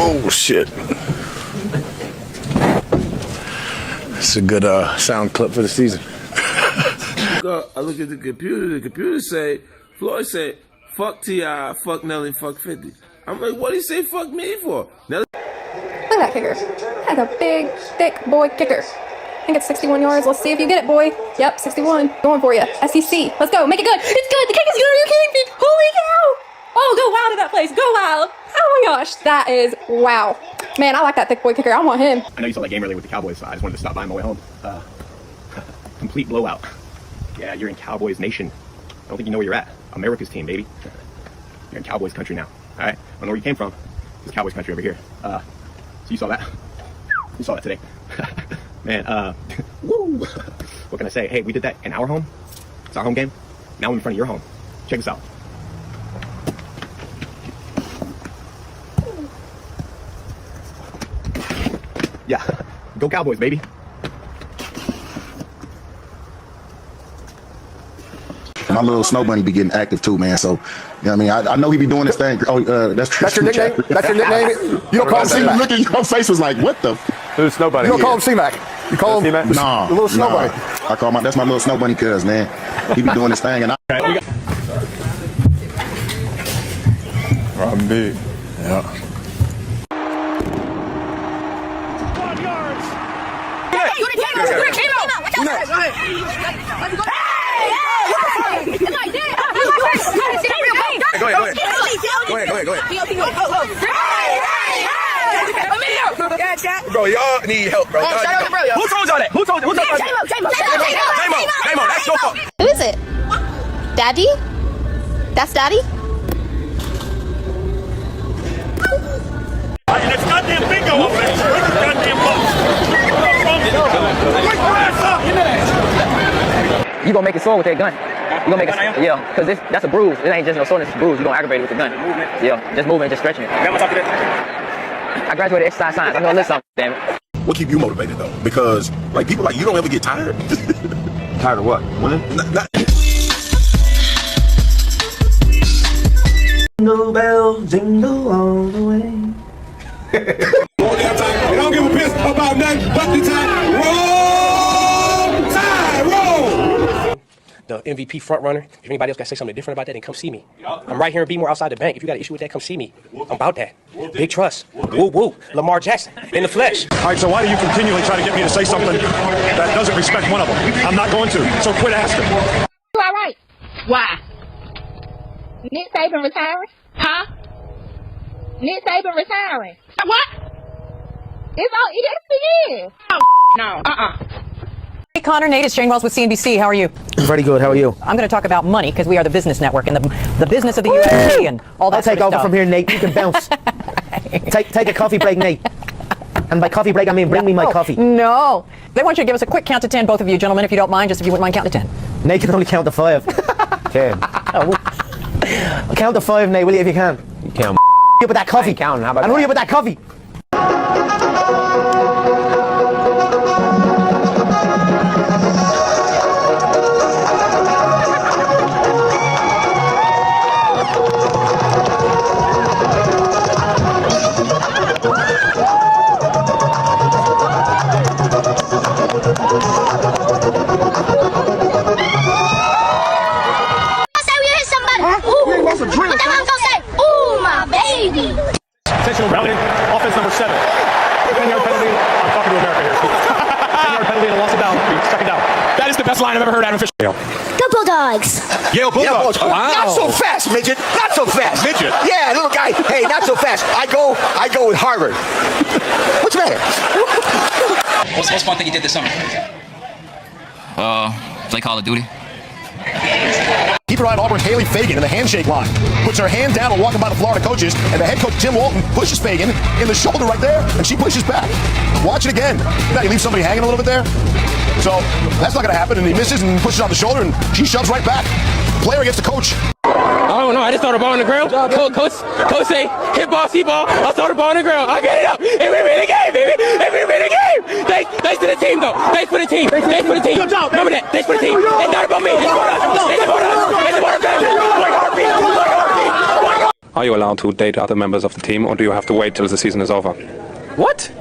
Oh, shit. It's a good sound clip for the season. I look at the computer say, Floyd said, fuck T.I., fuck Nelly, fuck 50. I'm like, what did he say fuck me for? Nelly. Look at that kicker. That's a big, thick boy kicker. I think it's 61 yards. Let's see if you get it, boy. Yep, 61. Going for you. SEC. Let's go. Make it good. It's good. The kick is good. Are you kidding me? Holy cow. Oh, go wild in that place. Go wild. Oh my gosh. That is wow. Man, I like that thick boy kicker. I want him. I know you saw that game earlier with the Cowboys, so I just wanted to stop by on my way home. Complete blowout. Yeah, you're in Cowboys Nation. I don't think you know where you're at. America's team, baby. You're in Cowboys country now. All right? I don't know where you came from. It's Cowboys country over here. So you saw that? You saw that today. Man, woo! What can I say? Hey, we did that in our home. It's our home game. Now we're in front of your home. Check this out. Yeah, go Cowboys, baby. My little snow bunny be getting active too, man. So, you know what I mean? I know he be doing this thing. Oh, that's your nickname? That's your nickname? You don't call him C-Mac? Look at your face was like, what the? Who's Snow Bunny? You don't call him C-Mac? You call him C-Mac? Nah. The little snow bunny. I call that's my little snow bunny cuz, man. He be doing this thing and Rob B. Yeah. 5 yards. Go ahead. Bro, y'all need help, bro. Who told y'all that? Who told y'all that? J-Mo, that's your fault. Who is it? Daddy? That's Daddy? It's goddamn bingo over there. Goddamn You gonna make it sore with that gun. You gonna make it, yeah, because that's a bruise. It ain't just no soreness, it's a bruise. You gonna aggravate it with the gun. Yeah, just moving, just stretching it. I graduated exercise science. I'm gonna list something, damn it. what keep you motivated though? Because like people like you don't ever get tired. Tired of what? Winning? Jingle bells, jingle all the way. I don't give a piss about nothing but the time. Roll! Time! Roll! The MVP front runner. If anybody else got to say something different about that, then come see me. I'm right here in Beemore outside the bank. If you got an issue with that, come see me. I'm about that. Big trust. Woo woo. Lamar Jackson in the flesh. All right, so why do you continually try to get me to say something that doesn't respect one of them? I'm not going to. So quit asking. You all right? Why? Nick Saban retiring? Huh? Nick Saban retiring? What? It's all ESPN. Oh, no. Hey, Connor, Nate, it's Shane Wells with CNBC. How are you? Pretty good. How are you? I'm going to talk about money because we are the business network and the business of the UFC and all that I'll take sort of over stuff. from here, Nate. You can bounce. take a coffee break, Nate. And by coffee break, I mean bring me my coffee. No. They want you to give us a quick count to 10, both of you gentlemen, if you don't mind, just if you wouldn't mind counting to 10. Nate can only count to 5. 10. Count to 5, Nate, will you, if you can? You can't. You with that coffee. Counting. How about and hurry up with that coffee. Routing, offense number 7. 10-yard penalty. I'm talking to America here. 10-yard penalty and a loss of down. Second down. That is the best line I've ever heard out of official. Go Bulldogs! Yale Bulldogs. Wow. Not so fast, midget. Not so fast. Midget? Yeah, little guy. Hey, not so fast. I go with Harvard. What's the matter? What's the most fun thing you did this summer? Play Call of Duty. Keep your eye on Auburn's Haley Fagan in the handshake line. Puts her hand down while walking by the Florida coaches, and the head coach Tim Walton pushes Fagan in the shoulder right there, and she pushes back. Watch it again. Now you leave somebody hanging a little bit there. So that's not going to happen, and he misses and pushes on the shoulder, and she shoves right back. Player gets the coach. I don't know. I just throw the ball on the ground. Coach say, hit ball, see ball. I throw the ball on the ground. I get it up. And we win the game, baby. And we win the game. Thanks to the team, though. Thanks for the team. Thanks for the team. Remember that. Thanks for the team. It's not about me. It's about us. It's about us. It's about our family. Are you allowed to date other members of the team, or do you have to wait till the season is over? What?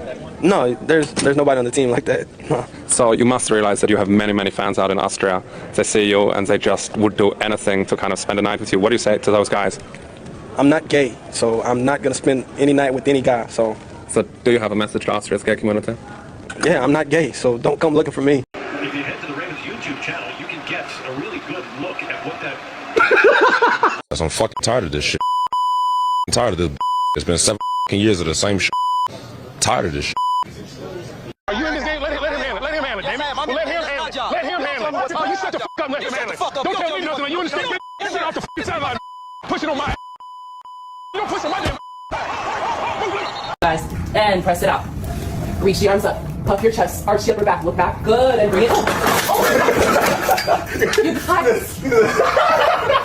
No, there's nobody on the team like that. No. So you must realize that you have many fans out in Austria. They see you and they just would do anything to kind of spend a night with you. What do you say to those guys? I'm not gay, so I'm not going to spend any night with any guy. So do you have a message to Austria's gay community? Yeah, I'm not gay, so don't come looking for me. If you head to the Ravens YouTube channel, you can get a really good look at what that... I'm fucking tired of this shit. I'm tired of this. It's been 7 years of the same shit. Tired of this shit. Are you in this game? Let him handle it. Let him handle it, damn it. Let him handle it. Let him handle it. Oh, you shut the fuck up and let him handle it. Don't tell me nothing. You understand? Get it off the fucking sideline. Push it on my... You don't push on my damn... Guys, and press it out. Reach the arms up. Puff your chest. Arch the upper back. Look back. Good. And bring it up. Oh.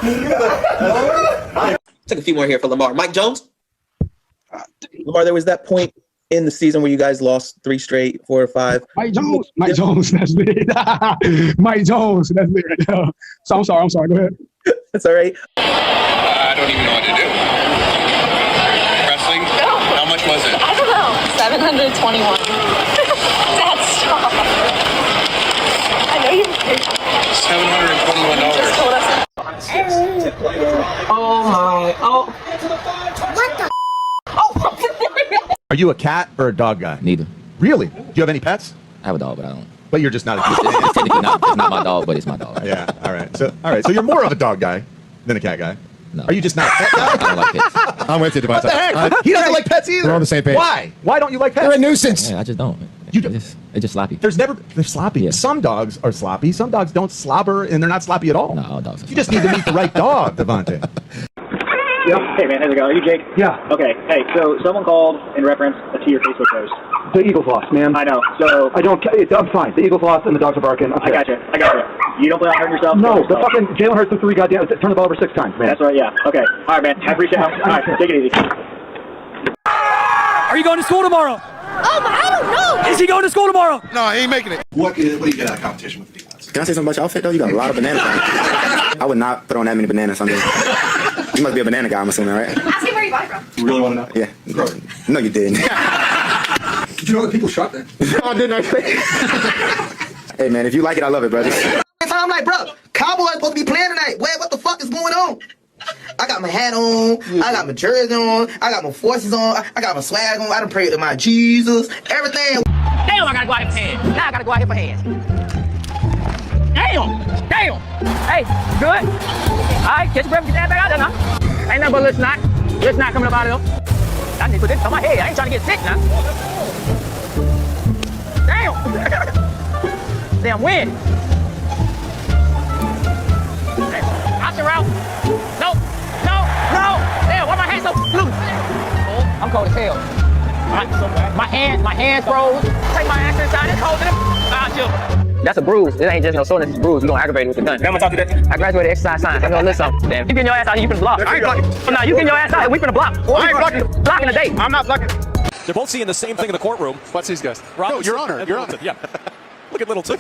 You got it. Take a few more here for Lamar. Mike Jones? Lamar, there was that point in the season where you guys lost 3 straight, 4 or 5. Mike Jones, that's it. Mike Jones, that's it right now. So I'm sorry, go ahead. That's all right. I don't even know what to do. Wrestling? No. How much was it? I don't know. 721. That's strong. I know you did. $721. Just told us. Oh my. Oh. What the? Are you a cat or a dog guy? Neither. Really? Do you have any pets? I have a dog, but I don't. But you're just not a cat. It's technically not, it's not my dog, but it's my dog. Yeah. All right. So you're more of a dog guy than a cat guy. No. Are you just not a pet guy? I don't like pets. I'm with you, Devontae. What the heck? He doesn't like pets either. We're on the same page. Why? Why don't you like pets? You're a nuisance. Yeah, I just don't. It's just sloppy. They're sloppy. Yeah. Some dogs are sloppy. Some dogs don't slobber, and they're not sloppy at all. No, all dogs are You just need to meet the right dog, Devontae. Yep. Hey man, how's it going? Are you Jake? Yeah. Okay. Hey, so someone called in reference to your Facebook post. The eagle floss, man. I know. So I'm fine. The eagle floss and the dogs are barking. I got you. You don't plan on hurting yourself? No, the fucking Jalen Hurts threw 3 goddamn. Turn the ball over 6 times, man. That's right. Yeah. Okay. All right, man. I appreciate it. All right. Take it easy. Are you going to school tomorrow? I don't know. Is he going to school tomorrow? No, he ain't making it. What do you get out of competition with the defense? Can I say something about your outfit, though? You got a lot of bananas on. I would not put on that many bananas on. You must be a banana guy, I'm assuming, right? Ask him where you got it from. You really want to know? Yeah. No, you didn't. Did you know that people shot that? No, I didn't actually. Hey, man, if you like it, I love it, brother. I'm like, bro, Cowboys supposed to be playing tonight. What the fuck is going on? I got my hat on, I got my jersey on, I got my forces on, I got my swag on, I done prayed to my Jesus, everything. Damn, I gotta go out here for hands. Now I gotta go out here for hands. Damn! Hey, good? Alright, catch your breath and get that back out there now. Ain't nothing but a little snot. Little snot coming up out of there. I need to put this on my head. I ain't trying to get sick now. Damn! Damn wind. Out the route. No. Damn, why my hands so loose? Oh, I'm cold as hell. My hands froze. Take my ass inside and hold it. That's a bruise. It ain't just no soreness, it's a bruise. You're gonna aggravate it with the gun. I'm gonna talk to that. I graduated exercise science. I'm gonna listen something. Damn. You getting your ass out here, you finna block. I ain't blocking. No, you getting your ass out here, we finna block. I ain't blocking. Blocking the date. I'm not blocking. They're both seeing the same thing in the courtroom. What's these guys? Robinson, No, Your Honor. and Your Littleton. Honor. Yeah. Look at Littleton.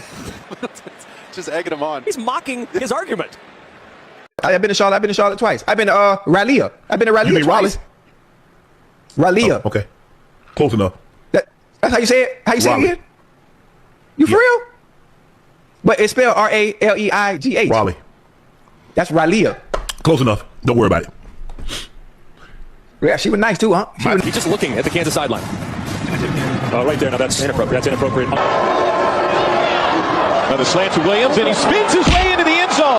Just egging them on. He's mocking his argument. I've been to Charlotte twice. I've been to Raleigh. I've been to Raleigh twice. Raleigh. Oh, okay. Close enough. That's how you say it? How you say it again? You for real? But it's spelled R-A-L-E-I-G-H. Raleigh. That's Raleigh. Close enough. Don't worry about it. Yeah, she was nice too, huh? He's just looking at the Kansas sideline. Right there. Now that's inappropriate. That's inappropriate. Now the slant to Williams, and he spins his way into the end zone.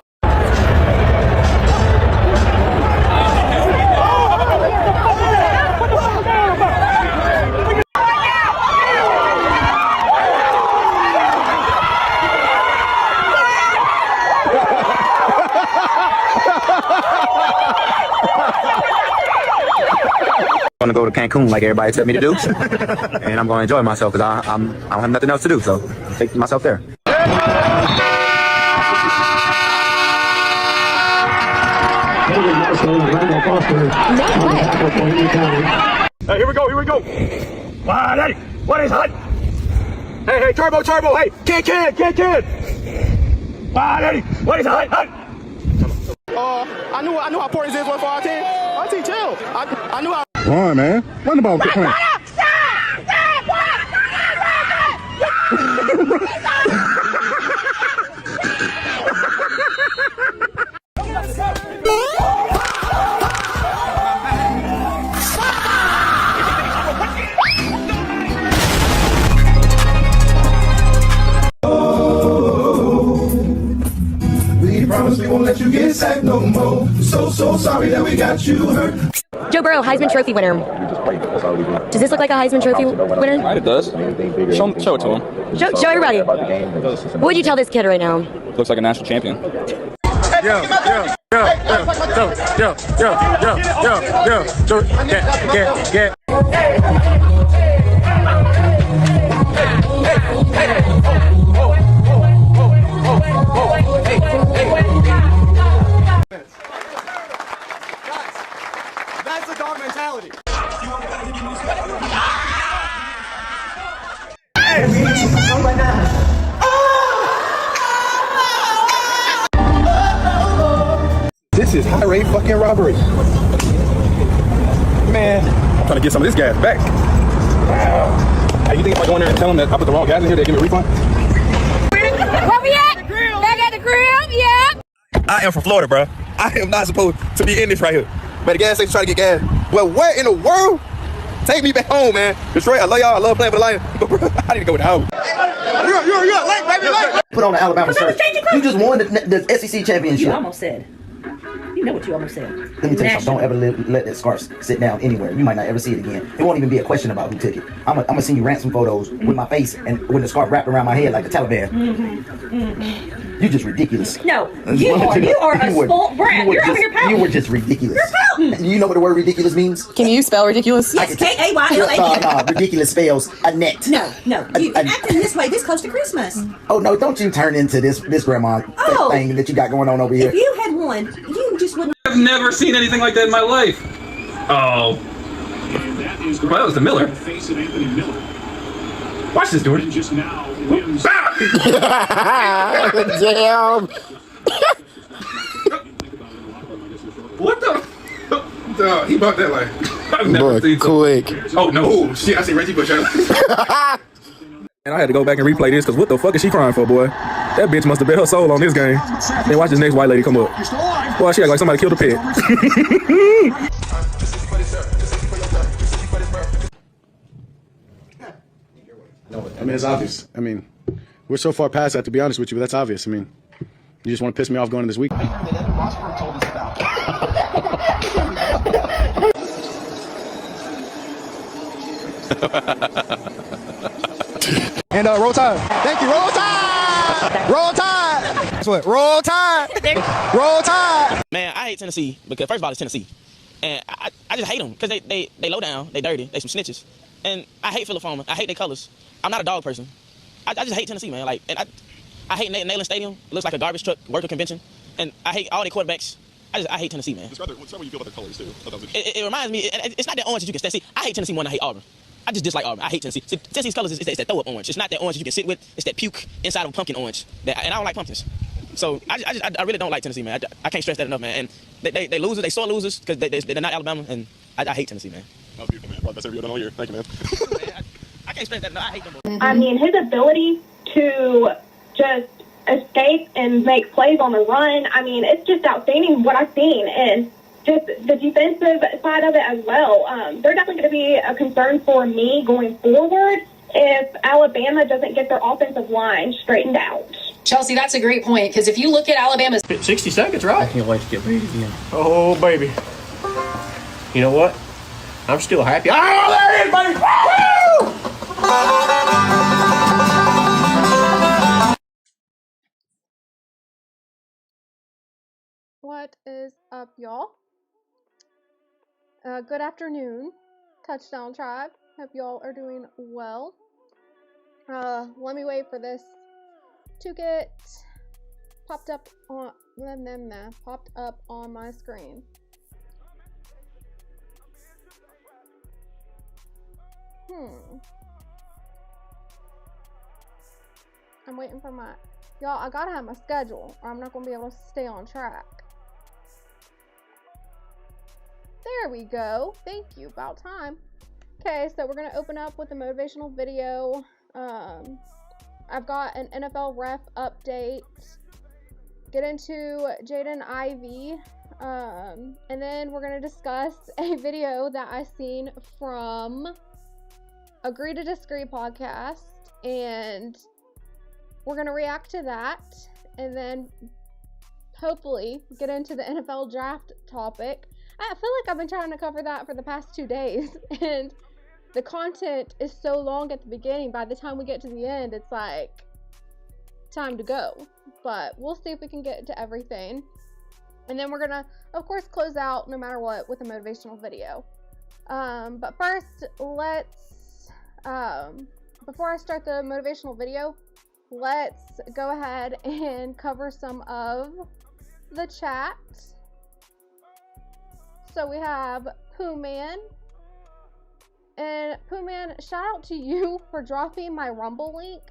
I'm going to go to Cancun like everybody told me to do. And I'm going to enjoy myself because I don't have nothing else to do. So take myself there. Hey, here we go. Daddy, what is hot? Hey, turbo, hey, can. Daddy, what is hot? I knew how important this is 1 for our team. Auntie, chill. I knew I. Run, man. Run the ball. Quit playing. We promise we won't let you get sacked no more. So sorry that we got you hurt. Joe Burrow, Heisman Trophy winner. Does this look like a Heisman Trophy winner? Right, it does. Show it to him. Show everybody. What would you tell this kid right now? Looks like a national champion. Get. That's the dog mentality. This is high rate fucking robbery. Man, I'm trying to get some of this gas back. Hey, you think if I go in there and tell them that I put the wrong gas in here, they give me a refund? Where we at? Back at the crib, yeah. I am from Florida, bro. I am not supposed to be in this right here. Man, the gas station trying to get gas. Well, where in the world? Take me back home, man. Detroit, I love y'all. I love playing for the Lions. But bro, I need to go with the house. You're late, baby, late. Put on the Alabama shirt. You just won the SEC championship. You almost said. You know what you almost said. Let me tell you something. Don't ever let that scarf sit down anywhere. You might not ever see it again. It won't even be a question about who took it. I'm gonna send you ransom photos with my face and with the scarf wrapped around my head like the Taliban. You just ridiculous. No, you are a spoiled brat. You're over here pouting. You were just ridiculous. You're pouting. You know what the word ridiculous means? Can you spell ridiculous? Yes, K-A-Y-L-A. No, ridiculous spells Annette. No. You acting this way this close to Christmas. Oh no! Don't you turn into this grandma thing that you got going on over here. If you had won, you just wouldn't. I've never seen anything like that in my life. Oh. Well, that was the Miller. Watch this, dude. Damn. What the? Duh, he bumped that like. I've never seen quick. Oh no! Oh, shit! I see Reggie Bush. And I had to go back and replay this because what the fuck is she crying for, boy? That bitch must have bet her soul on this game. Then watch this next white lady come up. Boy, she act like somebody killed a pet. I mean, it's obvious. I mean, we're so far past that, to be honest with you, but that's obvious. I mean, you just want to piss me off going into this week. And roll tide. Thank you. Roll tide. Roll tide. That's what. Roll tide. Roll tide. Man, I hate Tennessee because first of all it's Tennessee, and I just hate them because they low down, they dirty, they some snitches, and I hate Philip Fulmer. I hate their colors. I'm not a dog person. I just hate Tennessee, man. Like, and I hate Neyland Stadium. It looks like a garbage truck worker convention, and I hate all their quarterbacks. I hate Tennessee, man. Describe what you feel about the colors too. It reminds me. It's not that orange that you can stand. See, I hate Tennessee more than I hate Auburn. I just dislike Auburn. I hate Tennessee. See, Tennessee's colors is that throw up orange. It's not that orange that you can sit with. It's that puke inside of a pumpkin orange. And I don't like pumpkins. So I really don't like Tennessee, man. I can't stress that enough, man. And they losers. They sore losers because they're not Alabama. And I hate Tennessee, man. That was beautiful, man. Well, that's every done all year. Thank you, man. I can't stress that enough. I hate them both. I mean, his ability to just escape and make plays on the run, I mean, it's just outstanding what I've seen. And just the defensive side of it as well. They're definitely going to be a concern for me going forward if Alabama doesn't get their offensive line straightened out. Chelsea, that's a great point, because if you look at Alabama's... 60 seconds, right? I can't wait to get paid again. Oh, baby. You know what? I'm still happy. Oh, there it is, baby! Woo! What is up, y'all? Good afternoon, Touchdown Tribe. Hope y'all are doing well. Let me wait for this to get popped up on my screen. I'm waiting for my... Y'all, I gotta have my schedule, or I'm not gonna be able to stay on track. There we go. Thank you. About time. Okay, so we're going to open up with a motivational video. I've got an NFL ref update. Get into Jaden Ivey. And then we're going to discuss a video that I seen from Agree to Disagree podcast. And we're going to react to that. And then hopefully get into the NFL draft topic. I feel like I've been trying to cover that for the past 2 days, and the content is so long at the beginning. By the time we get to the end, it's like time to go. But we'll see if we can get to everything. And then we're gonna, of course, close out no matter what with a motivational video. But first, let's before I start the motivational video, let's go ahead and cover some of the chat. So we have Pooh Man. And Pooh Man, shout out to you for dropping my Rumble link.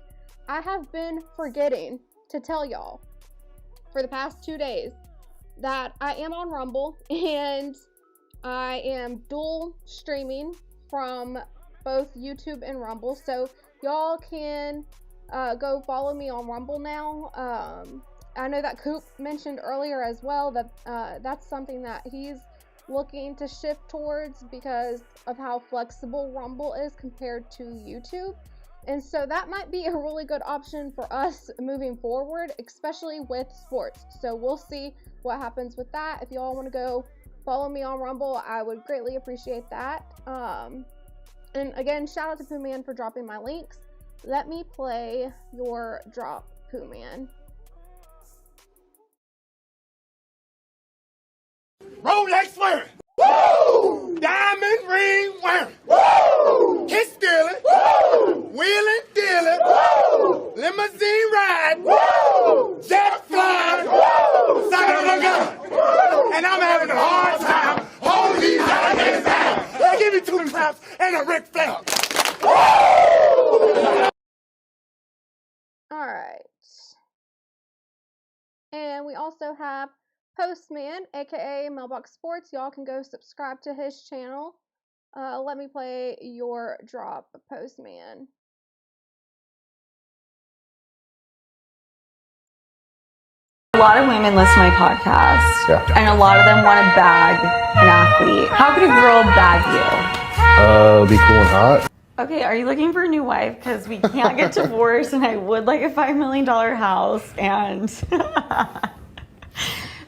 I have been forgetting to tell y'all for the past 2 days that I am on Rumble and I am dual streaming from both YouTube and Rumble. So y'all can go follow me on Rumble now. I know that Coop mentioned earlier as well that that's something that he's looking to shift towards because of how flexible Rumble is compared to YouTube. And so that might be a really good option for us moving forward, especially with sports. So we'll see what happens with that. If y'all want to go follow me on Rumble, I would greatly appreciate that. And again, shout out to Pooh Man for dropping my links. Let me play your drop, Pooh Man. Rolex wearing. Woo! Diamond ring wearing. Woo! Kiss stealing. Woo! Wheeling dealing. Woo! Limousine ride. Woo! Jet flying. Woo! Sucking on a gun. Woo! And I'm having a hard time holding these alligators down. They give me 2 claps and a Ric Flair. Woo! All right. And we also have Postman, aka Mailbox Sports. Y'all can go subscribe to his channel. Let me play your drop, Postman. A lot of women listen to my podcast, and a lot of them want to bag an athlete. How could a girl bag you? Be cool and hot. Okay, are you looking for a new wife? Because we can't get divorced, and I would like a $5 million house, and...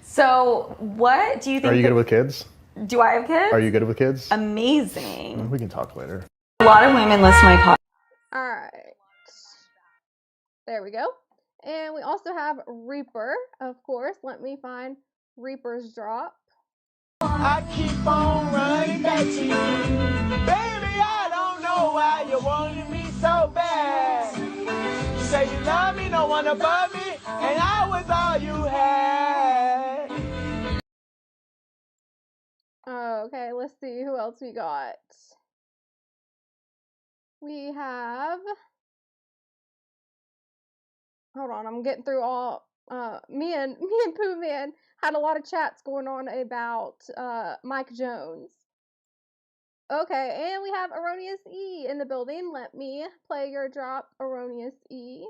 So, what do you think? Are you good with kids? Do I have kids? Are you good with kids? Amazing. We can talk later. A lot of women listen to my podcast. All right. There we go. And we also have Reaper, of course. Let me find Reaper's drop. I keep on running back to you. Baby, I don't know why you wanted me so bad. You say you love me, no one above me, and I was all you had. Okay, let's see who else we got. We have... Hold on, I'm getting through all... Me and Pooh Man had a lot of chats going on about Mike Jones. Okay, and we have Erroneous E in the building. Let me play your drop, Erroneous E.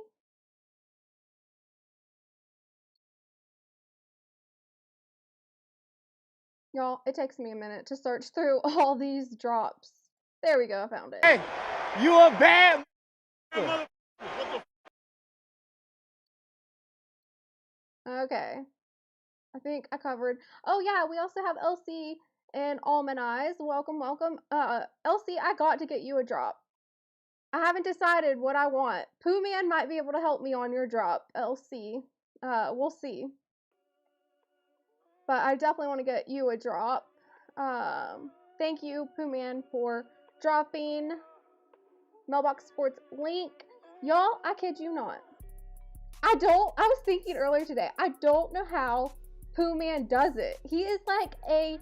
Y'all, it takes me a minute to search through all these drops. There we go, I found it. Hey, you a bad Okay. I think I covered. Oh yeah, we also have LC and Almond Eyes. Welcome, welcome. LC, I got to get you a drop. I haven't decided what I want. Pooh Man might be able to help me on your drop, LC. We'll see. But I definitely want to get you a drop. Thank you, Pooh Man, for dropping Mailbox Sports link. Y'all, I kid you not. I was thinking earlier today, I don't know how Pooh Man does it. He is like a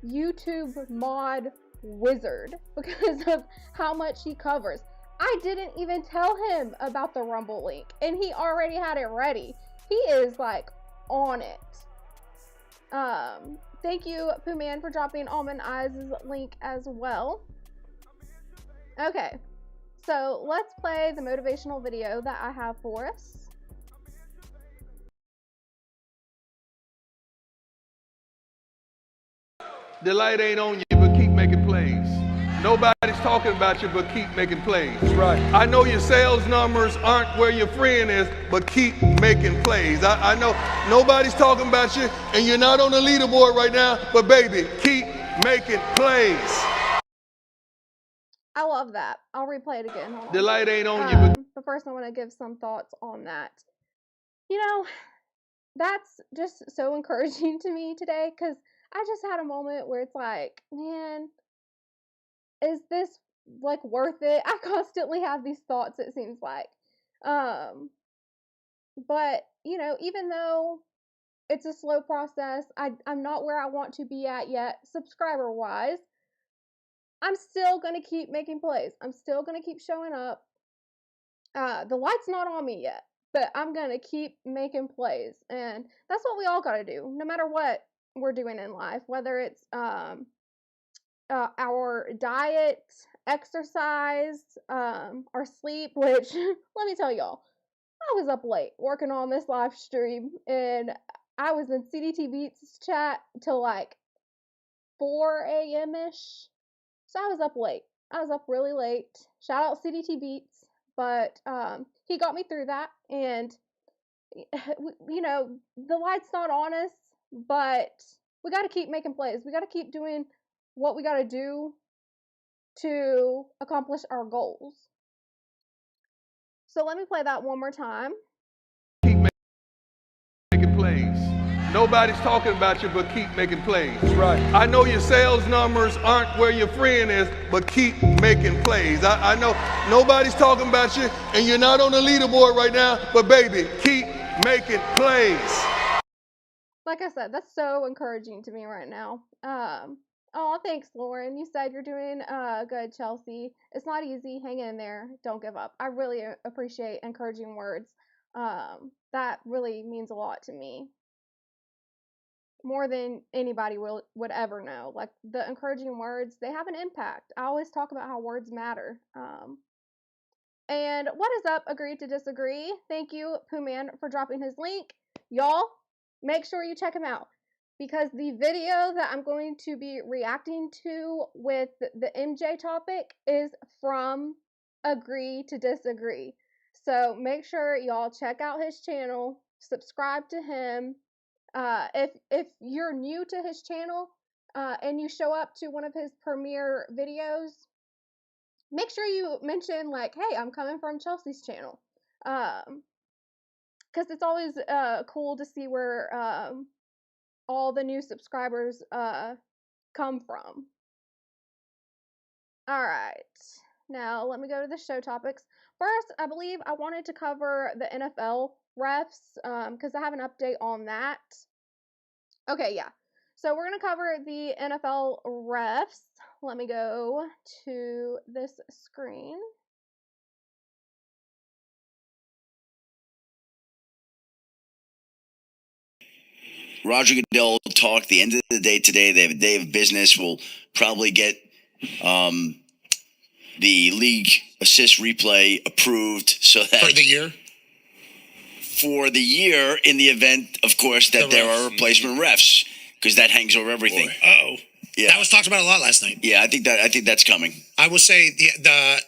YouTube mod wizard because of how much he covers. I didn't even tell him about the Rumble link, and he already had it ready. He is like on it. Thank you, Pooh Man, for dropping Almond Eyes' link as well. Okay, so let's play the motivational video that I have for us. The light ain't on you, but keep making plays. Nobody's talking about you, but keep making plays. That's right. I know your sales numbers aren't where your friend is, but keep making plays. I know nobody's talking about you, and you're not on the leaderboard right now, but baby, keep making plays. I love that. I'll replay it again. Hold on. The light ain't on you, but first I want to give some thoughts on that. You know, that's just so encouraging to me today, because I just had a moment where it's like, man, is this like worth it? I constantly have these thoughts, it seems like. But, you know, even though it's a slow process, I'm not where I want to be at yet, subscriber wise, I'm still going to keep making plays. I'm still going to keep showing up. The light's not on me yet, but I'm going to keep making plays. And that's what we all got to do, no matter what we're doing in life, whether it's our diet, exercise, our sleep, which let me tell y'all, I was up late working on this live stream, and I was in CDT Beats chat till like 4 a.m. ish. So I was up late. I was up really late. Shout out CDT Beats, but he got me through that. And you know, the light's not on us, but we got to keep making plays. We got to keep doing what we got to do to accomplish our goals. So let me play that one more time. keep making plays. Nobody's talking about you, but keep making plays. That's right. I know your sales numbers aren't where your friend is, but keep making plays. I know nobody's talking about you, and you're not on the leaderboard right now, but baby, keep making plays. Like I said, that's so encouraging to me right now. Oh, thanks, Lauren. You said you're doing good, Chelsea. It's not easy. Hang in there. Don't give up. I really appreciate encouraging words. That really means a lot to me. More than anybody would ever know. Like, the encouraging words, they have an impact. I always talk about how words matter. And what is up, Agree to Disagree? Thank you, Pooh Man, for dropping his link. Y'all, make sure you check him out, because the video that I'm going to be reacting to with the MJ topic is from Agree to Disagree. So make sure y'all check out his channel, subscribe to him. If you're new to his channel and you show up to one of his premiere videos, make sure you mention, like, hey, I'm coming from Chelsea's channel. Because it's always cool to see where all the new subscribers come from. All right, now let me go to the show topics. First, I believe I wanted to cover the NFL refs because I have an update on that. Okay, yeah. So we're going to cover the NFL refs. Let me go to this screen. Roger Goodell talked. The end of the day today, they have a day of business. We'll probably get the league assist replay approved so that for the year. For the year, in the event, of course, that there are replacement refs, because that hangs over everything. Uh-oh. Yeah. That was talked about a lot last night. Yeah, I think that's coming. I will say the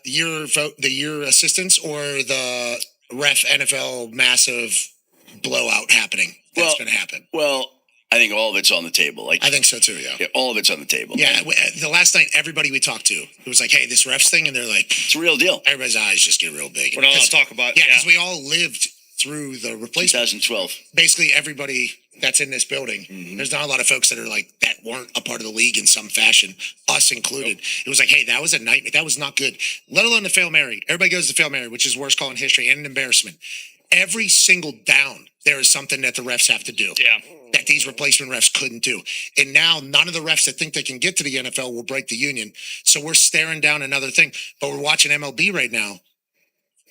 year assistants or the ref NFL massive blowout happening. That's going to happen. Well, I think all of it's on the table. I think so too. Yeah, all of it's on the table. Yeah, the last night, everybody we talked to, it was like, "Hey, this refs thing," and they're like, "It's a real deal." Everybody's eyes just get real big. We're not allowed to talk about. Yeah, because we all lived through the replacement. 2012. Basically, everybody that's in this building, there's not a lot of folks that are like that weren't a part of the league in some fashion, us included. Nope. It was like, hey, that was a nightmare. That was not good. Let alone the Fail Mary. Everybody goes to Fail Mary, which is the worst call in history and an embarrassment. Every single down, there is something that the refs have to do. Yeah. That these replacement refs couldn't do. And now none of the refs that think they can get to the NFL will break the union. So we're staring down another thing. But we're watching MLB right now.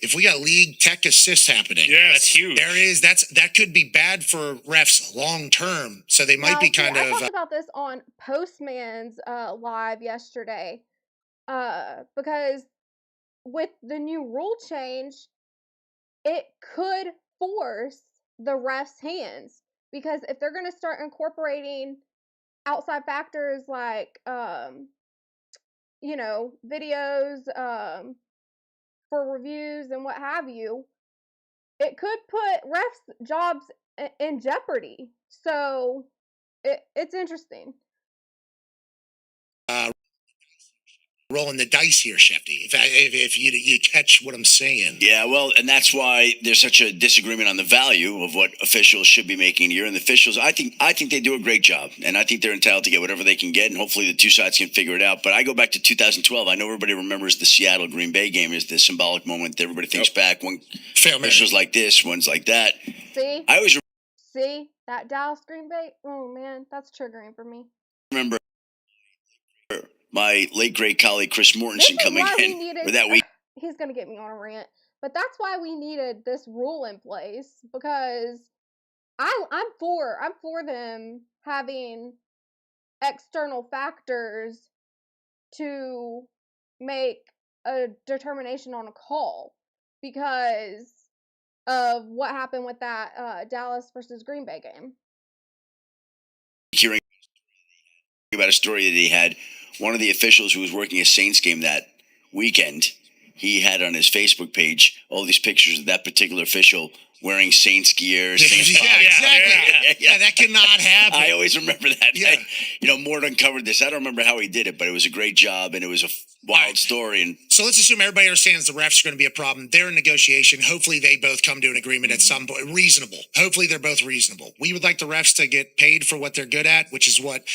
If we got league tech assists happening, that's huge. That could be bad for refs long term. So they might be kind I of. talked about this on Postman's live yesterday, because with the new rule change, it could force the refs' hands, because if they're going to start incorporating outside factors like videos for reviews and what have you, it could put refs' jobs in jeopardy. So it's interesting. Rolling the dice here, Shefty. If you catch what I'm saying. Yeah, well, and that's why there's such a disagreement on the value of what officials should be making a year. And the officials, I think they do a great job, and I think they're entitled to get whatever they can get, and hopefully the two sides can figure it out. But I go back to 2012. I know everybody remembers the Seattle Green Bay game as the symbolic moment. Everybody thinks back. One officials like this, one's like that. See, I always see that Dallas Green Bay. Oh man, that's triggering for me. remember my late great colleague Chris Mortensen coming in for that week. He's gonna get me on a rant, but that's why we needed this rule in place, because I'm for them having external factors to make a determination on a call because of what happened with that Dallas versus Green Bay game. Hearing about a story that he had, one of the officials who was working a Saints game that weekend, he had on his Facebook page all these pictures of that particular official wearing Saints gear. Exactly. Yeah, that cannot happen. I always remember that. Yeah. Morton covered this. I don't remember how he did it, but it was a great job, and it was a wild story. And so let's assume everybody understands the refs are going to be a problem. They're in negotiation. Hopefully they both come to an agreement at some point. Reasonable. Hopefully they're both reasonable. We would like the refs to get paid for what they're good at, which is what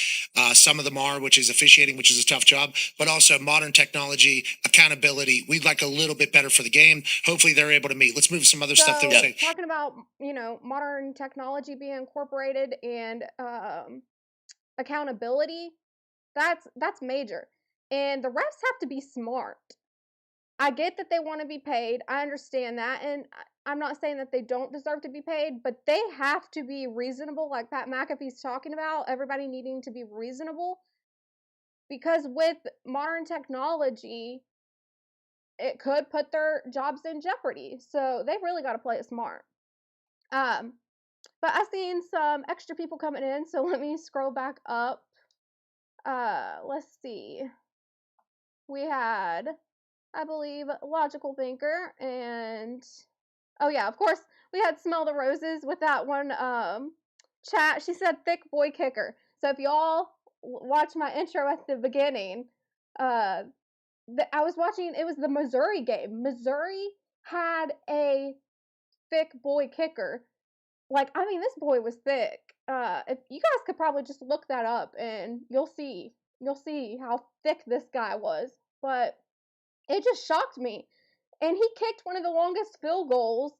some of them are, which is officiating, which is a tough job, but also modern technology, accountability. We'd like a little bit better for the game. Hopefully they're able to meet. Let's move some other stuff that we're saying. Talking about, modern technology being incorporated and accountability, that's major. And the refs have to be smart. I get that they want to be paid. I understand that. And I'm not saying that they don't deserve to be paid, but they have to be reasonable, like Pat McAfee's talking about, everybody needing to be reasonable. Because with modern technology, it could put their jobs in jeopardy. So they've really got to play it smart. But I've seen some extra people coming in, so let me scroll back up. Let's see. We had, I believe, Logical Thinker, and oh yeah, of course, we had Smell the Roses with that one chat. She said thick boy kicker. So if y'all watch my intro at the beginning, I was watching, it was the Missouri game. Missouri had a thick boy kicker. This boy was thick. If you guys could probably just look that up and you'll see how thick this guy was. But it just shocked me. And he kicked one of the longest field goals.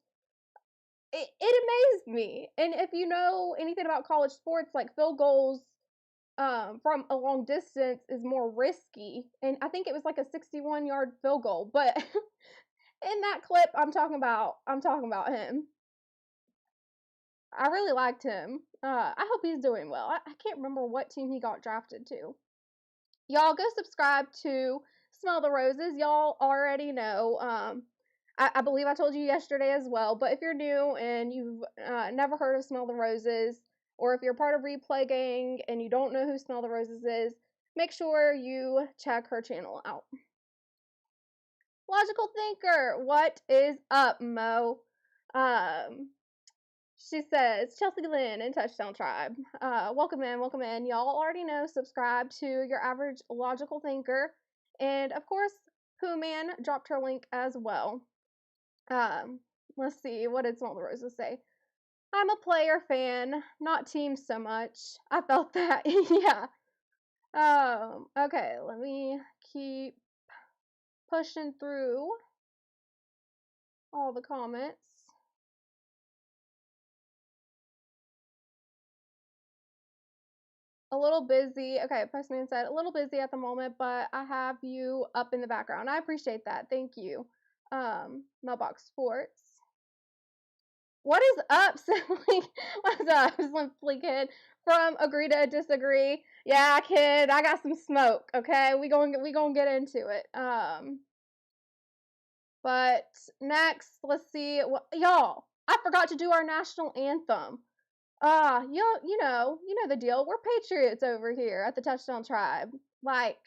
It amazed me. And if you know anything about college sports, like field goals from a long distance is more risky. And I think it was like a 61-yard field goal. But in that clip, I'm talking about him. I really liked him. I hope he's doing well. I can't remember what team he got drafted to. Y'all go subscribe to Smell the Roses. Y'all already know. I believe I told you yesterday as well. But if you're new and you've never heard of Smell the Roses, or if you're part of Replay Gang and you don't know who Smell the Roses is, make sure you check her channel out. Logical Thinker, what is up, Mo? She says, Chelsea Lynn and Touchdown Tribe. Welcome in. Y'all already know, subscribe to your average Logical Thinker. And, of course, Pooh Man dropped her link as well. Let's see, what did Small the Roses say? I'm a player fan, not teams so much. I felt that, yeah. Okay, let me keep pushing through all the comments. A little busy. Okay, Postman said, a little busy at the moment, but I have you up in the background. I appreciate that. Thank you. Mailbox Sports. What is up, Simply? What's up, Simply Kid? From Agree to Disagree. Yeah, kid, I got some smoke, okay? We gonna get into it. But next, let's see. Y'all, I forgot to do our national anthem. You know the deal. We're patriots over here at the Touchdown Tribe. Like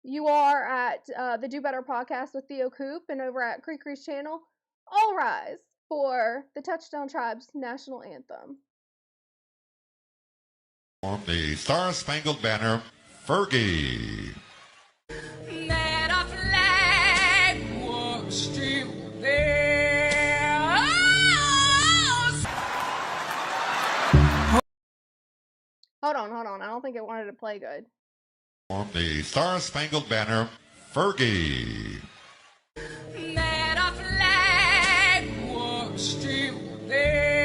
you are at the Do Better podcast with Theo Coop and over at Creekree's channel. All rise for the Touchdown Tribe's national anthem. On the Star-Spangled Banner, Fergie. That our flag was still there. Hold on. I don't think it wanted to play good. On the Star-Spangled Banner, Fergie. That our flag was still there.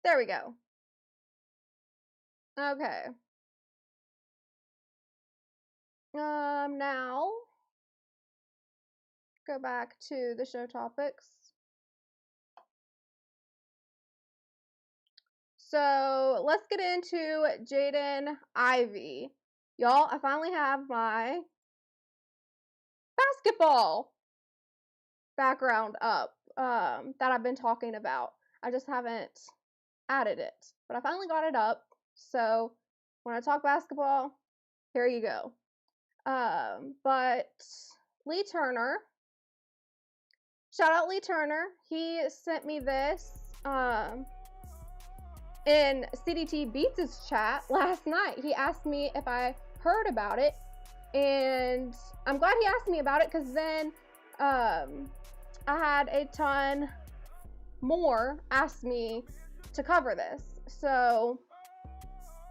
There we go. Okay. Now go back to the show topics. So let's get into Jaden Ivey. Y'all, I finally have my basketball background up that I've been talking about. I just haven't added it, but I finally got it up. So when I talk basketball, here you go. But Lee Turner, shout out Lee Turner. He sent me this in CDT Beats' chat last night. He asked me if I heard about it, and I'm glad he asked me about it because then I had a ton more ask me to cover this. So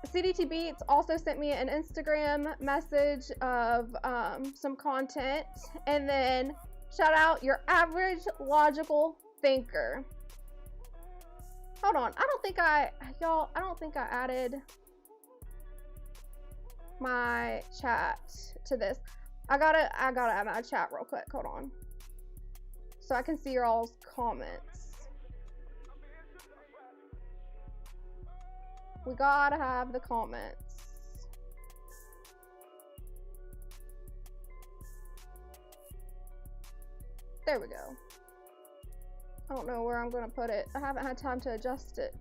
CDT Beats also sent me an Instagram message of some content, and then shout out your average logical thinker. Hold on, I don't think I added my chat to this. I gotta add my chat real quick. Hold on, so I can see your all's comments. We gotta have the comments. There we go. I don't know where I'm gonna put it. I haven't had time to adjust it.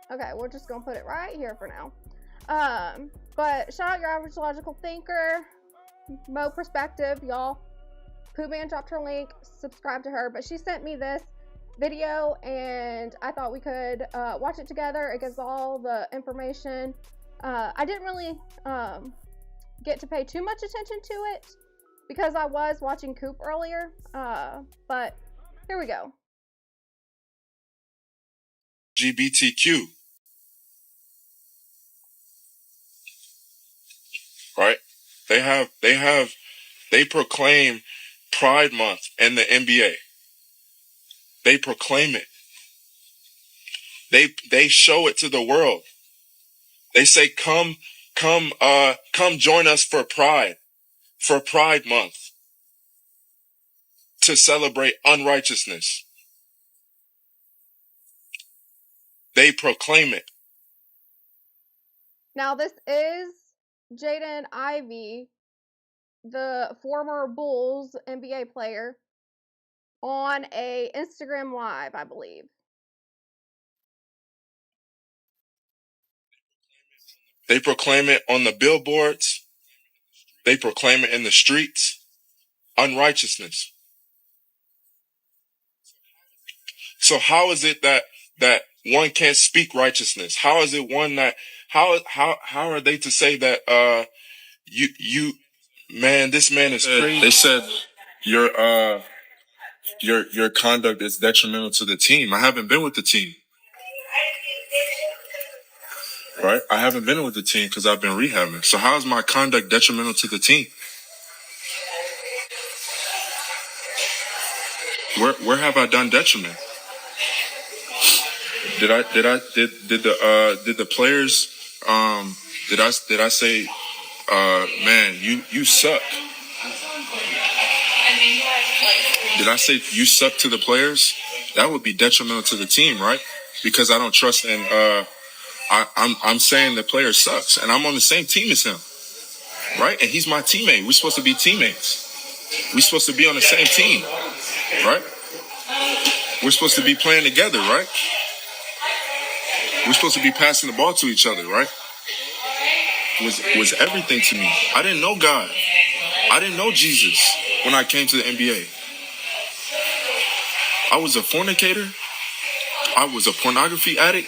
Okay, we're just gonna put it right here for now. But shout out your average logical thinker, Mo Perspective, y'all. Pooh Man dropped her link. Subscribe to her, but she sent me this video, and I thought we could watch it together. It gives all the information. I didn't really get to pay too much attention to it because I was watching Coop earlier, but here we go. LGBTQ. Right? They proclaim Pride Month in the NBA. They proclaim it. They show it to the world. They say, come join us for Pride Month, to celebrate unrighteousness. They proclaim it. Now this is Jaden Ivey, the former Bulls NBA player, on a Instagram Live, I believe. They proclaim it on the billboards. They proclaim it in the streets. Unrighteousness. So how is it that one can't speak righteousness? How is it one that how are they to say that man, this man is crazy? They said your conduct is detrimental to the team. I haven't been with the team. Right? I haven't been with the team because I've been rehabbing. So how is my conduct detrimental to the team? Where have I done detriment? Did the players Did I say, man, you suck? Did I say you suck to the players? That would be detrimental to the team, right? Because I don't trust and I'm saying the player sucks, and I'm on the same team as him, right? And he's my teammate. We're supposed to be teammates. We're supposed to be on the same team, right? We're supposed to be playing together, right? We're supposed to be passing the ball to each other, right? Was everything to me. I didn't know God. I didn't know Jesus when I came to the NBA. I was a fornicator. I was a pornography addict.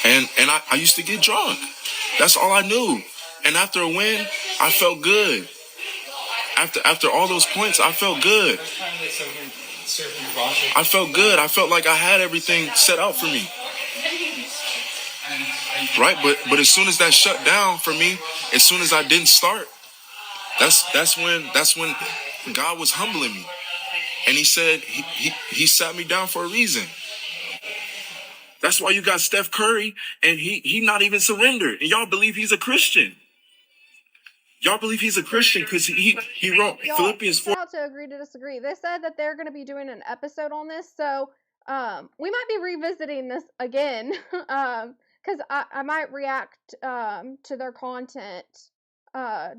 And I used to get drunk. That's all I knew. And after a win, I felt good. After all those points, I felt good. I felt good. I felt like I had everything set out for me. Right? But as soon as that shut down for me, as soon as I didn't start, that's when God was humbling me. And he said he sat me down for a reason. That's why you got Steph Curry and he not even surrendered. And y'all believe he's a Christian. Y'all believe he's a Christian because he wrote Philippians 4. Out to agree to disagree. They said that they're going to be doing an episode on this, so we might be revisiting this again because I might react to their content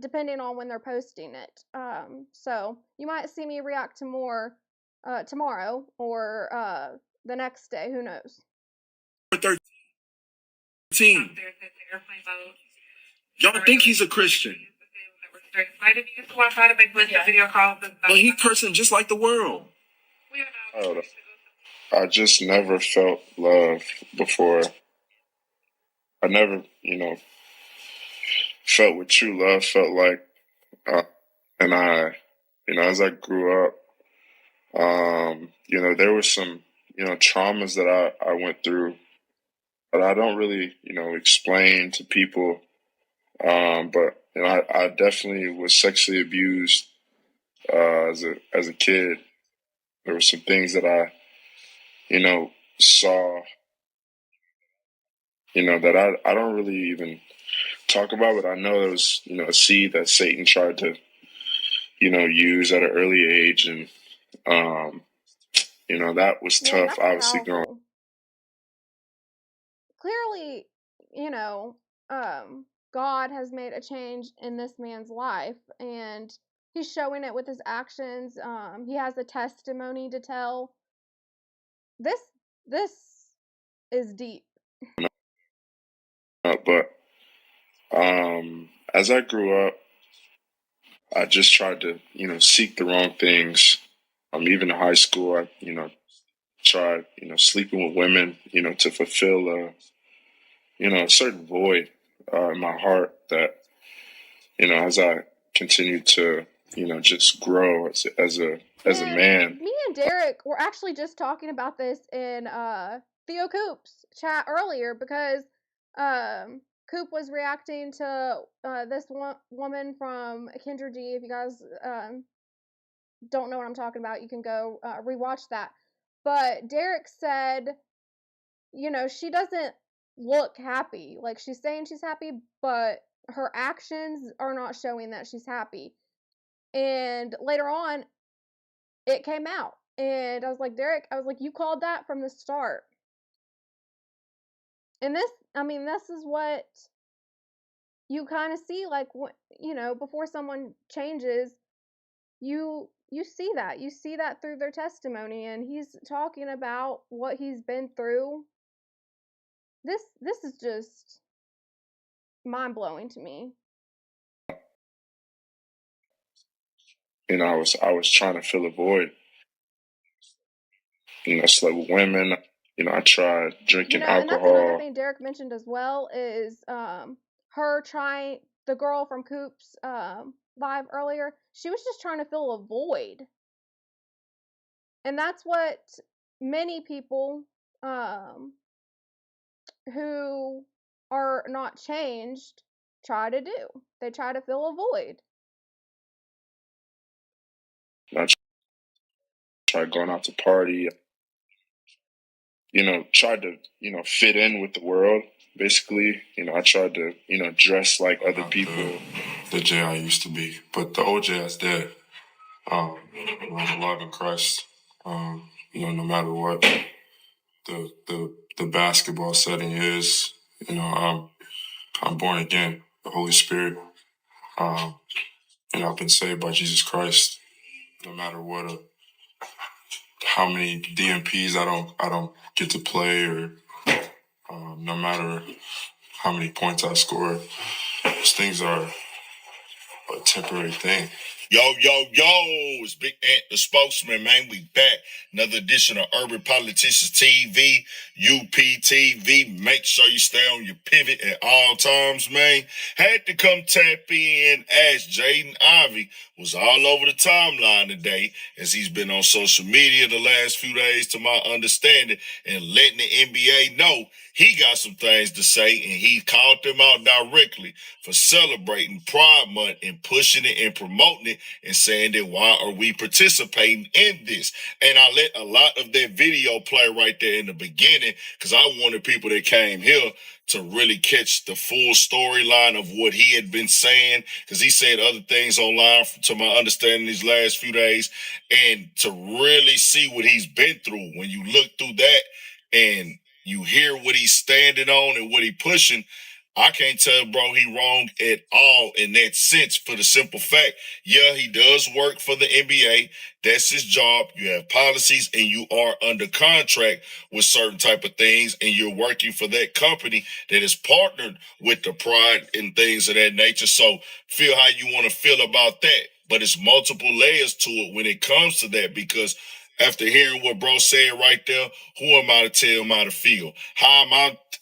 depending on when they're posting it. So you might see me react to more tomorrow or the next day. Who knows? 13. Y'all think he's a Christian. But he cursing just like the world. I don't know. I just never felt love before. I never, felt what true love felt like. And I, as I grew up, there were some, traumas that I went through, but I don't really, explain to people. But I definitely was sexually abused as a kid. There were some things that I, saw, that I don't really even talk about, but I know there was, a seed that Satan tried to, use at an early age. And, that was tough, obviously growing. Clearly, God has made a change in this man's life, and he's showing it with his actions. He has a testimony to tell. This is deep. But as I grew up, I just tried to, seek the wrong things. Even in high school, I, tried, sleeping with women, to fulfill a certain void in my heart that, as I continued to, just grow as a man. Me and Derek were actually just talking about this in Theo Coop's chat earlier because Coop was reacting to this woman from Kendra G. If you guys don't know what I'm talking about, you can go rewatch that. But Derek said, she doesn't look happy. Like, she's saying she's happy, but her actions are not showing that she's happy. And later on, it came out. And I was like, Derek, you called that from the start. And this is what you kind of see, like, before someone changes, you see that. You see that through their testimony, and he's talking about what he's been through. This is just mind-blowing to me. I was trying to fill a void. Slept with women. I tried drinking alcohol. And that's another thing Derek mentioned as well is her trying, the girl from Coop's live earlier, she was just trying to fill a void. And that's what many people who are not changed try to do. They try to fill a void. I tried going out to party, tried to, fit in with the world, basically, I tried to, dress like other people. The Jay I used to be, but the old Jay is dead. I'm alive in Christ. No matter what the basketball setting is, I'm born again, the Holy Spirit. And I've been saved by Jesus Christ. No matter what, how many DMPs I don't get to play, or no matter how many points I score, those things are a temporary thing. Yo, it's Big Ant, the spokesman, man. We back. Another edition of Urban Politicians TV, UPTV. Make sure you stay on your pivot at all times, man. Had to come tap in as Jaden Ivey was all over the timeline today, as he's been on social media the last few days, to my understanding, and letting the NBA know he got some things to say, and he called them out directly for celebrating Pride Month and pushing it and promoting it and saying that why are we participating in this? And I let a lot of that video play right there in the beginning because I wanted people that came here to really catch the full storyline of what he had been saying, because he said other things online, to my understanding, these last few days, and to really see what he's been through. When you look through that and you hear what he's standing on and what he's pushing, I can't tell, bro, he wrong at all in that sense, for the simple fact, yeah, he does work for the NBA. That's his job. You have policies and you are under contract with certain type of things, and you're working for that company that is partnered with the Pride and things of that nature. So feel how you want to feel about that. But it's multiple layers to it when it comes to that, because after hearing what bro said right there, who am I to tell him how to feel?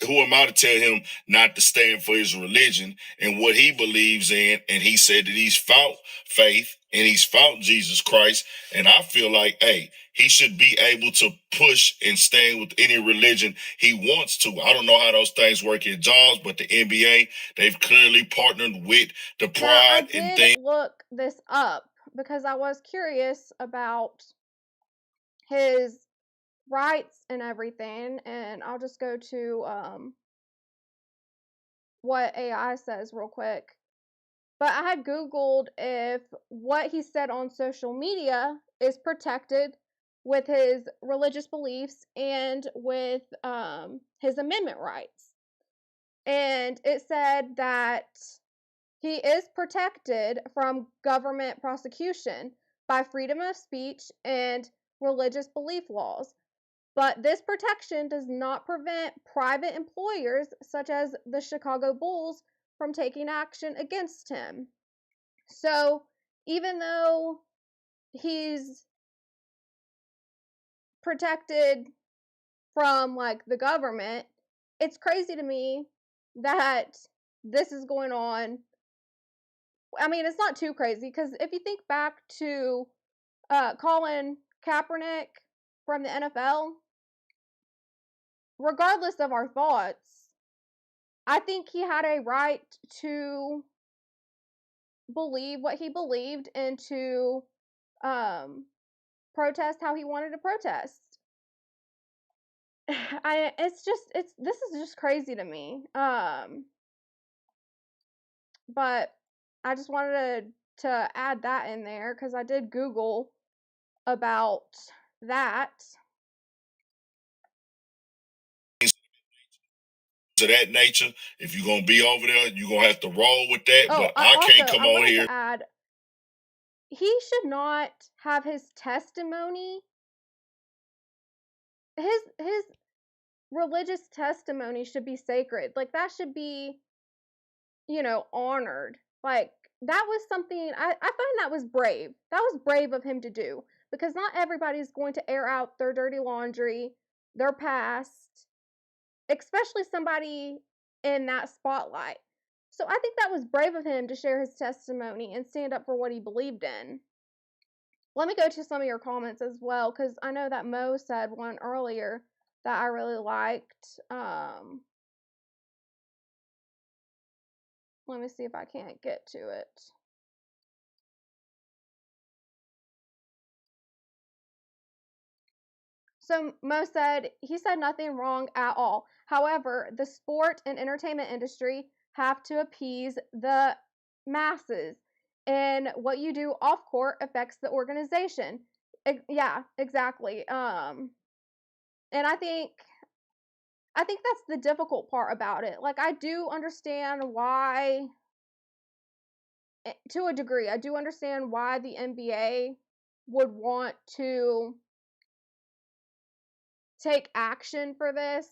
Who am I to tell him not to stand for his religion and what he believes in? And he said that he's found faith and he's found Jesus Christ. And I feel like, hey, he should be able to push and stand with any religion he wants to. I don't know how those things work in jobs, but the NBA, they've clearly partnered with the Pride and things. Look this up because I was curious about his rights and everything, and I'll just go to what AI says real quick. But I had Googled if what he said on social media is protected with his religious beliefs and with his amendment rights. And it said that he is protected from government prosecution by freedom of speech and religious belief laws. But this protection does not prevent private employers, such as the Chicago Bulls, from taking action against him. So even though he's protected from the government, it's crazy to me that this is going on. I mean, it's not too crazy, because if you think back to Colin Kaepernick from the NFL, regardless of our thoughts, I think he had a right to believe what he believed and to protest how he wanted to protest. This is just crazy to me. But I just wanted to add that in there because I did Google about that. Of that nature, if you're gonna be over there, you're gonna have to roll with that. Oh, but I can't come on here. To add, he should not have his testimony. His religious testimony should be sacred. That should be, honored. That was something I find that was brave. That was brave of him to do, because not everybody's going to air out their dirty laundry, their past, especially somebody in that spotlight. So I think that was brave of him to share his testimony and stand up for what he believed in. Let me go to some of your comments as well, because I know that Mo said one earlier that I really liked. Let me see if I can't get to it. So Mo said, he said nothing wrong at all. However, the sport and entertainment industry have to appease the masses, and what you do off court affects the organization. Yeah, exactly. And I think that's the difficult part about it. Like, I do understand why, to a degree, I do understand why the NBA would want to take action for this,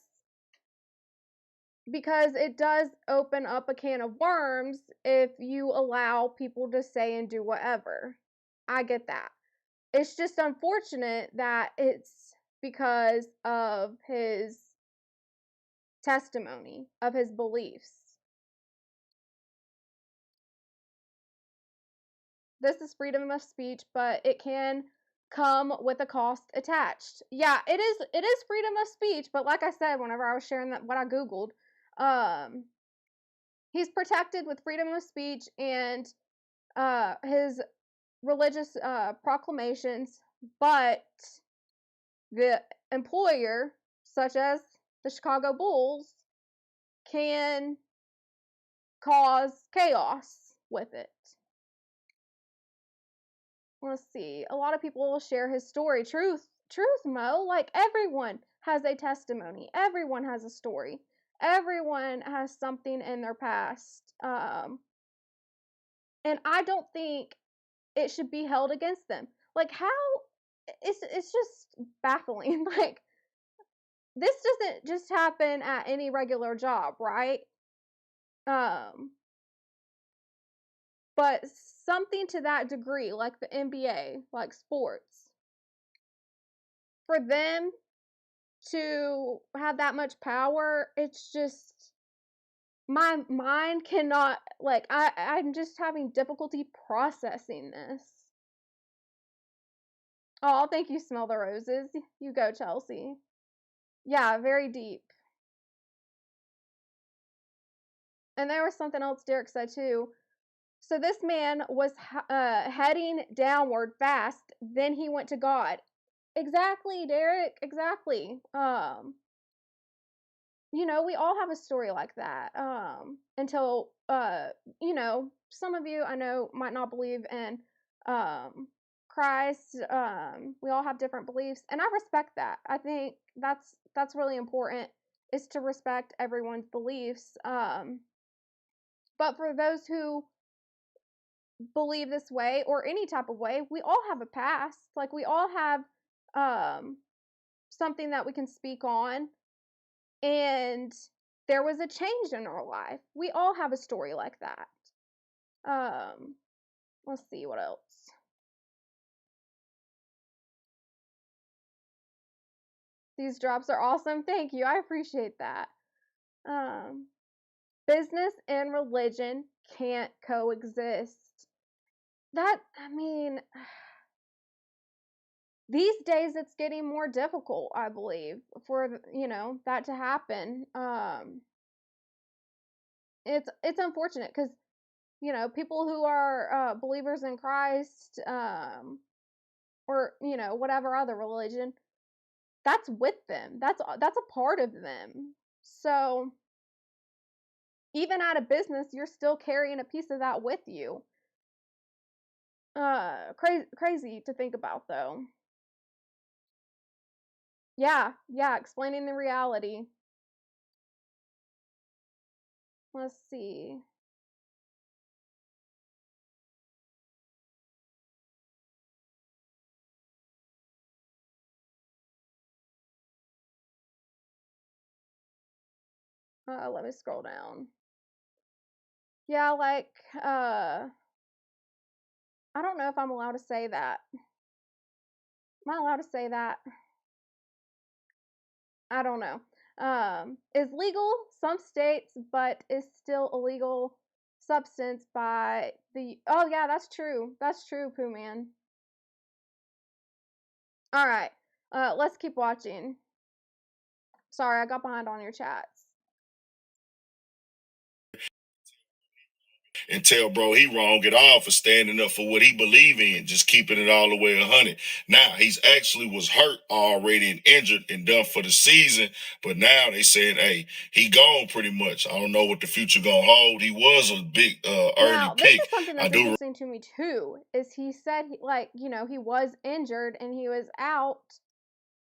because it does open up a can of worms if you allow people to say and do whatever. I get that. It's just unfortunate that it's because of his testimony, of his beliefs. This is freedom of speech, but it can come with a cost attached. Yeah, it is freedom of speech, but like I said, whenever I was sharing that, what I Googled, he's protected with freedom of speech and his religious proclamations, but the employer, such as the Chicago Bulls, can cause chaos with it. Let's see. A lot of people will share his story. Truth, Mo. Like, everyone has a testimony. Everyone has a story. Everyone has something in their past. And I don't think it should be held against them. Like, how? It's just baffling. Like, this doesn't just happen at any regular job, right? But something to that degree, like the NBA, like sports, for them to have that much power, it's just, my mind cannot, like, I'm just having difficulty processing this. Oh, thank you, Smell the Roses. You go, Chelsea. Yeah, very deep. And there was something else Derek said too. So this man was heading downward fast, then he went to God. Exactly, Derek, exactly. You know, we all have a story like that. Until, you know, some of you I know might not believe in Christ. We all have different beliefs, and I respect that. I think that's really important, is to respect everyone's beliefs. But for those who believe this way, or any type of way, we all have a past. Like, we all have something that we can speak on, and there was a change in our life. We all have a story like that. Let's see what else. These drops are awesome. Thank you. I appreciate that. Business and religion can't coexist. That, I mean, these days it's getting more difficult, I believe, for, you know, that to happen. It's unfortunate, because, you know, people who are believers in Christ, or, you know, whatever other religion, that's with them. That's a part of them. So even out of business, you're still carrying a piece of that with you. Crazy to think about, though. Yeah, explaining the reality. Let's see. Let me scroll down. Yeah, like, I don't know if I'm allowed to say that. Am I allowed to say that? I don't know. Is legal some states, but is still illegal substance by the, oh yeah, that's true. That's true, Pooh Man. All right. Let's keep watching. Sorry, I got behind on your chats. and tell bro he wrong at all for standing up for what he believe in, just keeping it all the way 100. Now, he's actually was hurt already and injured and done for the season, but now they saying, hey, he gone pretty much. I don't know what the future gonna hold. He was a big early Now, this pick. is something I that's do interesting to me too, is he said, like, you know, he was injured and he was out.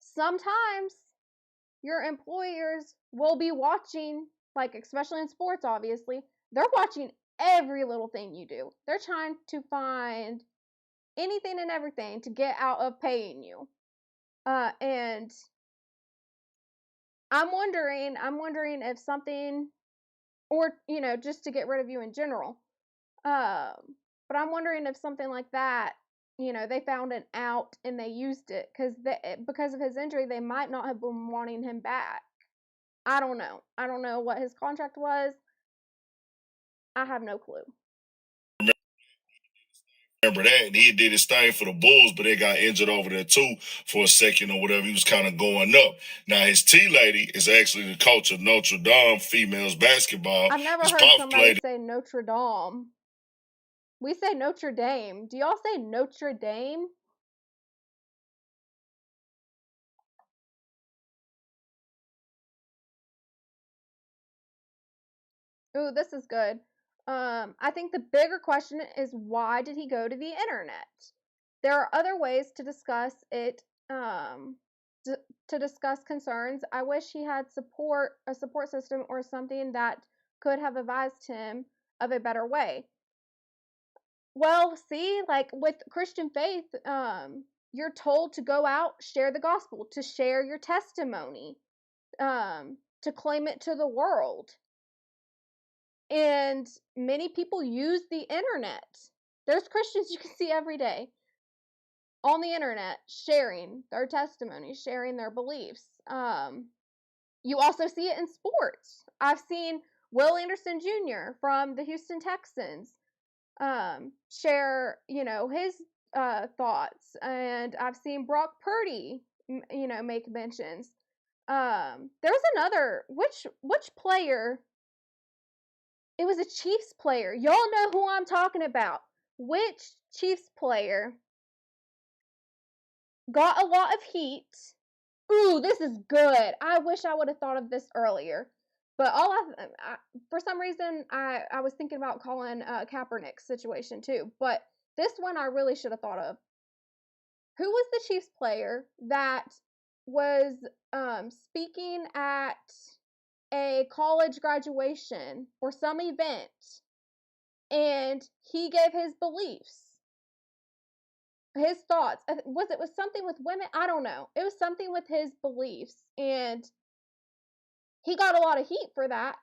Sometimes your employers will be watching, like, especially in sports, obviously, they're watching every little thing you do. They're trying to find anything and everything to get out of paying you. And I'm wondering if something, or, you know, just to get rid of you in general. But I'm wondering if something like that, you know, they found an out and they used it because of his injury, they might not have been wanting him back. I don't know. I don't know what his contract was. I have no clue. remember that, and he did his thing for the Bulls, but they got injured over there too for a second or whatever. He was kind of going up. Now his T lady is actually the coach of Notre Dame females basketball. I've never His heard pops somebody played say Notre Dame. We say Notre Dame. Do y'all say Notre Dame? Ooh, this is good. I think the bigger question is, why did he go to the internet? There are other ways to discuss it, to discuss concerns. I wish he had a support system or something that could have advised him of a better way. Well, see, like with Christian faith, you're told to go out, share the gospel, to share your testimony, to claim it to the world. And many people use the internet. There's Christians you can see every day on the internet sharing their testimony, sharing their beliefs. You also see it in sports. I've seen Will Anderson Jr. from the Houston Texans share, you know, his thoughts, and I've seen Brock Purdy, you know, make mentions. There's another, which player? It was a Chiefs player. Y'all know who I'm talking about. Which Chiefs player got a lot of heat? Ooh, this is good. I wish I would have thought of this earlier. But for some reason, I was thinking about calling Kaepernick's situation too. But this one I really should have thought of. Who was the Chiefs player that was speaking at a college graduation or some event, and he gave his beliefs, his thoughts? It was something with women? I don't know. It was something with his beliefs, and he got a lot of heat for that,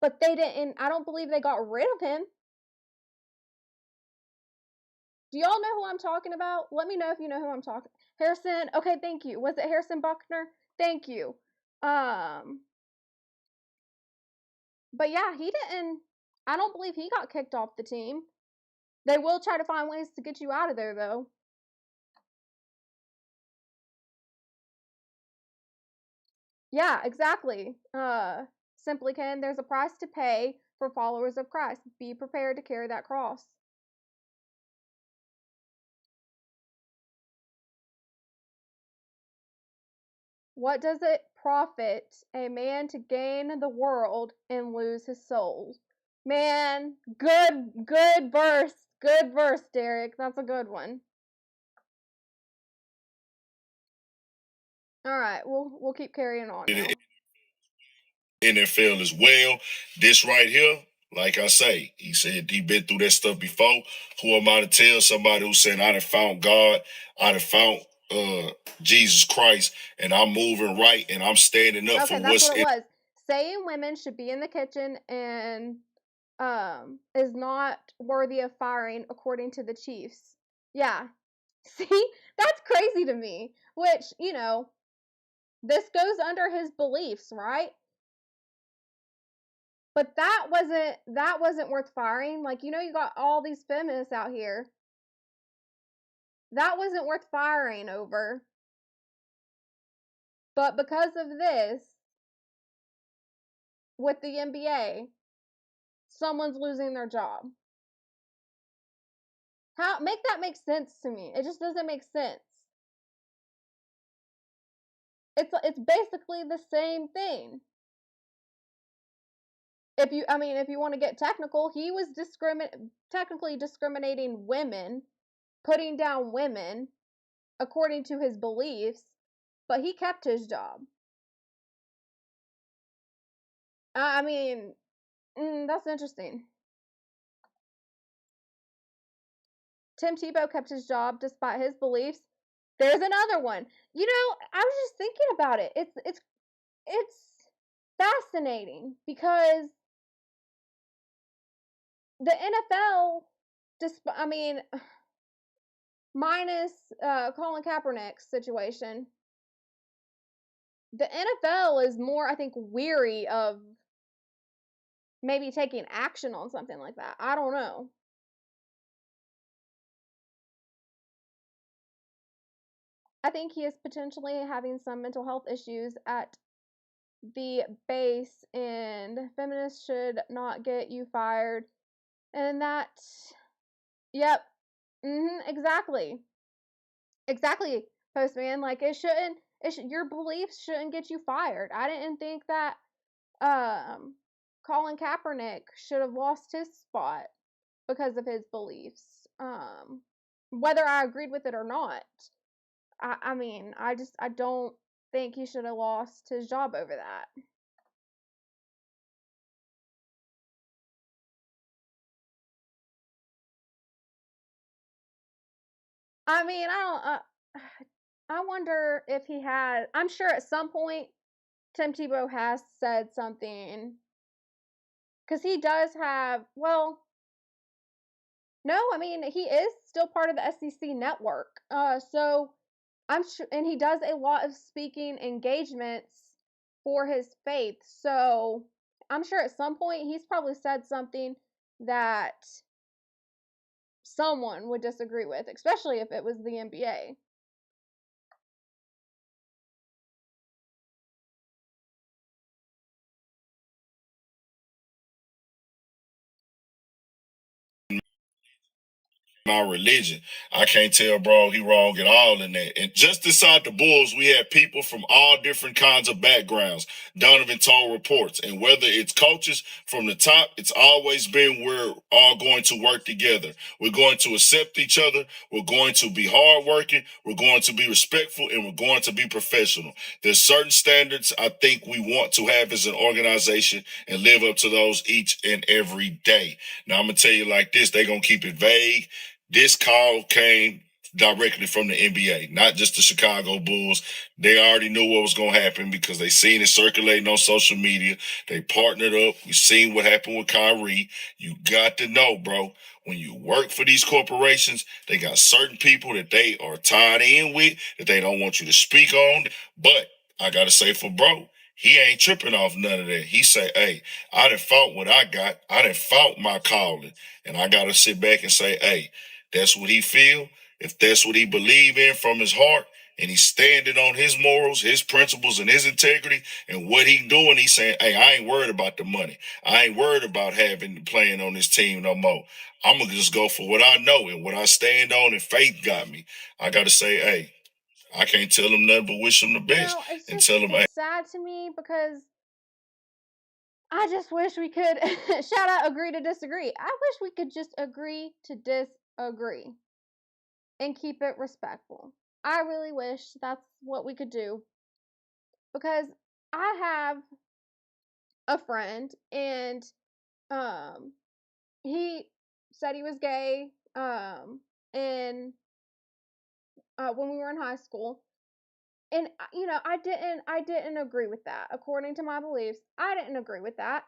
but they didn't, I don't believe they got rid of him. Do y'all know who I'm talking about? Let me know if you know who I'm talking. Harrison, okay, thank you. Was it Harrison Buckner? Thank you. But yeah, he didn't, I don't believe he got kicked off the team. They will try to find ways to get you out of there, though. Yeah, exactly. Simply Ken, there's a price to pay for followers of Christ. Be prepared to carry that cross. What does it profit a man to gain the world and lose his soul? Man, good verse. Good verse, Derek. That's a good one. All right, we'll keep carrying on now. NFL as well. This right here, like I say, he said he been through that stuff before. Who am I to tell somebody who's saying I done found God, I done found Jesus Christ, and I'm moving right and I'm standing up for that's what's what it was. Saying women should be in the kitchen and is not worthy of firing according to the Chiefs. Yeah. See, that's crazy to me. Which, you know, this goes under his beliefs, right? But that wasn't worth firing. Like, you know, you got all these feminists out here. That wasn't worth firing over. But because of this, with the NBA, someone's losing their job. Make that make sense to me. It just doesn't make sense. It's basically the same thing. If you want to get technical, he was technically discriminating women, putting down women according to his beliefs, but he kept his job. That's interesting. Tim Tebow kept his job despite his beliefs. There's another one. I was just thinking about it. It's fascinating because the NFL, minus Colin Kaepernick's situation, the NFL is more, I think, weary of maybe taking action on something like that. I don't know. I think he is potentially having some mental health issues at the base, and feminists should not get you fired. And that, yep, exactly, Postman. Like your beliefs shouldn't get you fired. I didn't think that Colin Kaepernick should have lost his spot because of his beliefs. Whether I agreed with it or not. I don't think he should have lost his job over that. I wonder if he had. I'm sure at some point Tim Tebow has said something, because he does have. Well, no, he is still part of the SEC network. So I'm sure, and he does a lot of speaking engagements for his faith. So I'm sure at some point he's probably said something that someone would disagree with, especially if it was the NBA. My religion. I can't tell bro he wrong at all in that. And just inside the Bulls, we have people from all different kinds of backgrounds. Donovan told reports. And whether it's coaches from the top, it's always been we're all going to work together. We're going to accept each other. We're going to be hardworking. We're going to be respectful, and we're going to be professional. There's certain standards I think we want to have as an organization and live up to those each and every day. Now, I'm going to tell you like this. They're going to keep it vague. This call came directly from the NBA, not just the Chicago Bulls. They already knew what was going to happen because they seen it circulating on social media. They partnered up. We seen what happened with Kyrie. You got to know, bro, when you work for these corporations, they got certain people that they are tied in with that they don't want you to speak on. But I got to say for bro, he ain't tripping off none of that. He say, hey, I done fought what I got. I done fought my calling. And I got to sit back and say, hey, that's what he feel. If that's what he believe in from his heart, and he's standing on his morals, his principles, and his integrity, and what he doing, he's saying, hey, I ain't worried about the money. I ain't worried about playing on this team no more. I'm going to just go for what I know and what I stand on, and faith got me. I got to say, hey, I can't tell him nothing but wish him the best. And tell him, hey. It's sad to me because I just wish we could, shout out, agree to disagree. I wish we could just agree to disagree and keep it respectful. I really wish that's what we could do, because I have a friend, and he said he was gay and when we were in high school. And I didn't agree with that. According to my beliefs, I didn't agree with that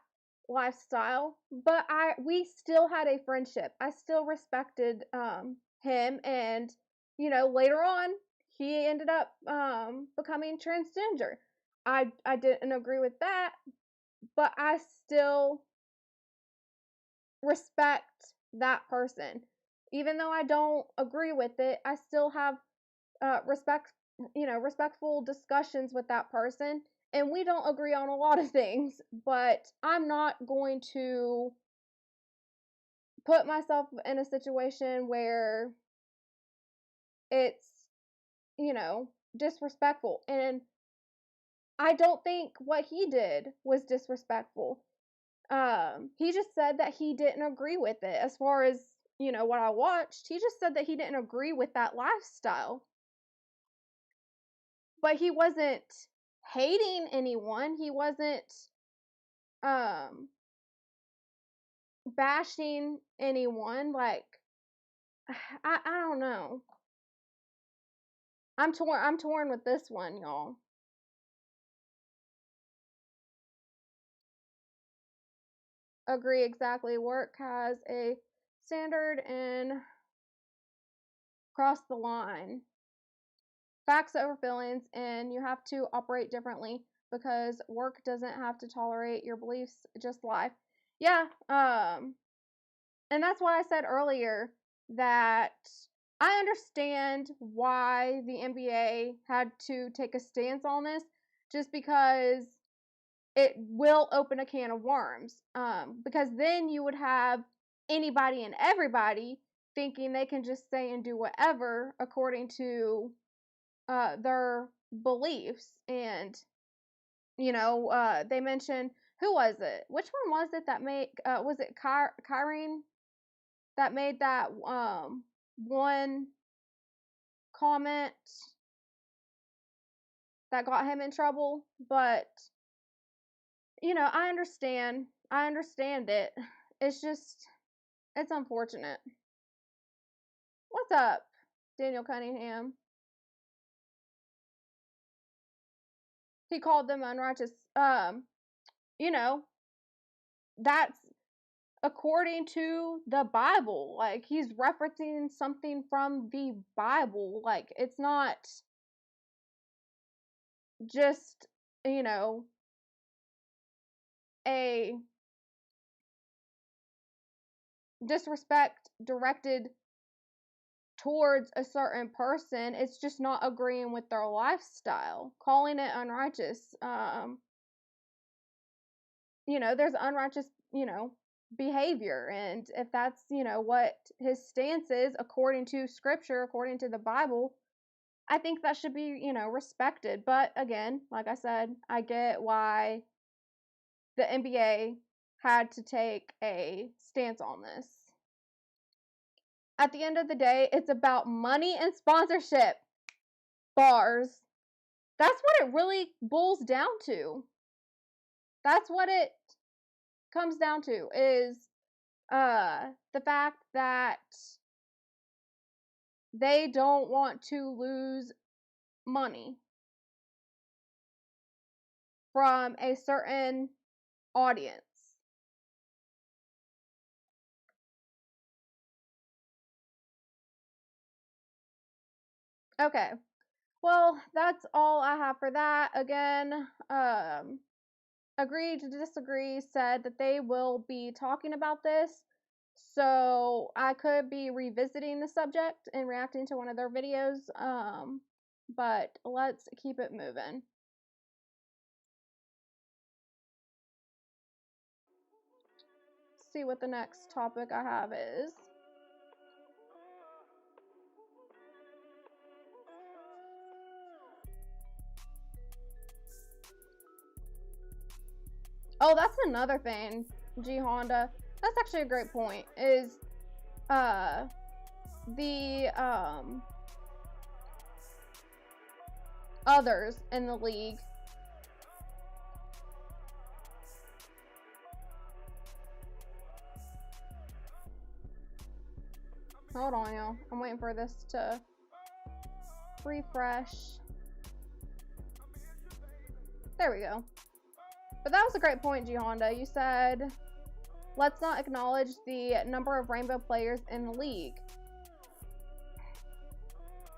lifestyle, but we still had a friendship. I still respected him, and later on he ended up becoming transgender. I didn't agree with that, but I still respect that person. Even though I don't agree with it, I still have respectful discussions with that person, and we don't agree on a lot of things, but I'm not going to put myself in a situation where it's, you know, disrespectful. And I don't think what he did was disrespectful. He just said that he didn't agree with it. As far as, you know, what I watched, he just said that he didn't agree with that lifestyle. But he wasn't hating anyone. He wasn't bashing anyone. Like, I don't know. I'm torn with this one, y'all. Agree exactly. Work has a standard and cross the line. Facts over feelings, and you have to operate differently because work doesn't have to tolerate your beliefs, just life. Yeah, and that's why I said earlier that I understand why the NBA had to take a stance on this, just because it will open a can of worms. Because then you would have anybody and everybody thinking they can just say and do whatever according to their beliefs. And, you know, they mentioned, who was it? Which one was it that made, was it Kyrene that made that one comment that got him in trouble? But, you know, I understand it. It's just, it's unfortunate. What's up, Daniel Cunningham? He called them unrighteous. You know, that's according to the Bible. Like, he's referencing something from the Bible. Like, it's not just, you know, a disrespect directed towards a certain person. It's just not agreeing with their lifestyle, calling it unrighteous. You know, there's unrighteous, you know, behavior, and if that's, you know, what his stance is according to scripture, according to the Bible, I think that should be, you know, respected. But again, like I said, I get why the NBA had to take a stance on this. At the end of the day, it's about money and sponsorship. Bars. That's what it really boils down to. That's what it comes down to, is the fact that they don't want to lose money from a certain audience. Okay. Well, that's all I have for that. Again, Agree to Disagree said that they will be talking about this, so I could be revisiting the subject and reacting to one of their videos, but let's keep it moving. See what the next topic I have is. Oh, that's another thing, G Honda. That's actually a great point. Is the others in the league. Hold on, y'all. I'm waiting for this to refresh. There we go. But that was a great point, G Honda. You said, let's not acknowledge the number of rainbow players in the league.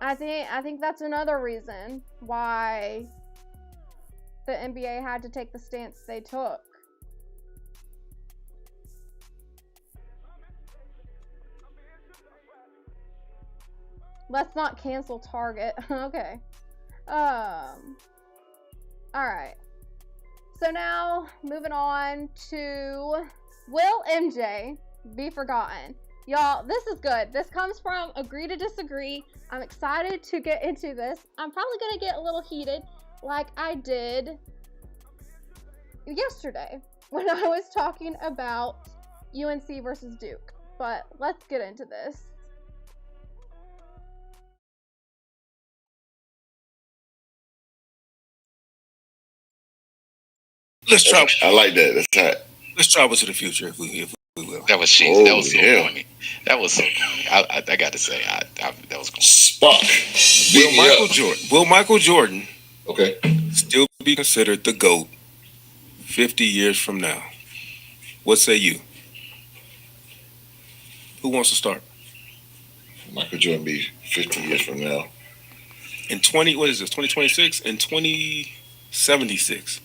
I think that's another reason why the NBA had to take the stance they took. Let's not cancel Target. Okay. Alright. So now, moving on to Will MJ be forgotten. Y'all, this is good. This comes from Agree to Disagree. I'm excited to get into this. I'm probably gonna get a little heated like I did yesterday when I was talking about UNC versus Duke. But let's get into this. Let's travel. I like that. That's hot. Let's travel to the future if we will. That was cheesy. That was so corny. That was so corny. I got to say, that was corny. Spock. Will Michael Jordan Okay. still be considered the GOAT 50 years from now? What say you? Who wants to start? Michael Jordan be 50 years from now. In 2026? In 2076.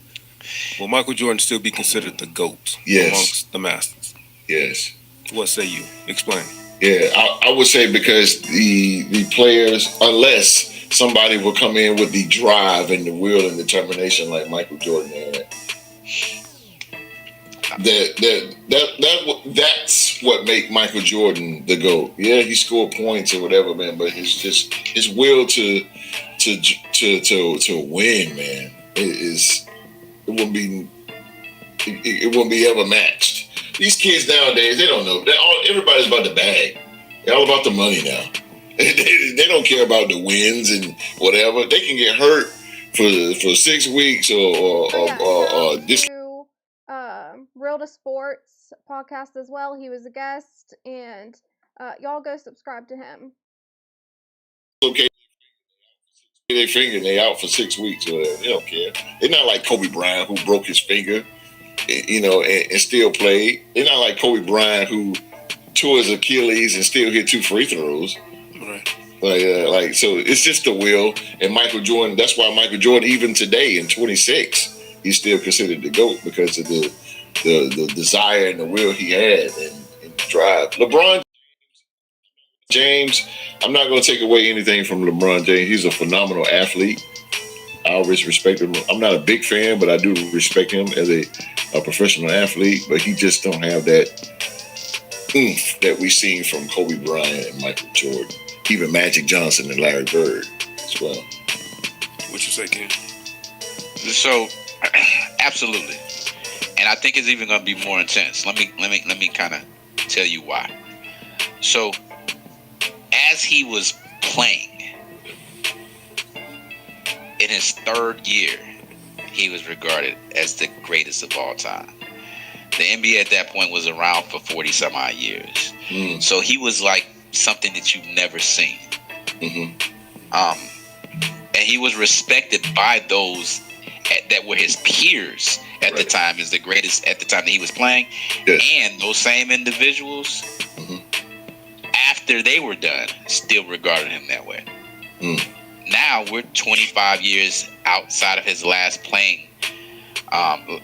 Will Michael Jordan still be considered the GOAT amongst the masters? Yes. What say you? Explain. Yeah, I would say because the players, unless somebody will come in with the drive and the will and determination like Michael Jordan had, that's what make Michael Jordan the GOAT. Yeah, he scored points or whatever, man, but his will to win, man, it wouldn't be ever matched. These kids nowadays, they don't know. Everybody's about the bag. They're all about the money now. They don't care about the wins and whatever. They can get hurt for 6 weeks or this. Real to Sports podcast as well. He was a guest, and y'all go subscribe to him. Okay. Their finger and they out for 6 weeks or whatever. They don't care. They're not like Kobe Bryant who broke his finger, and still played. They're not like Kobe Bryant who tore his Achilles and still hit 2 free throws. Right. So it's just the will. And Michael Jordan, that's why Michael Jordan, even today in 26, he's still considered the GOAT because of the desire and the will he had and the drive. LeBron James, I'm not going to take away anything from LeBron James. He's a phenomenal athlete. I always respect him. I'm not a big fan, but I do respect him as a professional athlete. But he just don't have that oomph that we seen from Kobe Bryant and Michael Jordan, even Magic Johnson and Larry Bird as well. What you say, Ken? So, absolutely, and I think it's even going to be more intense. Let me kind of tell you why. So, as he was playing in his 3rd year, he was regarded as the greatest of all time. The NBA at that point was around for 40 some odd years. So he was like something that you've never seen. And he was respected by those that were his peers at the time as the greatest at the time that he was playing. And those same individuals, after they were done, still regarded him that way. Now we're 25 years outside of his last playing,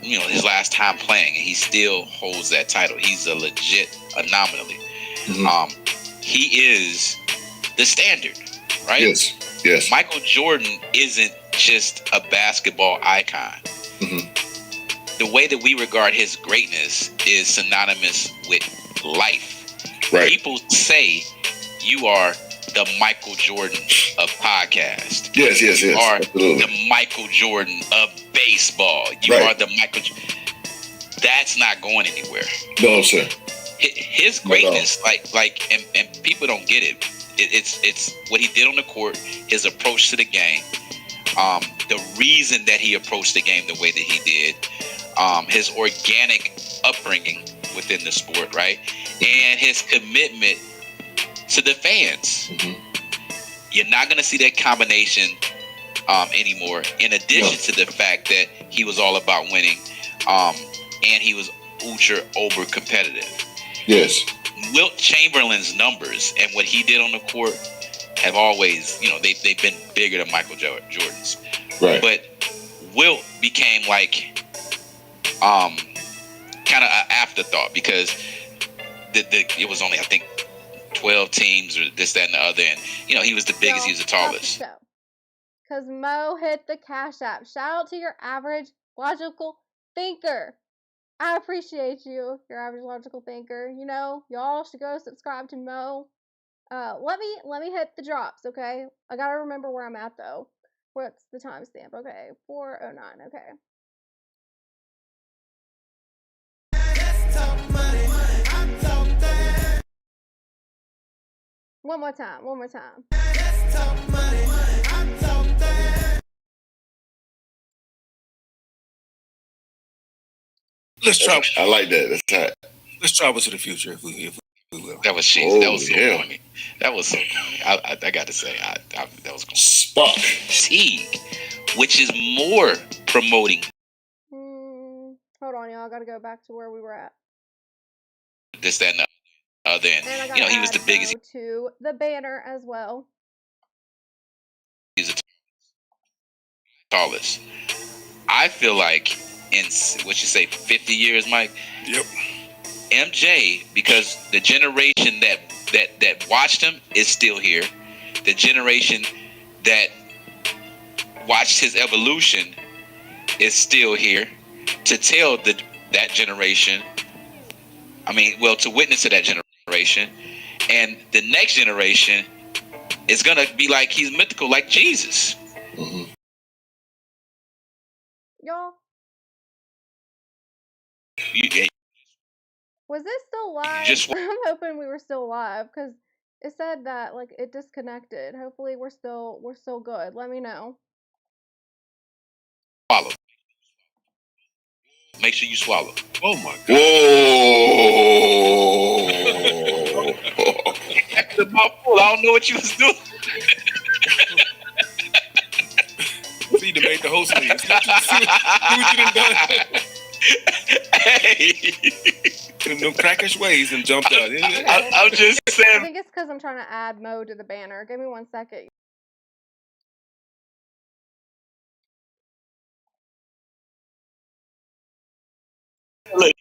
his last time playing, and he still holds that title. He's a legit anomaly. He is the standard, right? Yes. Michael Jordan isn't just a basketball icon. The way that we regard his greatness is synonymous with life. Right. People say you are the Michael Jordan of podcast. Yes. You are Absolutely. the Michael Jordan of baseball. You are the Michael. That's not going anywhere. No, sir. His greatness, and people don't get it. It's what he did on the court, his approach to the game, the reason that he approached the game the way that he did, his organic upbringing within the sport, right? And his commitment to the fans. You're not going to see that combination anymore, in addition to the fact that he was all about winning, and he was uber competitive. Yes. Wilt Chamberlain's numbers and what he did on the court have always, they've been bigger than Michael Jordan's. Right. But Wilt became like kind of an afterthought because it was only, I think, 12 teams or this, that, and the other. And, he was the biggest, he was the tallest. Because Mo hit the Cash App. Shout out to your average logical thinker. I appreciate you, your average logical thinker. You know, y'all should go subscribe to Mo. Let me hit the drops, okay? I gotta remember where I'm at though. What's the timestamp? Okay, 4:09. Okay. One more time. Let's travel. I like that. That's hot. Let's travel to the future if we will. That was cheesy. That was so corny. That was so corny. I got to say, that was corny. Spock. Teague, which is more promoting. Hold on, y'all. I gotta go back to where we were at. This, that, and the other. And you know, he was the biggest. To the banner as well. He's the tallest. I feel like in what you say, 50 years, Mike. Yep. MJ, because the generation that watched him is still here. The generation that watched his evolution is still here. To tell that generation, to witness to that generation, and the next generation is gonna be like he's mythical, like Jesus. Mm-hmm. Y'all, was this still live? I'm hoping we were still live because it said that like it disconnected. Hopefully we're still good. Let me know. Swallow. Make sure you swallow. Oh my God. Whoa. The mouthful. I don't know what you was doing. See, you made the host leave. See what you done done. Hey. Them crackish ways and jumped out. I'm just saying. I think it's because I'm trying to add Mo to the banner. Give me 1 second. Look,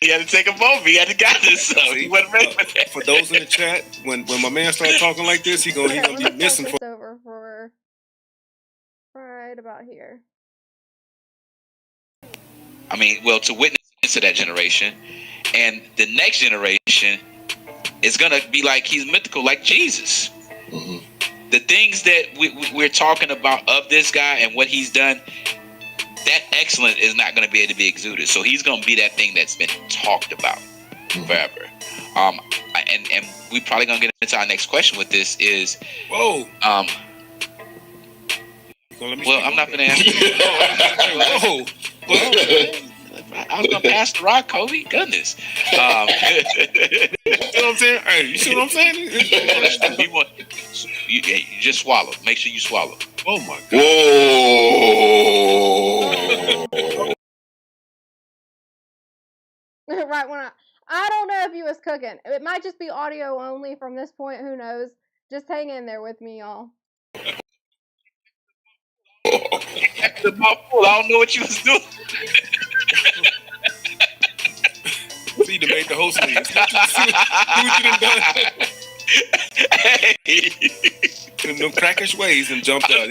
he had to take a moment. He had to got this. So he wasn't ready for that. For those in the chat, when my man starts talking like this, he gonna be missing for. Over for right about here. To witness to that generation, and the next generation is gonna be like he's mythical, like Jesus. Mm-hmm. The things that we're talking about of this guy and what he's done, that excellence is not going to be able to be exuded. So he's going to be that thing that's been talked about forever. And we probably going to get into our next question with this is, whoa. I'm not going to answer. Whoa. I was going to pass the rock, Kobe. Goodness. You know what I'm saying? Hey, you see what I'm saying? You just swallow. Make sure you swallow. Oh my God. Whoa. Right when I don't know if you was cooking. It might just be audio only from this point. Who knows? Just hang in there with me, y'all. The mouthful. I don't know what you was doing. See, you made the host leave. See what you done done. Hey. Them crackish ways and jumped out.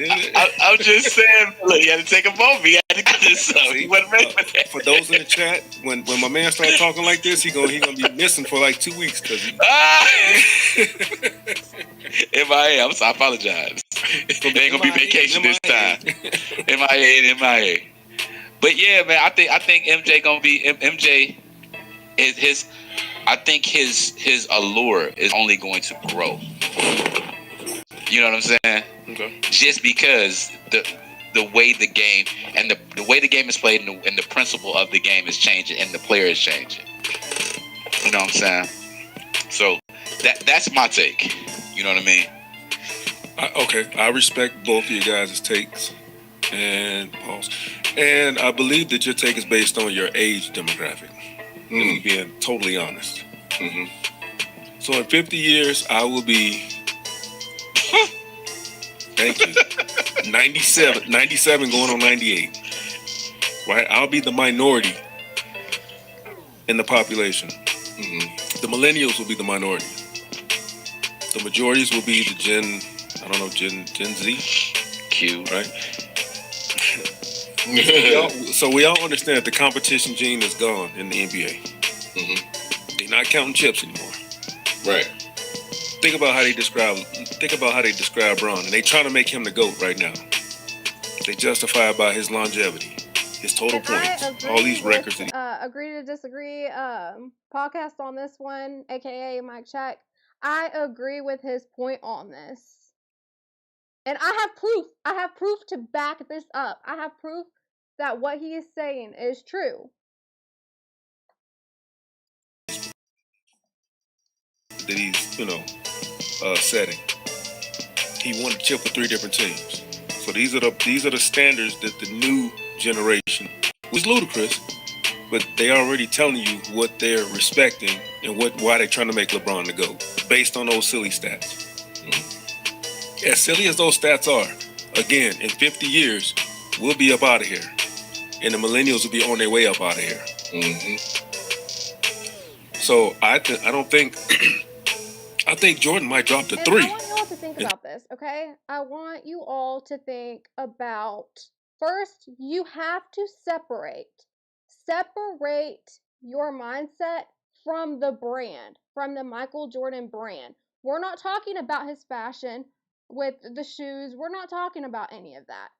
I'm just saying, look, he had to take a moment. He had to get this up. He wasn't ready for that. For those in the chat, when my man starts talking like this, he gonna be missing for like 2 weeks because MIA. I apologize. It ain't gonna be vacation this time. MIA. But yeah, man, I think MJ gonna be MJ. I think his allure is only going to grow. You know what I'm saying? Okay. Just because the way the game and the way the game is played and the principle of the game is changing and the player is changing. You know what I'm saying? So that's my take. You know what I mean? Okay, I respect both of you guys' takes and pause. And I believe that your take is based on your age demographic. Mm-hmm. Being totally honest. Mm-hmm. So in 50 years, I will be. Thank you. 97 going on 98. Right? I'll be the minority in the population. Mm-hmm. The millennials will be the minority. The majorities will be the Gen Z. Q. Right? So we all understand that the competition gene is gone in the NBA. They're not counting chips anymore. Right. Think about how they describe Bron, and they trying to make him the GOAT right now. They justify it by his longevity, his total points, all these records. Agree to disagree. Podcast on this one, aka Mike Check. I agree with his point on this, and I have proof. I have proof to back this up. I have proof that what he is saying is true. That he's, setting. He won a chip with 3 different teams. So these are the standards that the new generation, was ludicrous, but they already telling you what they're respecting and why they're trying to make LeBron the GOAT based on those silly stats. As silly as those stats are, again, in 50 years, we'll be up out of here, and the millennials will be on their way up out of here. So I think Jordan might drop to 3. I want you all to think about this, okay? I want you all to think about, first, you have to separate your mindset from the brand, from the Michael Jordan brand. We're not talking about his fashion with the shoes. We're not talking about any of that.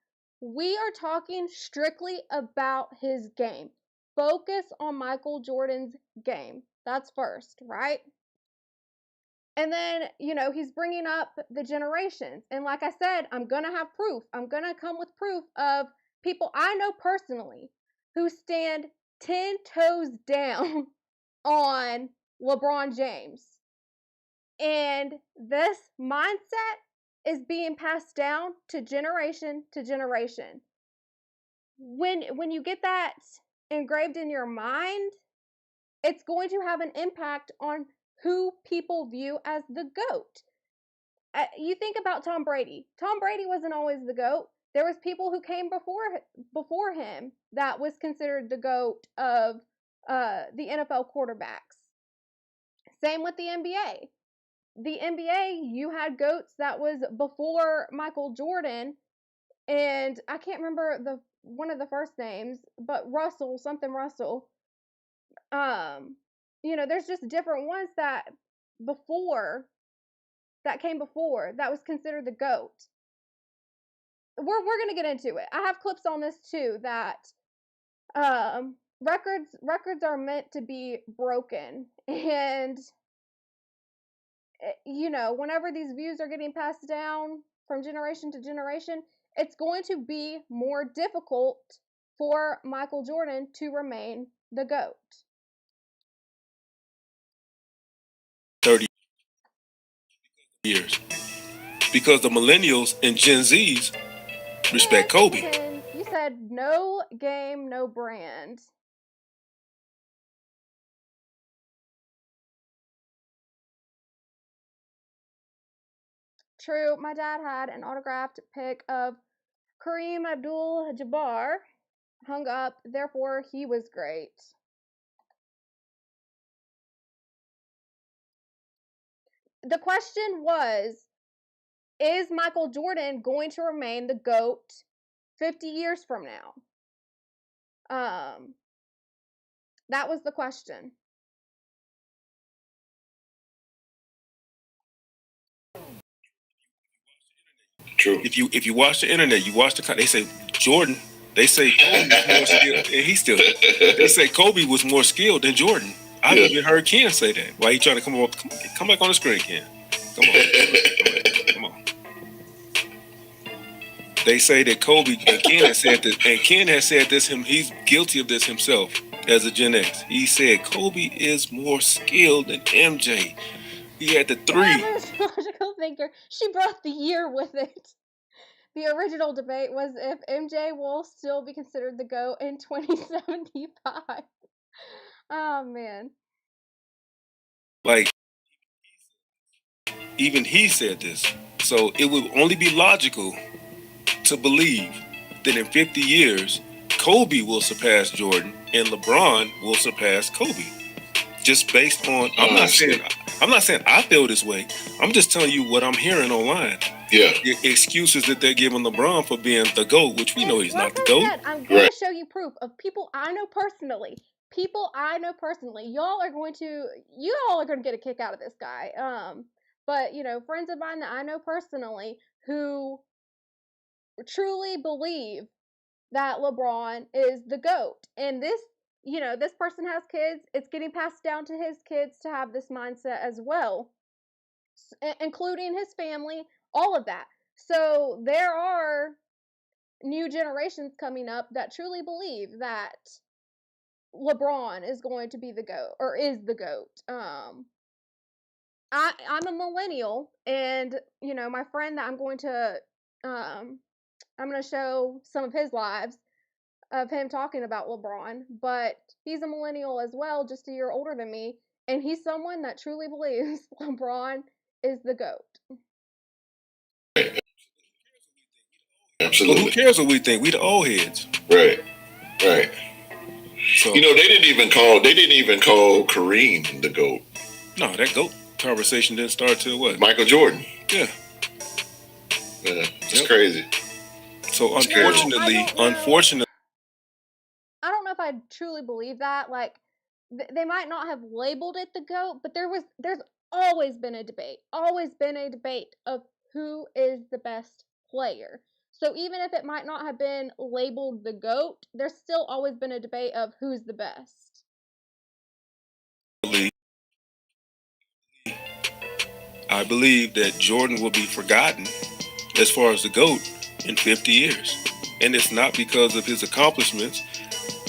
We are talking strictly about his game. Focus on Michael Jordan's game. That's first, right? And then, he's bringing up the generations. And like I said, I'm going to have proof. I'm going to come with proof of people I know personally who stand 10 toes down on LeBron James. And this mindset is being passed down to generation to generation. When you get that engraved in your mind, it's going to have an impact on who people view as the GOAT. You think about Tom Brady. Tom Brady wasn't always the GOAT. There was people who came before him that was considered the GOAT of the NFL quarterbacks. Same with the NBA. The NBA, you had GOATs that was before Michael Jordan, and I can't remember one of the first names, but Russell. There's just different ones that came before that was considered the GOAT. We're gonna get into it. I have clips on this too that records are meant to be broken, and whenever these views are getting passed down from generation to generation, it's going to be more difficult for Michael Jordan to remain the GOAT. 30 years. Because the millennials and Gen Zs respect Kobe. You said no game, no brand. True, my dad had an autographed pic of Kareem Abdul-Jabbar hung up, therefore he was great. The question was, is Michael Jordan going to remain the GOAT 50 years from now? That was the question. True. If you watch the internet, you watch they say Jordan. They say Kobe was more skilled, and he's still. They say Kobe was more skilled than Jordan. I've even heard Ken say that. Why he trying to come back on the screen, Ken? Come on. They say that Kobe and Ken has said this, and Ken has said this. He's guilty of this himself as a Gen X. He said Kobe is more skilled than MJ. He had the 3. Logical thinker. She brought the year with it. The original debate was if MJ will still be considered the GOAT in 2075. Oh, man. Like, even he said this. So it would only be logical to believe that in 50 years, Kobe will surpass Jordan and LeBron will surpass Kobe. Just based on, I'm not saying I feel this way. I'm just telling you what I'm hearing online. the excuses that they're giving LeBron for being the GOAT, which we know he's not the GOAT. I'm going to show you proof of people I know personally. Y'all are going to get a kick out of this guy. But friends of mine that I know personally who truly believe that LeBron is the GOAT. And this person has kids. It's getting passed down to his kids to have this mindset as well, including his family, all of that. So there are new generations coming up that truly believe that LeBron is going to be the GOAT, or is the GOAT. I'm a millennial, and my friend that I'm going to show some of his lives of him talking about LeBron, but he's a millennial as well, just a year older than me, and he's someone that truly believes LeBron is the GOAT. Absolutely. Well, who cares what we think? We the old heads. Right. So, they didn't even call Kareem the GOAT. No, that GOAT conversation didn't start till what? Michael Jordan. Yeah. It's crazy. So unfortunately, I don't know if I truly believe that. Like, they might not have labeled it the GOAT, but there's always been a debate of who is the best player. So even if it might not have been labeled the GOAT, there's still always been a debate of who's the best. I believe that Jordan will be forgotten as far as the GOAT in 50 years. And it's not because of his accomplishments.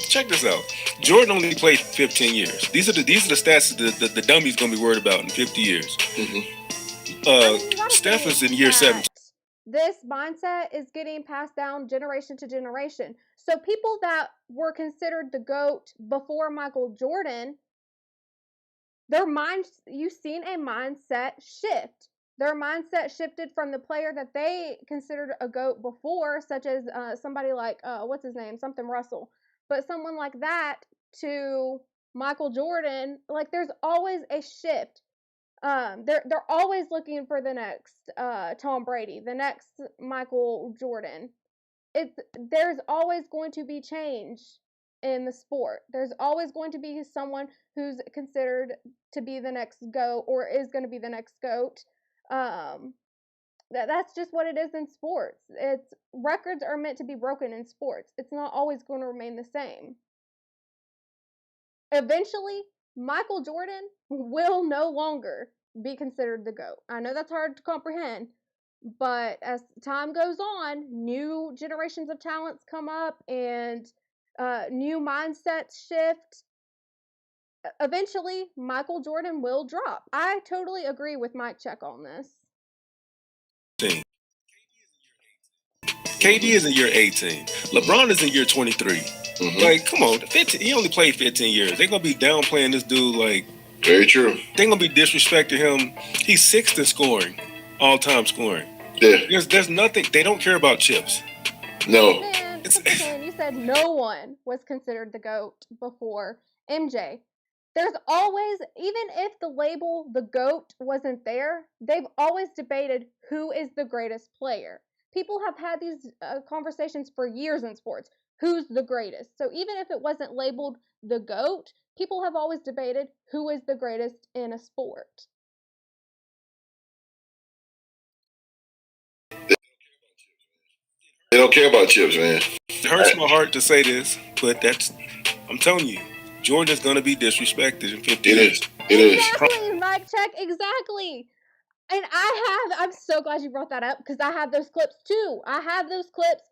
Check this out. Jordan only played 15 years. These are the stats that the dummy's going to be worried about in 50 years. Steph is in year 7. This mindset is getting passed down generation to generation. So people that were considered the GOAT before Michael Jordan, you've seen a mindset shift. Their mindset shifted from the player that they considered a GOAT before, such as somebody like, what's his name? Something Russell. But someone like that to Michael Jordan, like there's always a shift. They're always looking for the next Tom Brady, the next Michael Jordan. There's always going to be change in the sport. There's always going to be someone who's considered to be the next GOAT or is going to be the next GOAT. That's just what it is in sports. Records are meant to be broken in sports. It's not always going to remain the same. Eventually, Michael Jordan will no longer be considered the GOAT. I know that's hard to comprehend, but as time goes on, new generations of talents come up and new mindsets shift. Eventually, Michael Jordan will drop. I totally agree with Mike Check on this. KD is in year 18. LeBron is in year 23. Like, come on, 15. He only played 15 years. They're gonna be downplaying this dude. Like, very true. They're gonna be disrespecting him. He's 6th in scoring, all-time scoring. Yeah. There's nothing. They don't care about chips. No. Man, you said no one was considered the GOAT before MJ. There's always, even if the label the GOAT wasn't there, they've always debated who is the greatest player. People have had these conversations for years in sports. Who's the greatest? So even if it wasn't labeled the GOAT, people have always debated who is the greatest in a sport. They don't care about chips, man. It hurts my heart to say this, but I'm telling you, Jordan is going to be disrespected in 50 years. It is. Exactly, Mike Check, exactly. And I'm so glad you brought that up because I have those clips too. I have those clips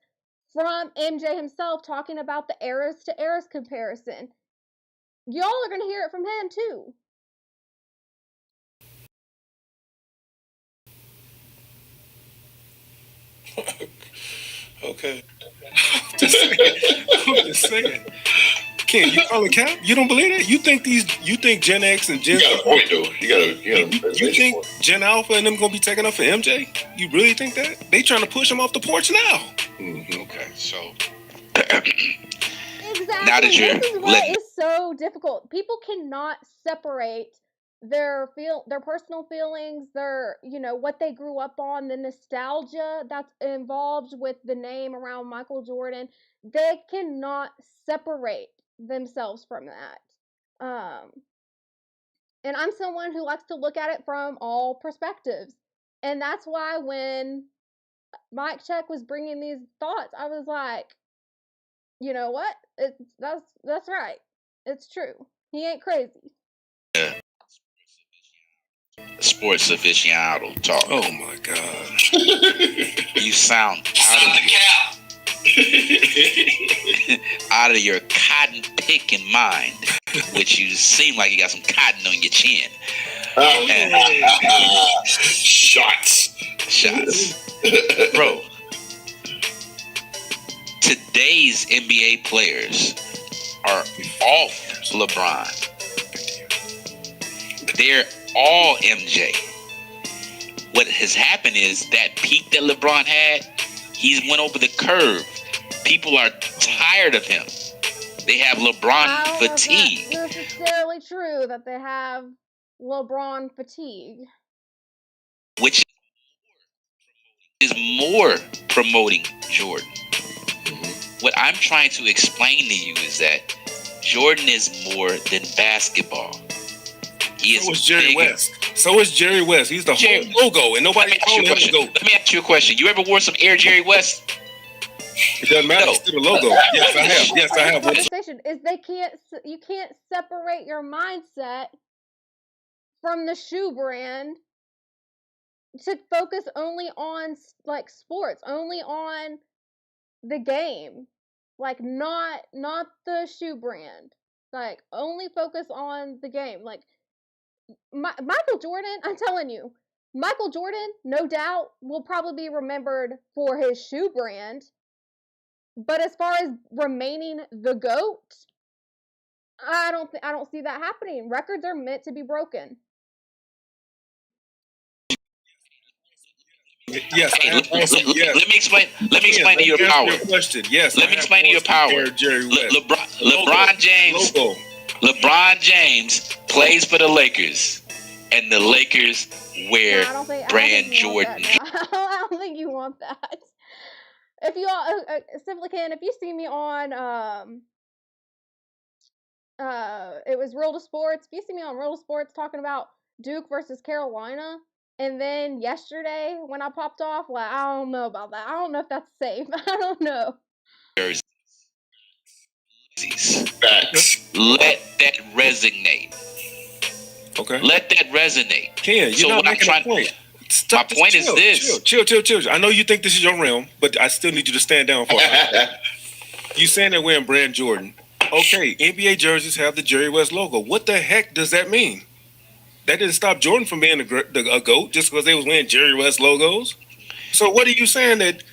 from MJ himself talking about the eras to eras comparison. Y'all are going to hear it from him too. Okay. I'm just saying. Ken, you call it cap? You don't believe it? You think Gen X and Gen... You got a point, though. You think Gen Alpha and them going to be taking up for MJ? You really think that? They trying to push him off the porch now. Okay, so... Exactly. Now that this is why it's so difficult. People cannot separate their personal feelings, their, what they grew up on, the nostalgia that's involved with the name around Michael Jordan. They cannot separate themselves from that. And I'm someone who likes to look at it from all perspectives. And that's why when Mike Check was bringing these thoughts, I was like, you know what? That's right. It's true. He ain't crazy. Yeah. Sports aficionado talk. Oh my God. You sound out of your cotton picking mind, which you seem like you got some cotton on your chin. Shots. Bro, today's NBA players are off LeBron. They're all MJ. What has happened is that peak that LeBron had, he's went over the curve. People are tired of him. They have LeBron fatigue. It's necessarily true that they have LeBron fatigue. Which is more promoting Jordan. What I'm trying to explain to you is that Jordan is more than basketball. He is so is Jerry West. So is Jerry West. He's the whole logo, and nobody called him the GOAT. Let me ask you a question. You ever wore some Air Jerry West? It doesn't matter. It's still the logo. Yes, I have. Yes, I have. The conversation is you can't separate your mindset from the shoe brand to focus only on like sports, only on the game, like not the shoe brand, like only focus on the game. Like Michael Jordan, I'm telling you, Michael Jordan, no doubt, will probably be remembered for his shoe brand. But as far as remaining the GOAT, I don't see that happening. Records are meant to be broken. Yes. Let me explain. Let me explain to you your power. Question. Yes. Let me explain to you your power. LeBron James. LeBron James plays for the Lakers, and the Lakers wear brand Jordan. I don't think you want that. If you all simply can, if you see me on it was Real to Sports. If you see me on Real to Sports talking about Duke versus Carolina, and then yesterday when I popped off, like, I don't know about that. I don't know if that's safe. I don't know. Let that resonate. Okay. Let that resonate. Ken, you're not making a point. My point is this. Chill. I know you think this is your realm, but I still need you to stand down for it. You saying they're wearing brand Jordan. Okay, NBA jerseys have the Jerry West logo. What the heck does that mean? That didn't stop Jordan from being a GOAT just because they was wearing Jerry West logos. So what are you saying that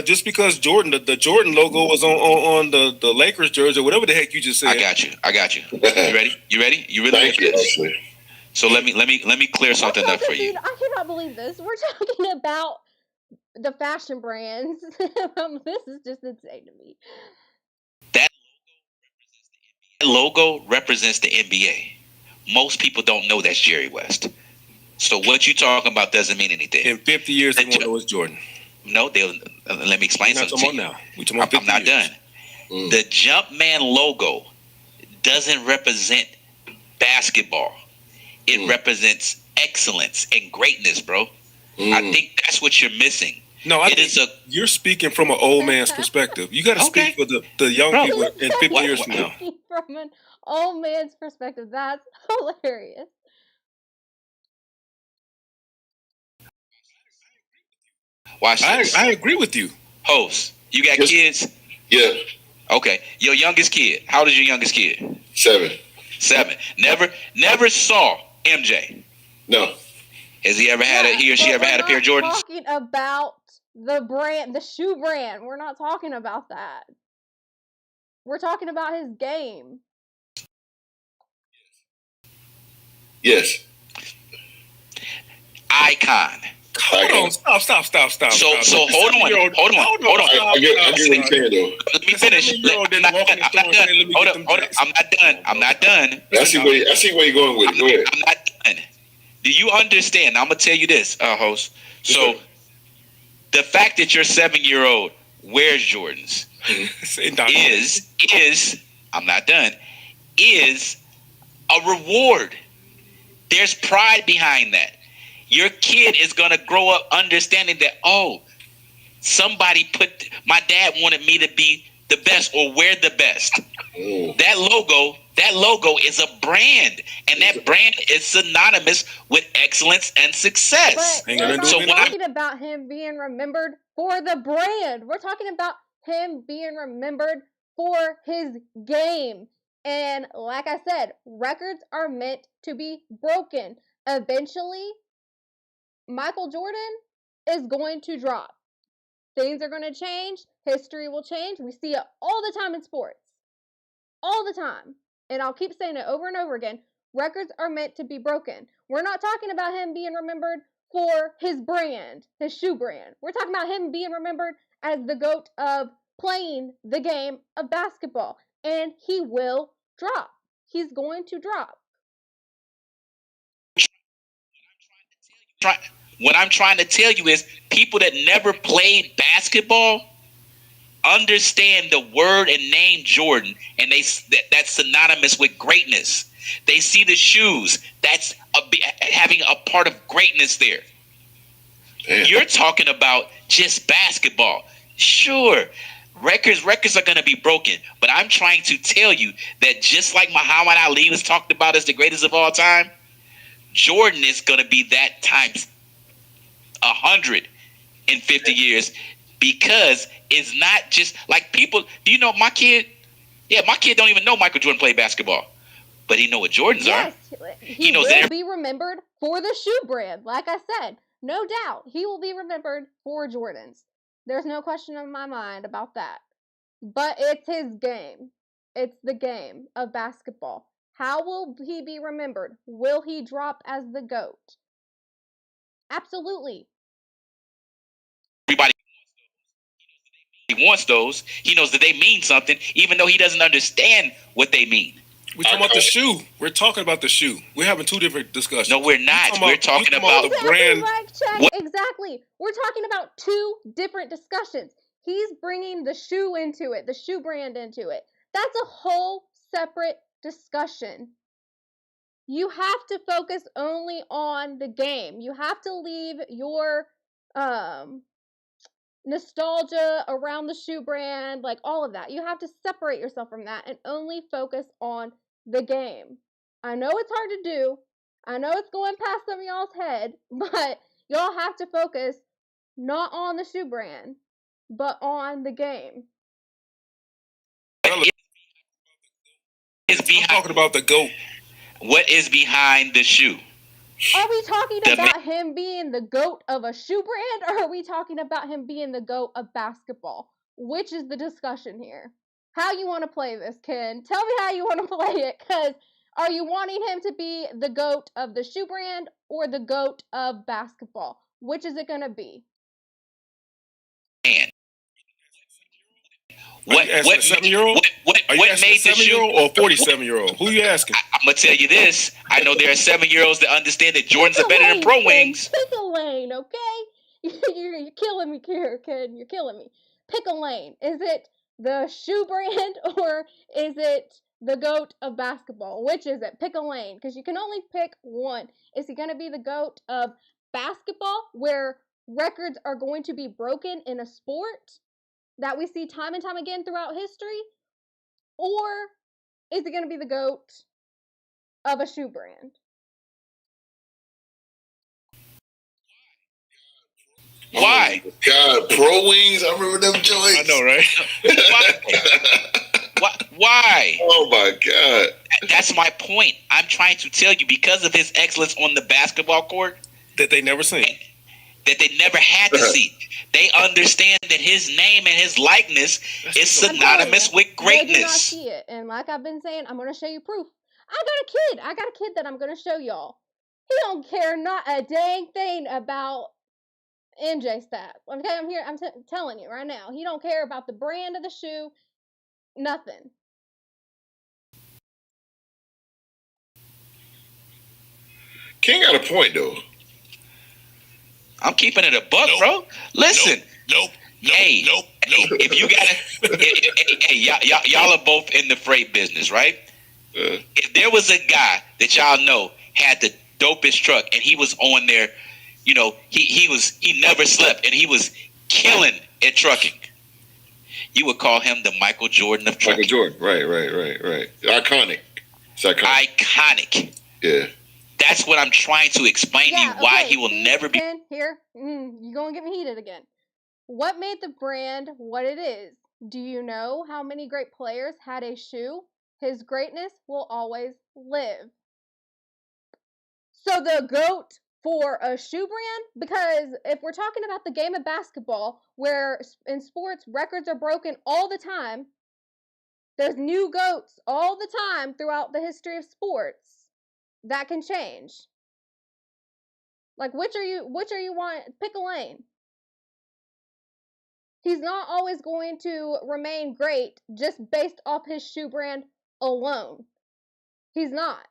just because Jordan, the Jordan logo was on the Lakers jersey or whatever the heck you just said? I got you. You ready? You really Thank you. So let me clear something up for you. I cannot believe this. We're talking about the fashion brands. This is just insane to me. That logo represents the NBA. Most people don't know that's Jerry West. So what you talking about doesn't mean anything. In 50 years, they won't know it's Jordan. No, let me explain something to you. Now. We're talking about 50 I'm not years. done. The Jumpman logo doesn't represent basketball. It represents excellence and greatness, bro. I think that's what you're missing. No, you're speaking from an old man's perspective. You got to speak for the young people in 50 years from now. From an old man's perspective, that's hilarious. Watch this. I agree with you. Host, you got kids? Yeah. Okay. Your youngest kid. How old is your youngest kid? 7. Never saw MJ. No. Has he ever had he or she ever had a pair of Jordans? We're not talking about the brand, the shoe brand. We're not talking about that. We're talking about his game. Yes. Icon. Hold on. Stop. So hold on. I get what you're saying, though. Let me finish. I'm not done. I see where you're going with it. Go ahead. I'm not done. Do you understand? I'm gonna tell you this, host. So the fact that your 7-year-old wears Jordans is I'm not done. Is a reward. There's pride behind that. Your kid is gonna grow up understanding that, oh, somebody my dad wanted me to be the best or wear the best. That logo is a brand, and that brand is synonymous with excellence and success. But we're not talking about him being remembered for the brand. We're talking about him being remembered for his game. And like I said, records are meant to be broken. Eventually, Michael Jordan is going to drop. Things are going to change. History will change. We see it all the time in sports. All the time. And I'll keep saying it over and over again. Records are meant to be broken. We're not talking about him being remembered for his brand, his shoe brand. We're talking about him being remembered as the GOAT of playing the game of basketball. And he will drop. He's going to drop. What I'm trying to tell you is people that never played basketball understand the word and name Jordan, and that's synonymous with greatness. They see the shoes. That's having a part of greatness there. Damn. You're talking about just basketball. Sure, records are going to be broken, but I'm trying to tell you that just like Muhammad Ali was talked about as the greatest of all time, Jordan is going to be that times 150 years, because it's not just like people. Do you know my kid? Yeah, my kid don't even know Michael Jordan played basketball, but he know what Jordans are. He knows will be remembered for the shoe brand. Like I said, no doubt he will be remembered for Jordans. There's no question in my mind about that. But it's his game. It's the game of basketball. How will he be remembered? Will he drop as the GOAT? Absolutely. Everybody wants those. He knows that they mean something, even though he doesn't understand what they mean. We're talking about the shoe. We're talking about the shoe. We're having two different discussions. No, we're not. We're talking about the brand. Exactly. We're talking about two different discussions. He's bringing the shoe into it, the shoe brand into it. That's a whole separate discussion. You have to focus only on the game. You have to leave your nostalgia around the shoe brand, like all of that. You have to separate yourself from that and only focus on the game. I know it's hard to do. I know it's going past some of y'all's head, but y'all have to focus not on the shoe brand, but on the game. I'm talking about the GOAT. What is behind the shoe? Are we talking about him being the GOAT of a shoe brand, or are we talking about him being the GOAT of basketball? Which is the discussion here? How you want to play this, Ken? Tell me how you want to play it, because are you wanting him to be the GOAT of the shoe brand or the GOAT of basketball? Which is it going to be? Man. What a 7-year-old? Are you asking a 7-year-old or a 47-year-old? Who are you asking? I'm gonna tell you this. I know there are 7-year-olds that understand that Jordans are better than Pro Wings. Pick a lane, okay? You're killing me here, Ken. You're killing me. Pick a lane. Is it the shoe brand or is it the GOAT of basketball? Which is it? Pick a lane, because you can only pick one. Is he going to be the GOAT of basketball, where records are going to be broken in a sport that we see time and time again throughout history? Or is it going to be the GOAT of a shoe brand? Why? God, Pro Wings, I remember them joints. I know, right? Why? Oh my God. That's my point. I'm trying to tell you, because of his excellence on the basketball court, that they never seen. That they never had to see. They understand that his name and his likeness is synonymous with greatness. They do not see it. And like I've been saying, I'm going to show you proof. I got a kid that I'm going to show y'all. He don't care not a dang thing about MJ stats. Okay, I'm telling you right now. He don't care about the brand of the shoe. Nothing. King got a point though. I'm keeping it a buck, bro. Listen. Nope. Hey, if you got y'all are both in the freight business, right? If there was a guy that y'all know had the dopest truck and he was on there, you know, he never slept and he was killing at trucking, you would call him the Michael Jordan of trucking. Michael Jordan, right. Iconic. It's iconic. Yeah. That's what I'm trying to explain to you why he will never be. Here, you're gonna get me heated again. What made the brand what it is? Do you know how many great players had a shoe? His greatness will always live. So the GOAT for a shoe brand? Because if we're talking about the game of basketball, where in sports records are broken all the time, there's new GOATs all the time throughout the history of sports. That can change. Like, which are you want? Pick a lane. He's not always going to remain great just based off his shoe brand alone. He's not.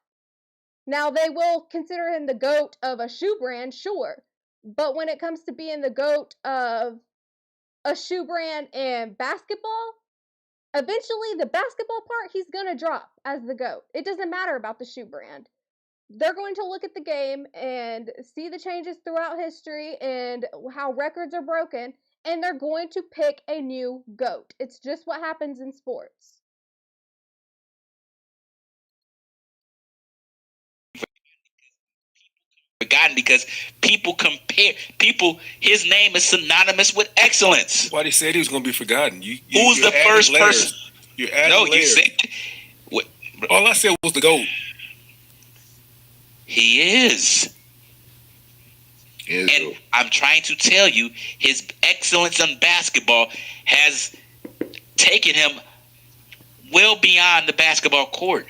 Now, they will consider him the GOAT of a shoe brand, sure. But when it comes to being the GOAT of a shoe brand and basketball, eventually the basketball part, he's going to drop as the GOAT. It doesn't matter about the shoe brand. They're going to look at the game and see the changes throughout history and how records are broken, and they're going to pick a new GOAT. It's just what happens in sports. Forgotten because people compare his name is synonymous with excellence. Why they said he was going to be forgotten? Who's the first person? You're adding layers. You said what? All I said was the GOAT. He is. And I'm trying to tell you, his excellence in basketball has taken him well beyond the basketball court.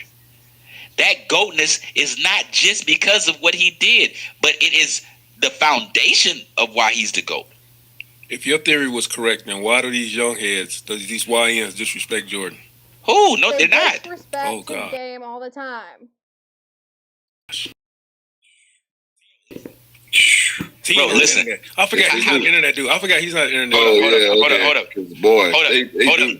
That GOATness is not just because of what he did, but it is the foundation of why he's the GOAT. If your theory was correct, then why do these young heads, these YNs disrespect Jordan? Who? No, they're not. Disrespect his game all the time. Bro, listen. I forgot he's not an internet dude. I forgot he's not an internet dude. Hold up. Boy, hold up.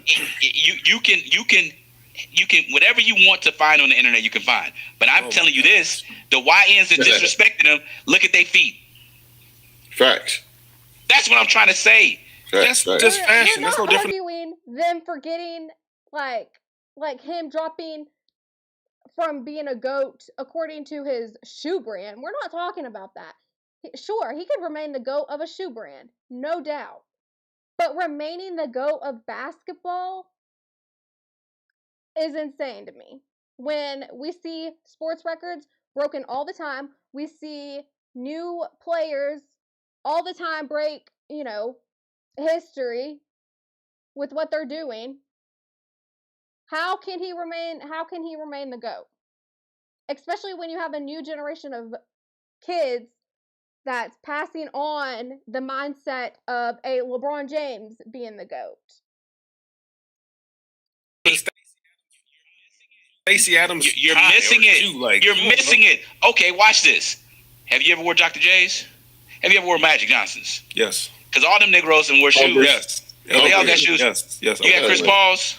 You can whatever you want to find on the internet, you can find. But I'm telling you this: the YNs that disrespected him, look at their feet. Facts. That's what I'm trying to say. That's just fashion. We're not arguing them forgetting like him dropping from being a GOAT according to his shoe brand. We're not talking about that. Sure, he could remain the GOAT of a shoe brand, no doubt. But remaining the GOAT of basketball is insane to me. When we see sports records broken all the time, we see new players all the time break, history with what they're doing. How can he remain the GOAT? Especially when you have a new generation of kids that's passing on the mindset of a LeBron James being the GOAT. Stacey Adams, you're missing it. You're missing it. Okay, watch this. Have you ever wore Dr. J's? Have you ever wore Magic Johnsons? Yes. Because all them Negroes and wear shoes. Yes. They all got shoes. Yes. You got Chris Paul's?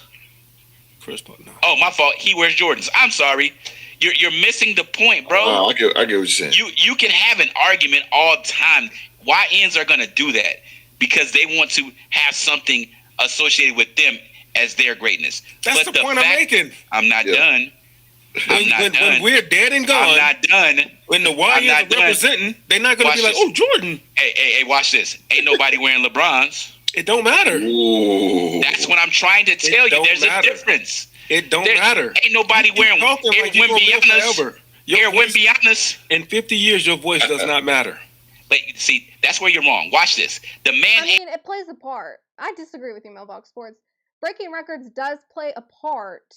Chris Paul, no. Oh, my fault. He wears Jordans. I'm sorry. You're missing the point, bro. I get what you're saying. You can have an argument all the time. YNs are gonna do that because they want to have something associated with them as their greatness. That's the point I'm making. I'm not done. When we're dead and gone, I'm not done. When the YNs are representing, they're not gonna be like, "Oh, Jordan." Hey, watch this. Ain't nobody wearing LeBrons. It don't matter. Ooh. That's what I'm trying to tell you. There's a difference. It don't matter. Ain't nobody wearing Eric Wimbianas. Eric Wimbianas. In 50 years, your voice does not matter. But see, that's where you're wrong. Watch this. The man. I mean, it plays a part. I disagree with you, Mailbox Sports. Breaking records does play a part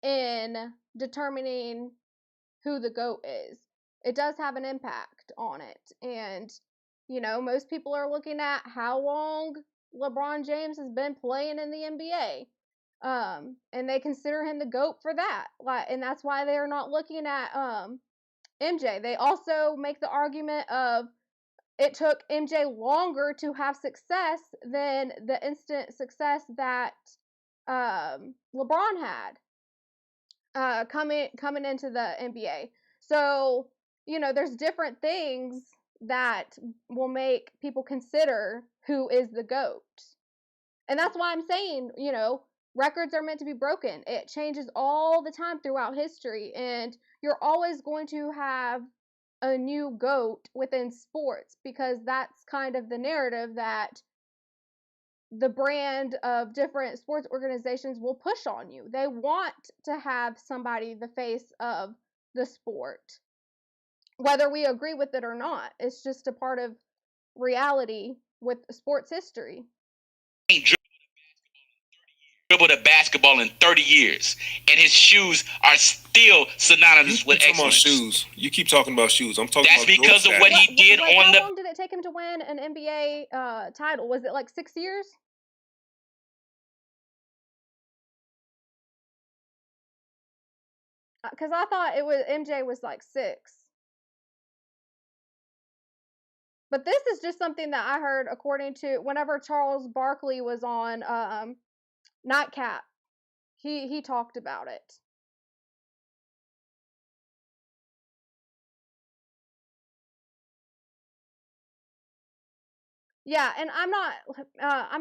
in determining who the GOAT is. It does have an impact on it. And, most people are looking at how long LeBron James has been playing in the NBA. And they consider him the GOAT for that. And that's why they are not looking at MJ. They also make the argument of it took MJ longer to have success than the instant success that LeBron had coming into the NBA. So, there's different things that will make people consider who is the GOAT. And that's why I'm saying, records are meant to be broken. It changes all the time throughout history, and you're always going to have a new GOAT within sports, because that's kind of the narrative that the brand of different sports organizations will push on you. They want to have somebody the face of the sport, whether we agree with it or not. It's just a part of reality with sports history. Dribbled a basketball in 30 years, and his shoes are still synonymous with excellence. Shoes. You keep talking about shoes. I'm talking That's about because of what he did on the. How long did it take him to win an NBA title? Was it like 6 years? Because I thought MJ was like 6. But this is just something that I heard according to whenever Charles Barkley was on Nightcap. He talked about it. Yeah, and I'm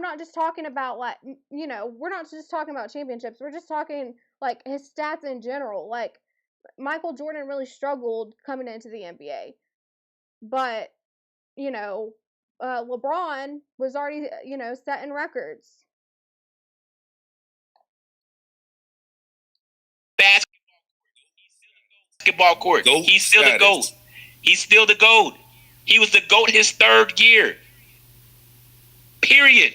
not just talking about like, we're not just talking about championships. We're just talking like his stats in general. Like Michael Jordan really struggled coming into the NBA. But, LeBron was already, setting records. Basketball court. He's still the GOAT. He's still the GOAT. He was the GOAT his 3rd year. Period.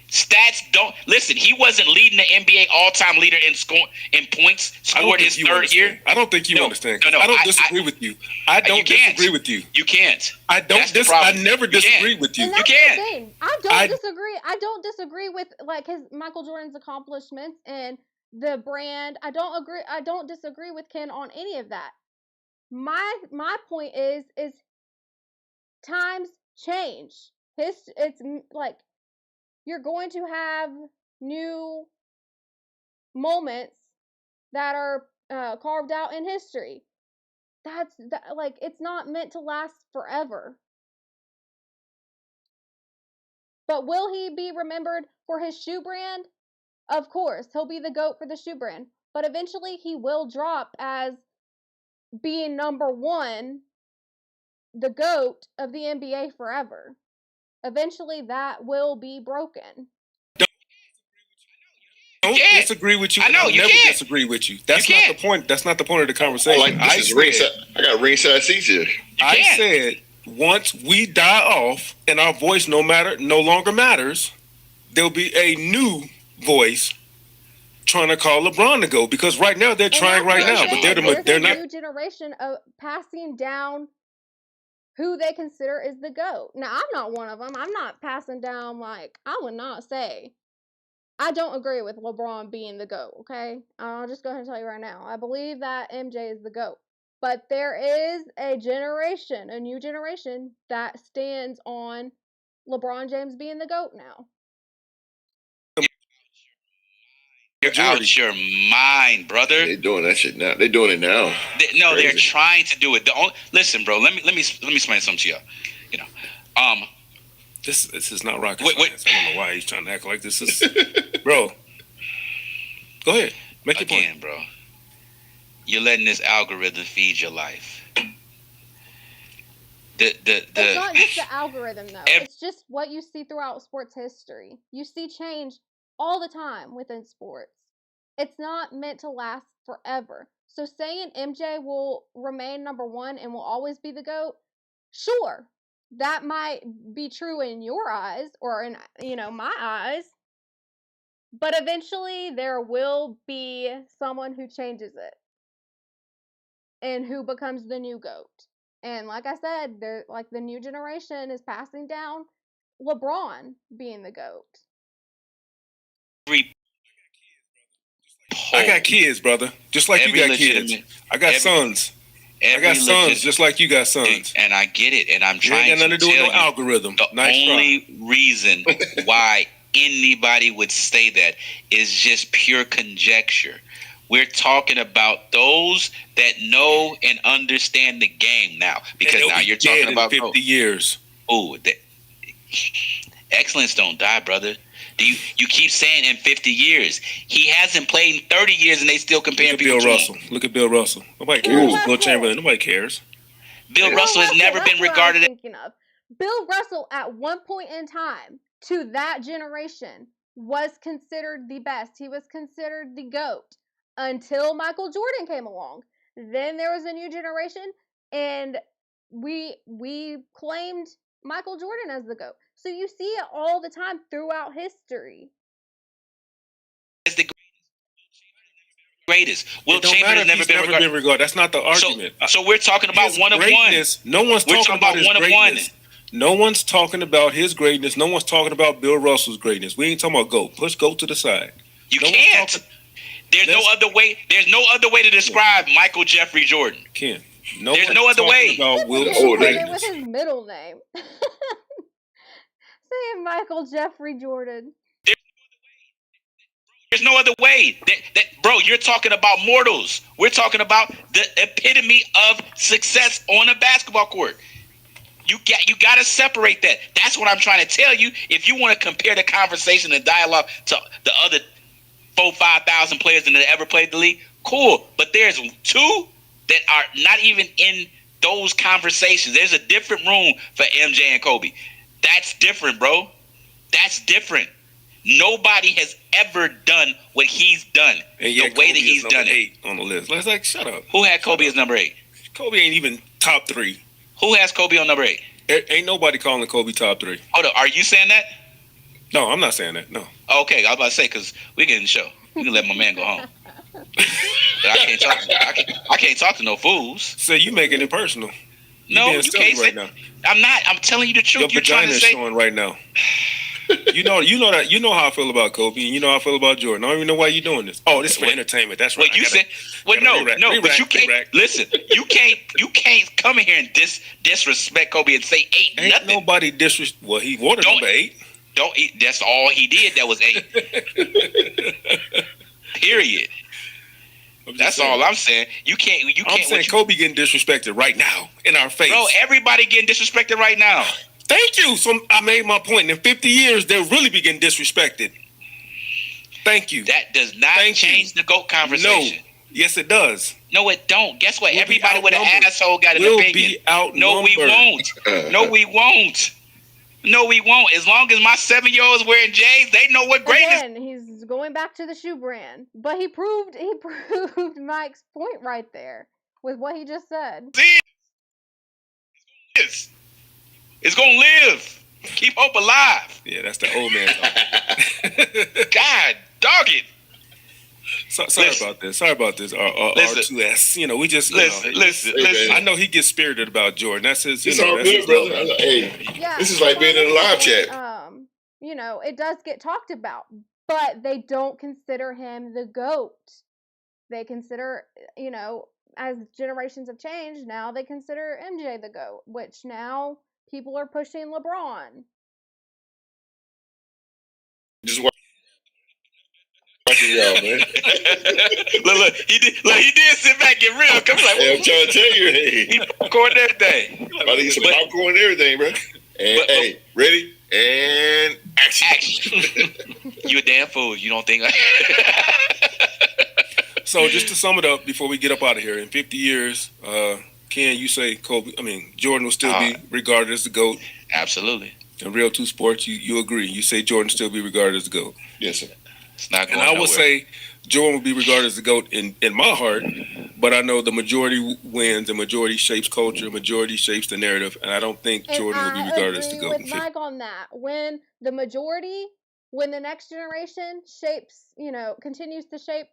Stats don't listen. He wasn't leading the NBA all-time leader in points. Scored his 3rd year. I don't think you understand. No, I don't disagree with you. I don't disagree with you. You can't. I never disagree with you. You can't. I don't disagree with like Michael Jordan's accomplishments and the brand. I don't disagree with Ken on any of that. My point is times change. It's like you're going to have new moments that are carved out in history. Like it's not meant to last forever. But will he be remembered for his shoe brand? Of course, he'll be the GOAT for the shoe brand. But eventually he will drop as being number 1, the GOAT of the NBA forever. Eventually that will be broken. Don't disagree with you. I know you never disagree with you. That's not the point. That's not the point of the conversation. I got ringside seats here. I said once we die off and our voice no longer matters, there'll be a new voice trying to call LeBron to go, because right now they're trying right now, but they're not. New generation of passing down who they consider is the GOAT. Now I'm not one of them. I'm not passing down like I would not say. I don't agree with LeBron being the GOAT, okay? I'll just go ahead and tell you right now. I believe that MJ is the GOAT. But there is a new generation that stands on LeBron James being the GOAT now. You're out your mind, brother. They're doing that shit now. They're doing it now. They're trying to do it. Listen, bro. Let me explain something to y'all. This is not rocket science. I don't know why he's trying to act like this is, bro. Go ahead, make your point, bro. You're letting this algorithm feed your life. It's not just the algorithm, though. It's just what you see throughout sports history. You see change all the time within sports. It's not meant to last forever. So saying MJ will remain number 1 and will always be the GOAT, sure, that might be true in your eyes or in my eyes. But eventually there will be someone who changes it and who becomes the new GOAT. And like I said, the new generation is passing down LeBron being the GOAT. whole. I got kids, brother. Just like you got kids. I got sons. I got sons just like you got sons. And I get it. And I'm trying ain't got to nothing to do tell with no you, algorithm. the only reason why anybody would say that is just pure conjecture. We're talking about those that know and understand the game now. Because now you're talking about 50 years. Oh, excellence don't die, brother. You keep saying in 50 years. He hasn't played in 30 years, and they still comparing people Bill to Russell. him. Look at Bill Russell. Nobody cares. Will Chamberlain. Nobody cares. Bill Russell has never been regarded as thinking of. Bill Russell at one point in time to that generation was considered the best. He was considered the GOAT until Michael Jordan came along. Then there was a new generation, and we claimed Michael Jordan as the GOAT. So you see it all the time throughout history. greatest. Will Chamberlain has never been regarded. That's not the argument. So we're talking about one of one. No one's talking about his greatness. No one's talking about his greatness. No one's talking about Bill Russell's greatness. We ain't talking about GOAT. Push GOAT to the side. You can't. There's no other way. There's no other way to describe Michael Jeffrey Jordan. Can't. There's no other way. With his middle name. Saying Michael Jeffrey Jordan. There's no other way. Bro, you're talking about mortals. We're talking about the epitome of success on a basketball court. You got to separate that. That's what I'm trying to tell you. If you want to compare the conversation and dialogue to the other 4,000-5,000 players that ever played the league, cool. But there's two that are not even in those conversations. There's a different room for MJ and Kobe. That's different, bro. That's different. Nobody has ever done what he's done the way that he's done it. 8 on the list. Let's shut up. Who had Kobe as number 8? Kobe ain't even top 3. Who has Kobe on number 8? Ain't nobody calling Kobe top 3. Hold on, are you saying that? No, I'm not saying that. No. Okay, I was about to say because we getting the show. You can let my man go home. But I can't talk to no fools. So you making it personal? No, you can't say. Now. I'm not. I'm telling you the truth. Your vagina is showing right now. You know how I feel about Kobe, and you know how I feel about Jordan. I don't even know why you're doing this. Oh, this is for entertainment. That's right. Well, you said, but you can't listen. You can't come in here and disrespect Kobe and say 8. Ain't nothing. Nobody disrespect. Well, he wanted number 8. Don't eat. That's all he did. That was 8. Period. That's all I'm saying. You can't. I'm saying Kobe getting disrespected right now in our face. Bro, everybody getting disrespected right now. Thank you. So I made my point. In 50 years, they'll really be getting disrespected. Thank you. That does not change the GOAT conversation. No. Yes, it does. No, it don't. Guess what? Everybody with an asshole got an opinion. Be outnumbered. No, we won't. No, we won't. No, we won't. As long as my 7-year-old's wearing J's, they know what greatness. Again, he's going back to the shoe brand, but he proved Mike's point right there with what he just said. It's gonna live. Keep hope alive. Yeah, that's the old man talk. God, dog it. Sorry about this. R2S. You know, we just listen. I know he gets spirited about Jordan. That's his. It's all good, brother. Hey, this is like being in a live chat. You know, it does get talked about, but they don't consider him the GOAT. They consider, you know, as generations have changed, now they consider MJ the GOAT, which now people are pushing LeBron. Just watching y'all, man. look, he did sit back and get real. Come like, hey, I'm trying to tell you, hey. He popcorn everything. About to get some popcorn and everything, bro. And hey, ready? And action. You a damn fool. You don't think So just to sum it up before we get up out of here, in 50 years, Ken, you say Jordan will still be regarded as the GOAT? Absolutely. In Real 2 Sports, you agree. You say Jordan will still be regarded as the GOAT. Yes, sir. It's not going and I will say Jordan will be regarded as the GOAT in my heart, but I know the majority wins, the majority shapes culture, the majority shapes the narrative, and I don't think Jordan will be regarded as the GOAT. I agree with Mike on that. When the next generation shapes, you know, continues to shape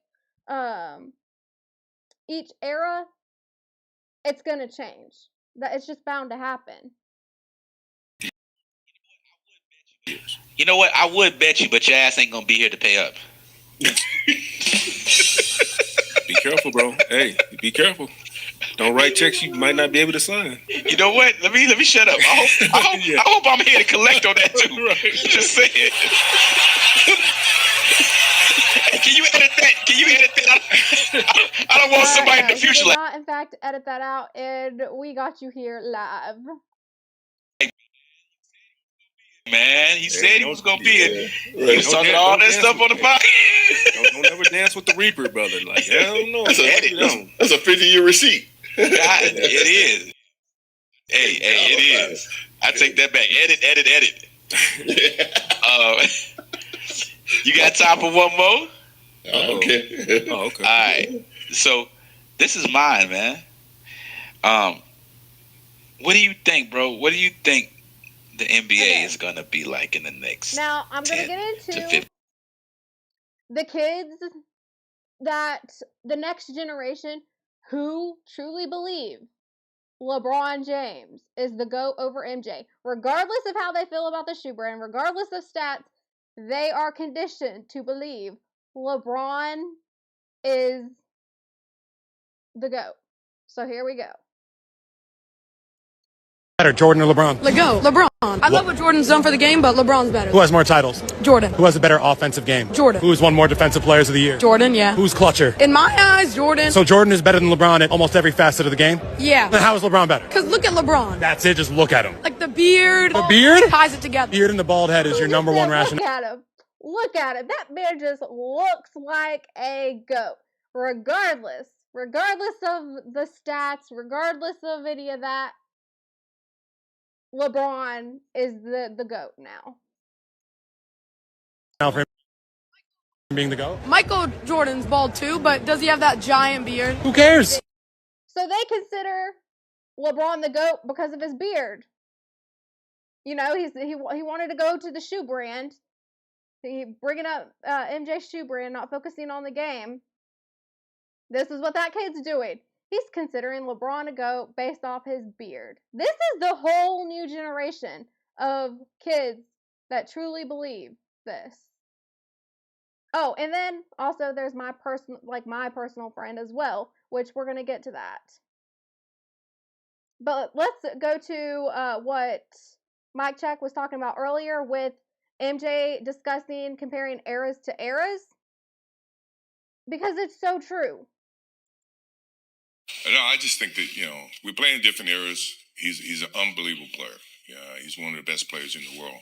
each era, it's going to change. That it's just bound to happen. You know what? I would bet you, but your ass ain't going to be here to pay up. careful, bro. Hey, be careful. Don't write checks you might not be able to sign. You know what? Let me shut up. I hope I'm here to collect on that too. Right. Just saying. Hey, can you edit that? Can you edit that? I don't want somebody in the future We did like. not, in fact, edit that out, and we got you here live. Man, he said he was gonna be it. Yeah. He was talking all that stuff on the podcast. Don't ever dance with the Reaper, brother. Like, hell no. That's a 50-year receipt. God, it is. Hey, it is. I take that back. Edit. You got time for one more? Okay. Oh, okay. All right. So this is mine, man. What do you think, bro? What do you think the NBA is gonna be like in the next? Now, I'm going to 10 get to into 15? the kids that the next generation who truly believe LeBron James is the GOAT over MJ. Regardless of how they feel about the shoe brand, regardless of stats, they are conditioned to believe LeBron is the GOAT. So here we go. Better, Jordan or LeBron? LeBron. I love what Jordan's done for the game, but LeBron's better. Who has more titles? Jordan. Who has a better offensive game? Jordan. Who has won more defensive players of the year? Jordan, yeah. Who's clutcher? In my eyes, Jordan. So Jordan is better than LeBron at almost every facet of the game? Yeah. Then how is LeBron better? Because look at LeBron. That's it, just look at him. Like the beard. The beard? Ties it together. Beard and the bald head is your number one rationale. Look at him. Look at him. That man just looks like a GOAT. Regardless of the stats, regardless of any of that, LeBron is the GOAT now. Now for him being the GOAT? Michael Jordan's bald too, but does he have that giant beard? Who cares? So they consider LeBron the GOAT because of his beard. You know, he wanted to go to the shoe brand. He bringing up MJ's shoe brand, not focusing on the game. This is what that kid's doing. He's considering LeBron a GOAT based off his beard. This is the whole new generation of kids that truly believe this. Oh, and then also there's my personal friend as well, which we're going to get to that. But let's go to what Mike Check was talking about earlier with MJ discussing comparing eras to eras. Because it's so true. No, I just think that, we're playing different eras. He's an unbelievable player. Yeah, he's one of the best players in the world.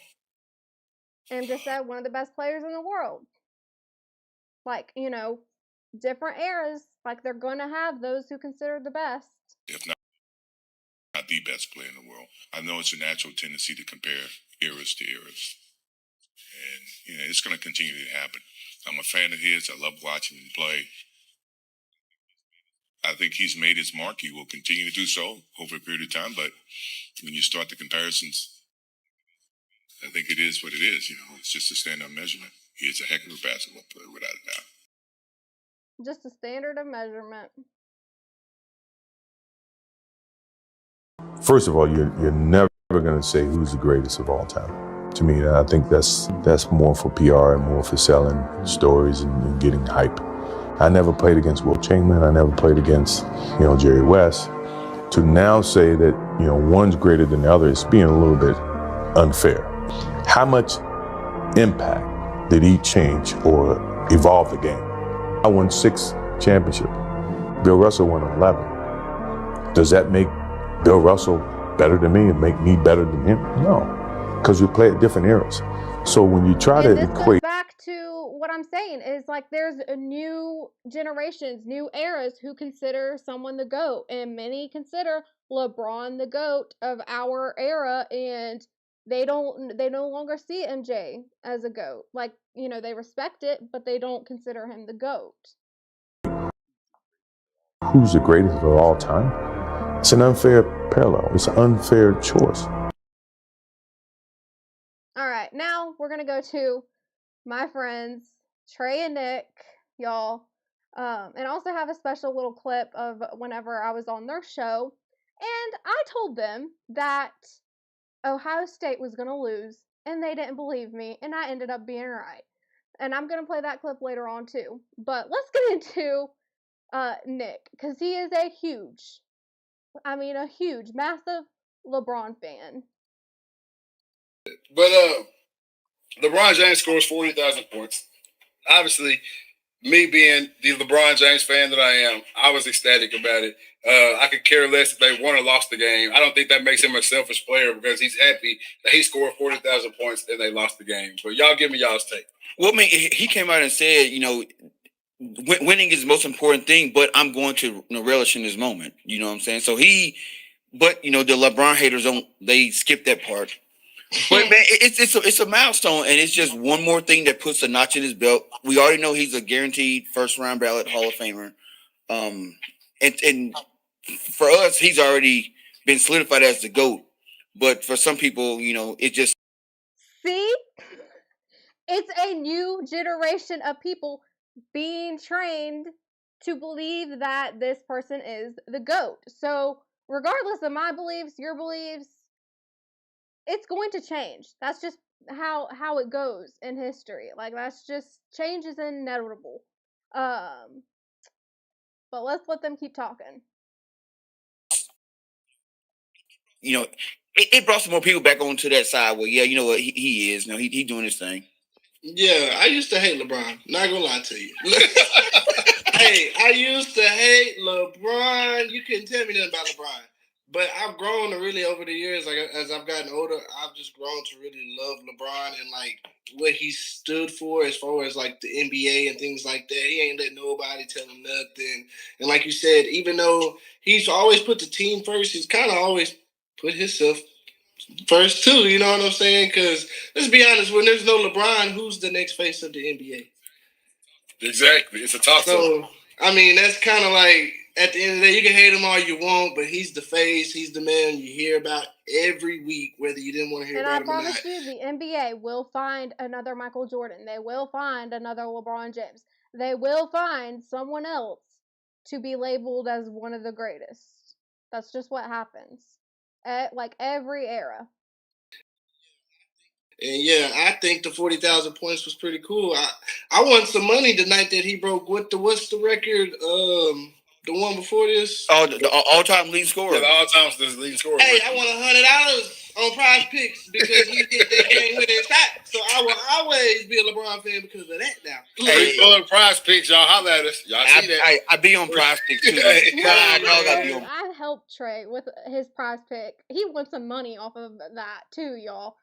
MJ said one of the best players in the world. Like, different eras. Like, they're going to have those who consider the best. If not the best player in the world. I know it's a natural tendency to compare eras to eras. And, it's going to continue to happen. I'm a fan of his. I love watching him play. I think he's made his mark. He will continue to do so over a period of time. But when you start the comparisons, I think it is what it is. It's just a standard measurement. He is a heck of a basketball player, without a doubt. Just a standard of measurement. First of all, you're never going to say who's the greatest of all time. To me, I think that's more for PR and more for selling stories and getting hype. I never played against Will Chamberlain. I never played against, Jerry West. To now say that, one's greater than the other is being a little bit unfair. How much impact did he change or evolve the game? I won 6 championships. Bill Russell won 11. Does that make Bill Russell better than me and make me better than him? No, because we play at different eras. So when you try to equate... Back to what I'm saying is like there's a new generations, new eras who consider someone the GOAT, and many consider LeBron the GOAT of our era, and they no longer see MJ as a GOAT. Like, they respect it, but they don't consider him the GOAT. Who's the greatest of all time? It's an unfair parallel. It's an unfair choice. All right, now we're gonna go to my friends Trey and Nick, y'all, and also have a special little clip of whenever I was on their show, and I told them that Ohio State was gonna lose, and they didn't believe me, and I ended up being right. And I'm gonna play that clip later on too. But let's get into Nick, because he is a huge, massive LeBron fan. But LeBron James scores 40,000 points. Obviously, me being the LeBron James fan that I am, I was ecstatic about it. I could care less if they won or lost the game. I don't think that makes him a selfish player because he's happy that he scored 40,000 points and they lost the game. But y'all give me y'all's take. Well, I mean, he came out and said, winning is the most important thing, but I'm going to relish in this moment. You know what I'm saying? So the LeBron haters they skip that part. But man, it's a milestone, and it's just one more thing that puts a notch in his belt. We already know he's a guaranteed first round ballot Hall of Famer. And for us, he's already been solidified as the GOAT. But for some people, it just See? It's a new generation of people being trained to believe that this person is the GOAT. So, regardless of my beliefs, your beliefs, it's going to change. That's just how it goes in history. Like, that's just, change is inevitable. But let's let them keep talking. It brought some more people back onto that side where, you know what, he is. He doing his thing. Yeah, I used to hate LeBron. Not gonna lie to you. Hey, I used to hate LeBron. You couldn't tell me nothing about LeBron. But I've grown to really, over the years, like as I've gotten older, I've just grown to really love LeBron and like what he stood for as far as like the NBA and things like that. He ain't let nobody tell him nothing. And like you said, even though he's always put the team first, he's kind of always put himself first too. You know what I'm saying? Because let's be honest, when there's no LeBron, who's the next face of the NBA? Exactly. It's a toss-up. So, I mean, that's kind of like, at the end of the day, you can hate him all you want, but he's the face, he's the man you hear about every week, whether you didn't want to hear about him or not. And I promise you, the NBA will find another Michael Jordan. They will find another LeBron James. They will find someone else to be labeled as one of the greatest. That's just what happens. Like every era. And yeah, I think the 40,000 points was pretty cool. I won some money the night that he broke what's the record? The one before this? Oh, the all-time leading scorer. Yeah, the all-time leading scorer. Hey, I won $100 on Prize Picks because he hit that game winning shot. So I will always be a LeBron fan because of that now. Hey, Prize Picks, y'all holler at us. Y'all see that? I be on Prize Picks too. I helped Trey with his Prize Pick. He won some money off of that too, y'all.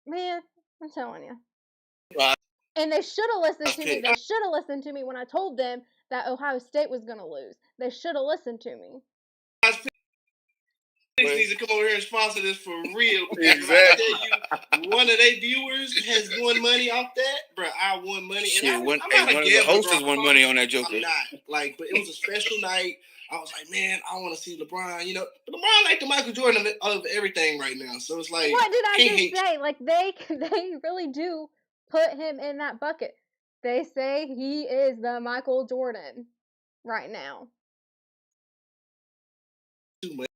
Man, I'm telling you. And they should have listened to me. They should have listened to me when I told them that Ohio State was going to lose. They should have listened to me. Needs to come over here and sponsor this for real. Exactly. I tell you, one of their viewers has won money off that, bro. I won money. And one of the hosts won money on that Joker. I'm not. But it was a special night. I was like, man, I want to see LeBron. But LeBron like the Michael Jordan of everything right now. So it's like, what did I just say? Like they really do put him in that bucket. They say he is the Michael Jordan right now. But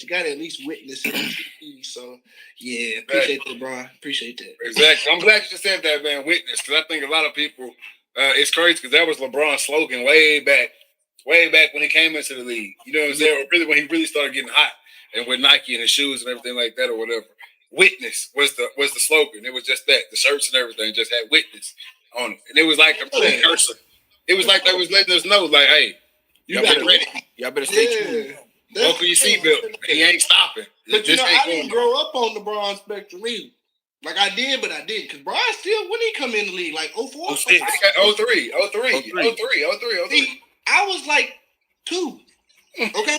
you got to at least witness it on TV. So yeah, appreciate that, LeBron. Appreciate that. Exactly. I'm glad you just said that, man. Witness, because I think a lot of people, it's crazy because that was LeBron's slogan way back when he came into the league. You know what I'm saying? Or really when he really started getting hot and with Nike and his shoes and everything like that or whatever. Witness was the slogan. It was just that. The shirts and everything just had witness on it. And it was like a precursor. It was like they was letting us know, like, hey, y'all better ready. Y'all better stay tuned. Buckle your seatbelt. He ain't stopping. But I didn't grow up on the LeBron spectrum either. Like I did, but I didn't. Because Brian still, when he come in the league, like 04? 03. I was like 2. Okay.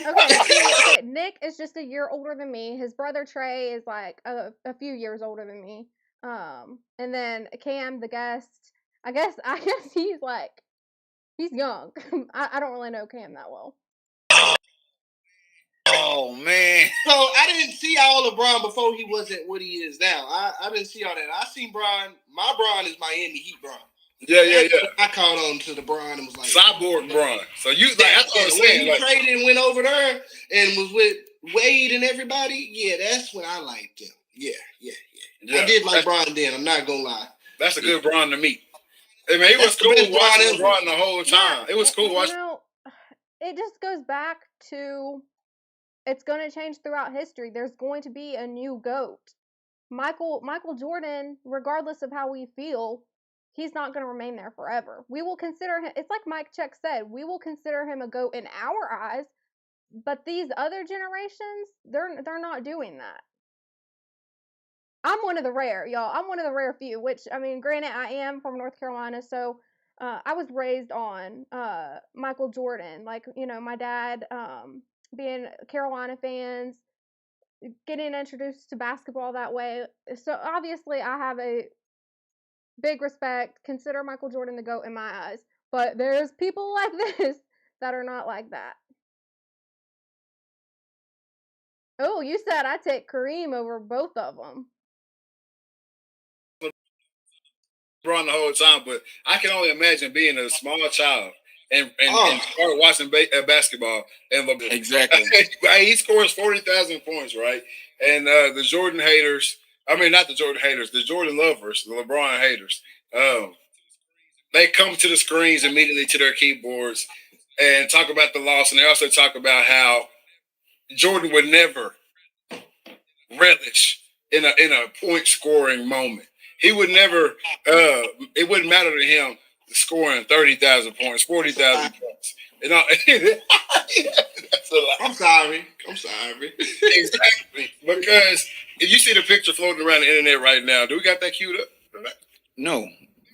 Nick is just a year older than me. His brother Trey is like a few years older than me. And then Cam, the guest, I guess he's young. I don't really know Cam that well. Oh man! So I didn't see all LeBron before he wasn't what he is now. I didn't see all that. I seen Bron. My Bron is Miami Heat Bron. Yeah. I caught on to the Bron and was like Cyborg Bron. So you that's what I'm saying. When he traded and went over there and was with Wade and everybody. Yeah, that's when I liked him. Yeah. I did like Bron then. I'm not gonna lie. That's a good Bron to meet. I mean, it was That's the cool best watching ever. LeBron the whole time. It was cool You watching. know, it just goes back to it's going to change throughout history. There's going to be a new GOAT. Michael Jordan, regardless of how we feel, he's not going to remain there forever. We will consider him, it's like Mike Check said, we will consider him a GOAT in our eyes, but these other generations, they're not doing that. I'm one of the rare, y'all. I'm one of the rare few, which, I mean, granted, I am from North Carolina, so I was raised on Michael Jordan. Like, you know, my dad being Carolina fans, getting introduced to basketball that way. So, obviously, I have a big respect, consider Michael Jordan the GOAT in my eyes. But there's people like this that are not like that. Oh, you said I take Kareem over both of them. LeBron the whole time, but I can only imagine being a small child and start watching basketball. And LeBron, Exactly. he scores 40,000 points, right? And the Jordan haters, I mean, not the Jordan haters, the Jordan lovers, the LeBron haters, they come to the screens immediately to their keyboards and talk about the loss. And they also talk about how Jordan would never relish in a point scoring moment. He would never. It wouldn't matter to him scoring 30,000 points, 40,000 points. You know, that's a lot. I'm sorry. Exactly, because if you see the picture floating around the internet right now, do we got that queued up? No.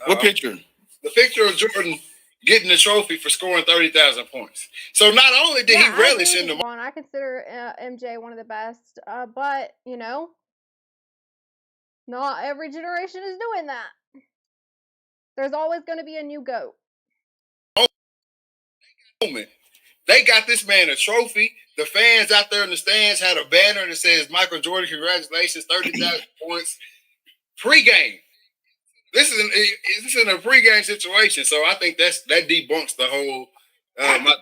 What picture? The picture of Jordan getting the trophy for scoring 30,000 points. So not only did he relish in the moment, I consider MJ one of the best, but you know, not every generation is doing that. There's always going to be a new GOAT. moment, they got this man a trophy. The fans out there in the stands had a banner that says Michael Jordan, congratulations, 30,000 points. Pre-game. This is in a pre-game situation, so I think that debunks the whole.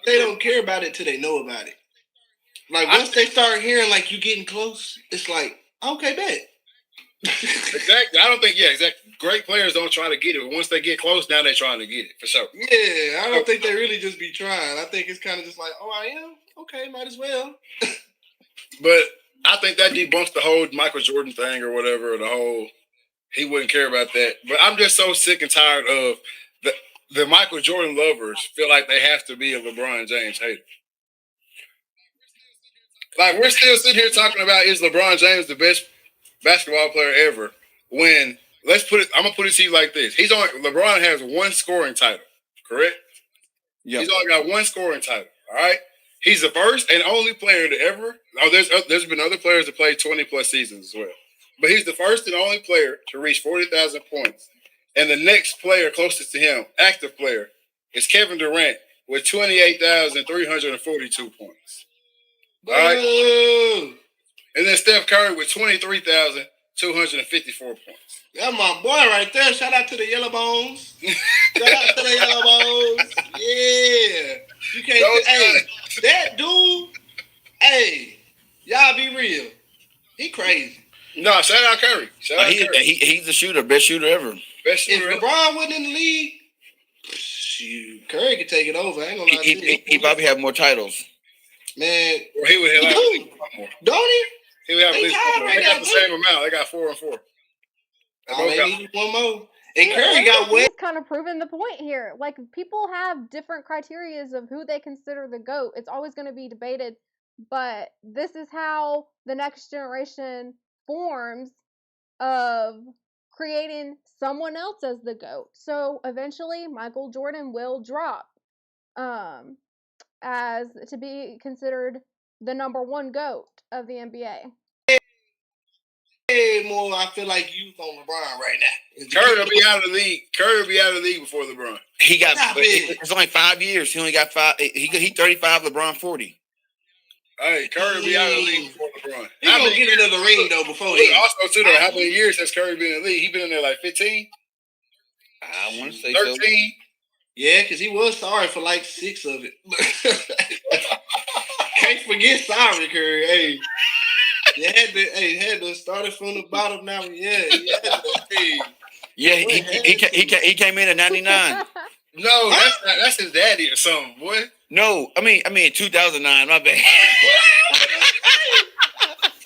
They don't care about it till they know about it. Like once they start hearing like you getting close, it's like okay, bet. Exactly. I don't think. Yeah, exactly. Great players don't try to get it. Once they get close, now they're trying to get it for sure. Yeah, I don't think they really just be trying. I think it's kind of just like, oh, I am okay, might as well. But I think that debunks the whole Michael Jordan thing or whatever. The whole he wouldn't care about that. But I'm just so sick and tired of the Michael Jordan lovers feel like they have to be a LeBron James hater. Like we're still sitting here talking about is LeBron James the best basketball player ever? When I'm gonna put it to you like this: LeBron has one scoring title, correct? Yeah. He's only got one scoring title. All right. He's the first and only player to ever. Oh, there's been other players that played 20 plus seasons as well, but he's the first and only player to reach 40,000 points. And the next player closest to him, active player, is Kevin Durant with 28,342 points. All right. And then Steph Curry with 23,254 points. That's my boy right there. Shout out to the Yellow Bones. Shout out to the Yellow Bones. Yeah. You can't. Hey, that dude. Hey, y'all be real. He crazy. No, shout out Curry. He's the shooter, best shooter ever. Best shooter. If LeBron wasn't in the league, shoot, Curry could take it over. I ain't gonna lie to you. He probably have more titles. Man, or he would have more. Don't he? He would have at least one more. They got the same amount. They got 4 and 4. They need one more. And Curry got He's kind of proving the point here. Like, people have different criterias of who they consider the GOAT. It's always going to be debated, but this is how the next generation forms of creating someone else as the GOAT. So eventually Michael Jordan will drop as to be considered the number one GOAT of the NBA. More, I feel like youth on LeBron right now. Curry will be out of the league. Curry will be out of the league before LeBron. He got. It's only 5 years. He only got 5. He 35. LeBron 40. Hey, Curry will be out of the league before LeBron. He's gonna get into the ring though before he. Also, too, though, how many years has Curry been in the league? He been in there like 15. I want to say 13. So. Yeah, because he was sorry for like 6 of it. Can't forget sorry, Curry. Hey. You had to start it from the bottom now. Yeah, Yeah, he came in at 99. No, that's his daddy or something, boy. No, I mean 2009. My bad.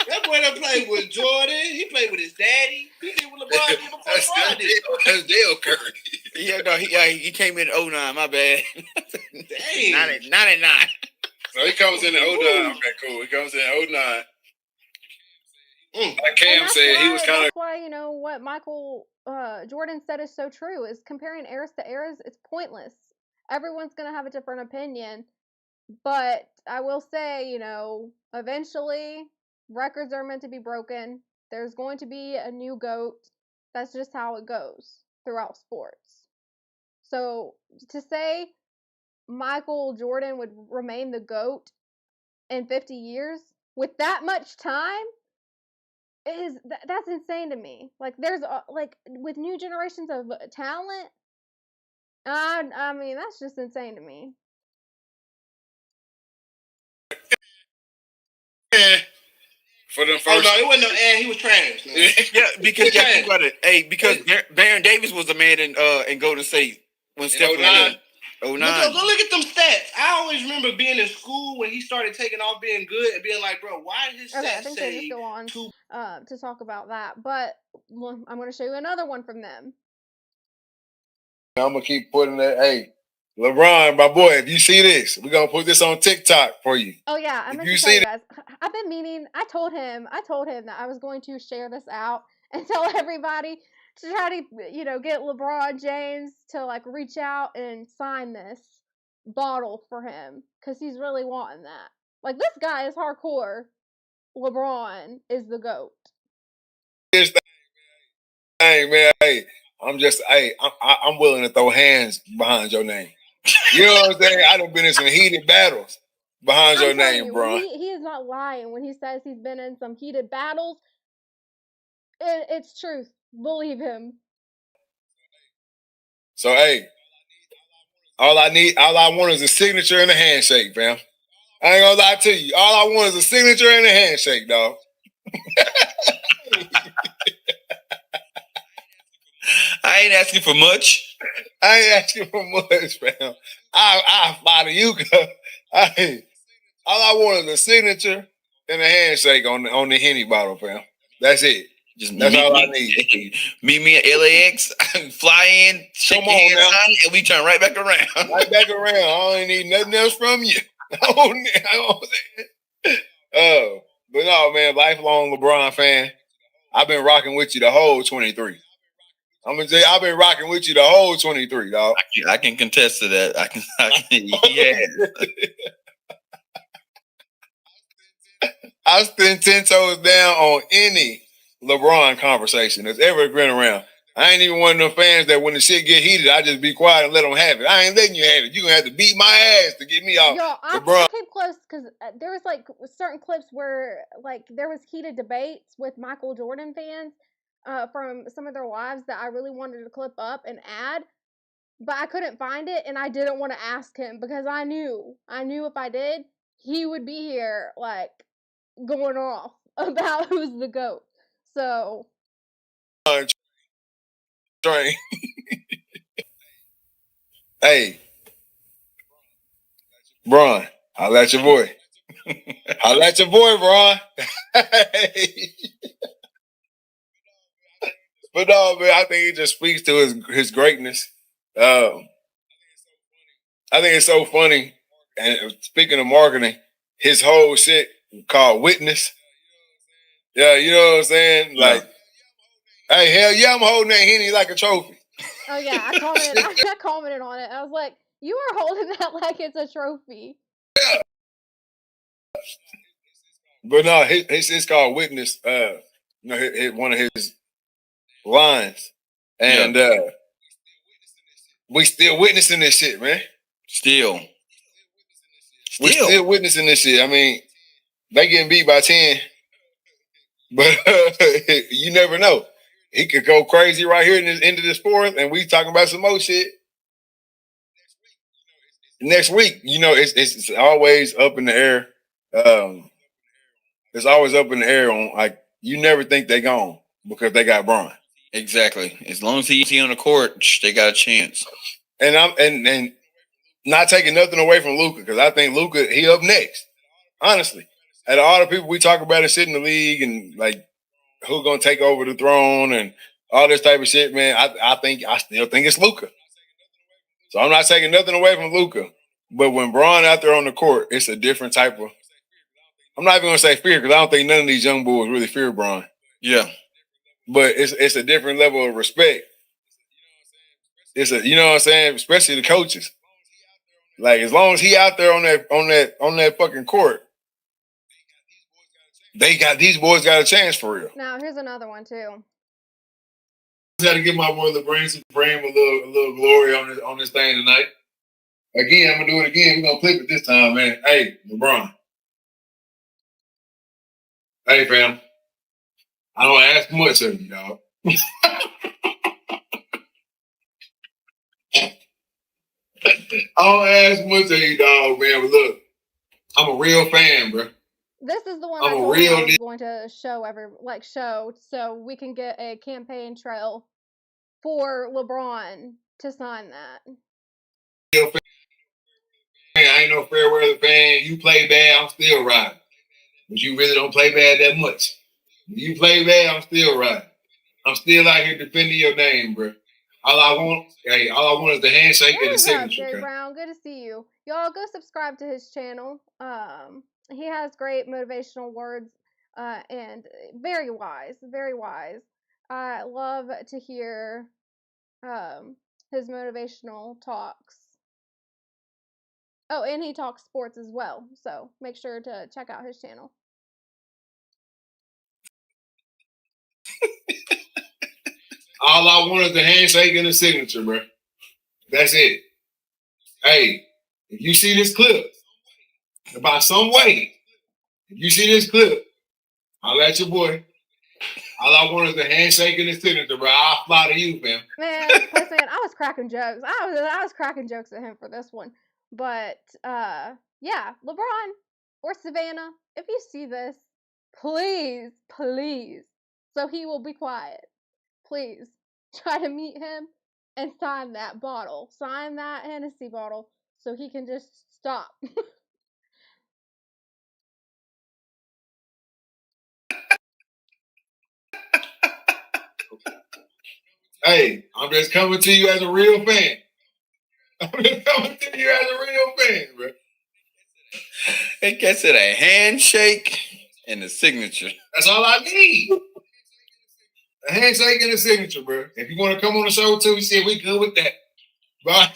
That boy done played with Jordan. He played with his daddy. He did what LeBron did before LeBron did. That's Dale Curry. Yeah, no, he came in 09. My bad. Dang. 99. So he comes in 09. Okay, cool. He comes in 09. Like Cam said, he was kind of. That's why, you know, what Michael Jordan said is so true, is comparing eras to eras, it's pointless. Everyone's going to have a different opinion. But I will say, you know, eventually records are meant to be broken. There's going to be a new GOAT. That's just how it goes throughout sports. So to say Michael Jordan would remain the GOAT in 50 years with that much time, that's insane to me. Like, there's like, with new generations of talent, I mean, that's just insane to me. For the first. Oh no, it wasn't no he was trash. No. Yeah, because think about it. Hey, because Baron Davis was the man in Golden State when Steph was in 09. Go look at them stats. I always remember being in school when he started taking off being good and being like, bro, why did his stats I think they just go on to talk about that. But I'm going to show you another one from them. I'm going to keep putting that. Hey, LeBron, my boy, if you see this, we're going to put this on TikTok for you. Oh, yeah. I meant to tell you guys. I've been meaning, I told him that I was going to share this out and tell everybody to try to, you know, get LeBron James to, like, reach out and sign this bottle for him, because he's really wanting that. Like, this guy is hardcore. LeBron is the GOAT. Hey, man, hey, I'm willing to throw hands behind your name. You know what I'm saying? I done been in some heated battles behind your name, bro. He is not lying when he says he's been in some heated battles. It's truth. Believe him. So, hey, all I want is a signature and a handshake, fam. I ain't gonna lie to you. All I want is a signature and a handshake, dog. I ain't asking for much. I ain't asking for much, fam. I fly to you, cause all I want is a signature and a handshake on the Henny bottle, fam. That's it. That's all I need. Meet me at LAX. Fly in, shake your hand, sign it, and we turn right back around. Right back around. I don't need nothing else from you. But no, man, lifelong LeBron fan. I've been rocking with you the whole 23. I'm gonna say I've been rocking with you the whole 23, dog. I can contest to that. I can yeah. I spend 10 toes down on any LeBron conversation that's ever been around. I ain't even one of them fans that when the shit get heated, I just be quiet and let them have it. I ain't letting you have it. You're going to have to beat my ass to get me off. Yo, I came close because there was like certain clips where like there was heated debates with Michael Jordan fans from some of their lives that I really wanted to clip up and add, but I couldn't find it, and I didn't want to ask him because I knew if I did, he would be here like going off about who's the GOAT. So train. Hey, Bron, holla at your boy. Holla at your boy, Bron. But no, man, I think it just speaks to his greatness. I think it's so funny. And speaking of marketing, his whole shit called Witness. Yeah, you know what I'm saying? Like, hey, hell yeah, I'm holding that Henny like a trophy. Oh yeah, I commented on it. I was like, you are holding that like it's a trophy. Yeah. But no, it's called Witness. You know, one of his lines. And we still witnessing this shit, man. We're still witnessing this shit. I mean, they getting beat by 10. But you never know. He could go crazy right here in the end of this fourth, and we talking about some more shit. Next week, you know, it's always up in the air. It's always up in the air on, like, you never think they gone because they got Bron. Exactly. As long as he's on the court, they got a chance. And I'm not taking nothing away from Luka, because I think Luka, he up next. Honestly. Out of all the people we talk about and sit in the league and like who's gonna take over the throne and all this type of shit, man, I still think it's Luka. So I'm not taking nothing away from Luka. But when Bron out there on the court, it's a different type of, I'm not even gonna say fear, because I don't think none of these young boys really fear Bron. Yeah. But it's a different level of respect. It's a, you know what I'm saying, especially the coaches. Like, as long as he out there on that fucking court, these boys got a chance for real. Now, here's another one, too. Just had to give my boy LeBron a little glory on this thing tonight. Again, I'm gonna do it again. We're gonna clip it this time, man. Hey, LeBron. Hey, fam. I don't ask much of you, dog. I don't ask much of you, dog, man. But look, I'm a real fan, bro. This is the one I'm I a told real him I was going to show so we can get a campaign trail for LeBron to sign that. Real fan. I ain't no fair weather fan. You play bad, I'm still riding. But you really don't play bad that much. When you play bad, I'm still riding. I'm still out here defending your name, bro. All I want is the handshake and the signature. Gary Brown, good to see you. Y'all go subscribe to his channel. He has great motivational words and very wise, very wise. I love to hear his motivational talks. Oh, and he talks sports as well, so make sure to check out his channel. All I want is the handshake and the signature, bro. That's it. Hey, if you see this clip, by some way, if you see this clip, I'll let your boy. All I want is the handshake and the signature, bro. I'll fly to you, fam. Man, I was cracking jokes. I was cracking jokes at him for this one. But yeah, LeBron or Savannah, if you see this, please, so he will be quiet. Please try to meet him and sign that bottle. Sign that Hennessy bottle so he can just stop. Hey, I'm just coming to you as a real fan. I'm just coming to you as a real fan, bro. It gets it a handshake and a signature. That's all I need. A handshake and a signature, bro. If you want to come on the show too, you said we good with that. Bye.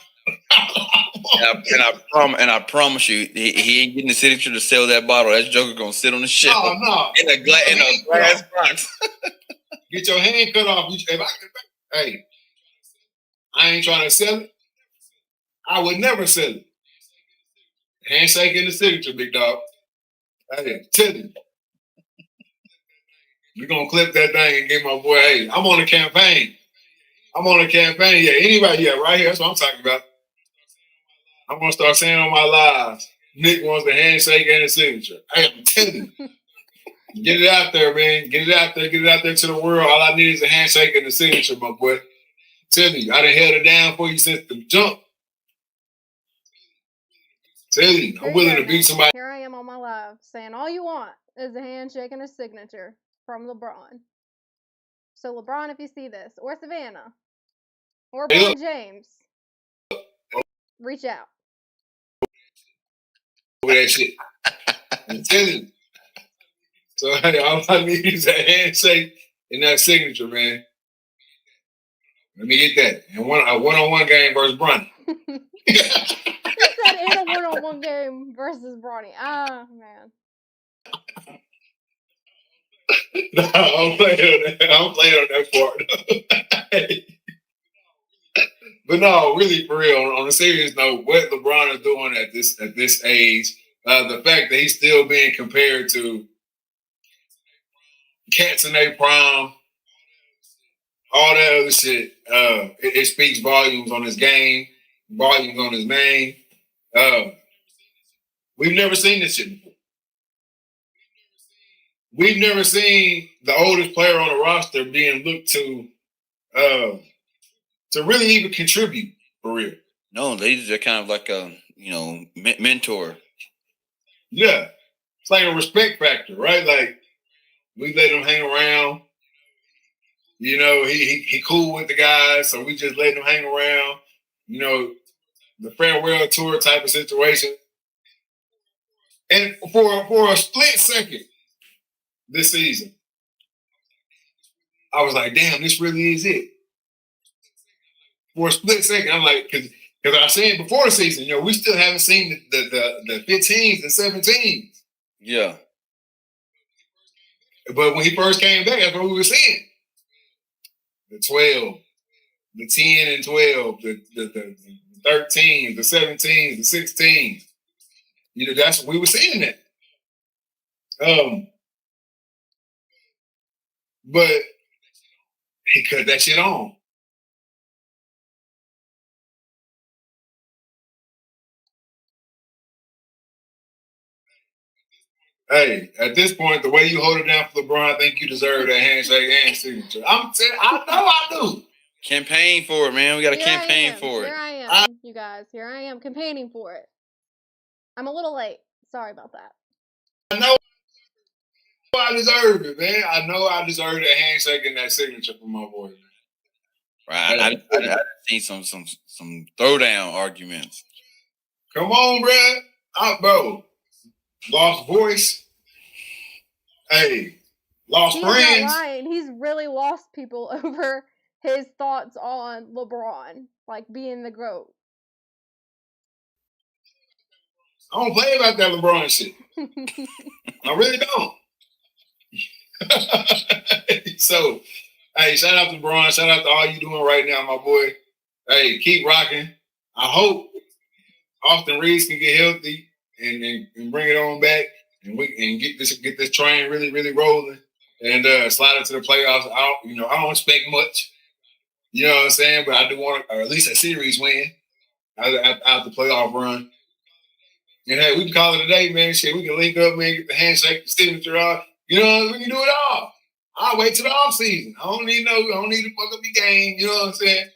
And I promise you, he ain't getting the signature to sell that bottle. That joker gonna sit on the shelf. Oh no! In a glass box. Get your hand cut off. Hey, I ain't trying to sell it. I would never sell it. Handshake and the signature, big dog. Hey, tell you. We're gonna clip that thing and get my boy. Hey, I'm on a campaign. Yeah, anybody, yeah, right here. That's what I'm talking about. I'm gonna start saying on my lives, Nick wants the handshake and the signature. Hey, I'm telling you. Get it out there, man. Get it out there to the world. All I need is a handshake and a signature, my boy. I'm telling you, I done held it down for you since the jump. Tell you, I'm willing to beat somebody. Here I am on my live saying all you want is a handshake and a signature from LeBron. So LeBron, if you see this, or Savannah, or LeBron James, reach out. Over that shit. I'm telling you. So hey, all I need is a handshake and that signature, man. Let me get that. And a one-on-one game versus Bronny. He said in a one-on-one game versus Bronny. Ah, man. No, I'm playing on that part. But no, really, for real, on a serious note, what LeBron is doing at this age, the fact that he's still being compared to cats in their prime, all that other shit, it speaks volumes on his game, volumes on his name. We've never seen this shit before. We've never seen the oldest player on the roster being looked to to really even contribute for real. No, they're kind of like a mentor. Yeah, it's like a respect factor, right? Like we let him hang around. You know, he cool with the guys, so we just let him hang around. You know, the farewell tour type of situation. And for a split second this season, I was like, damn, this really is it. For a split second, I'm like, because I said before the season, we still haven't seen the 15s and 17s. Yeah. But when he first came back, that's what we were seeing. The 12, the 10 and 12, the 13s, the 17s, the 16s. That's what we were seeing that. But he cut that shit on. Hey, at this point, the way you hold it down for LeBron, I think you deserve that handshake and signature. I know I do. Campaign for it, man. We got to campaign for it. Here I am, you guys. Here I am campaigning for it. I'm a little late. Sorry about that. I know I deserve it, man. I know I deserve that handshake and that signature from my boy. Right. I've seen some throwdown arguments. Come on, bro. Lost voice. Hey, lost friends. He's not lying. He's really lost people over his thoughts on LeBron, like being the GOAT. I don't play about that LeBron shit. I really don't. So, hey, shout out to LeBron. Shout out to all you doing right now, my boy. Hey, keep rocking. I hope Austin Reeves can get healthy and bring it on back, and we can get this train really, really rolling and slide into the playoffs. I don't expect much. You know what I'm saying? But I do want at least a series win out the playoff run. And hey, we can call it a day, man. Shit, we can link up, man, get the handshake, the signature off. We can do it all. I'll wait till the off season. I don't need to fuck up the game. You know what I'm saying?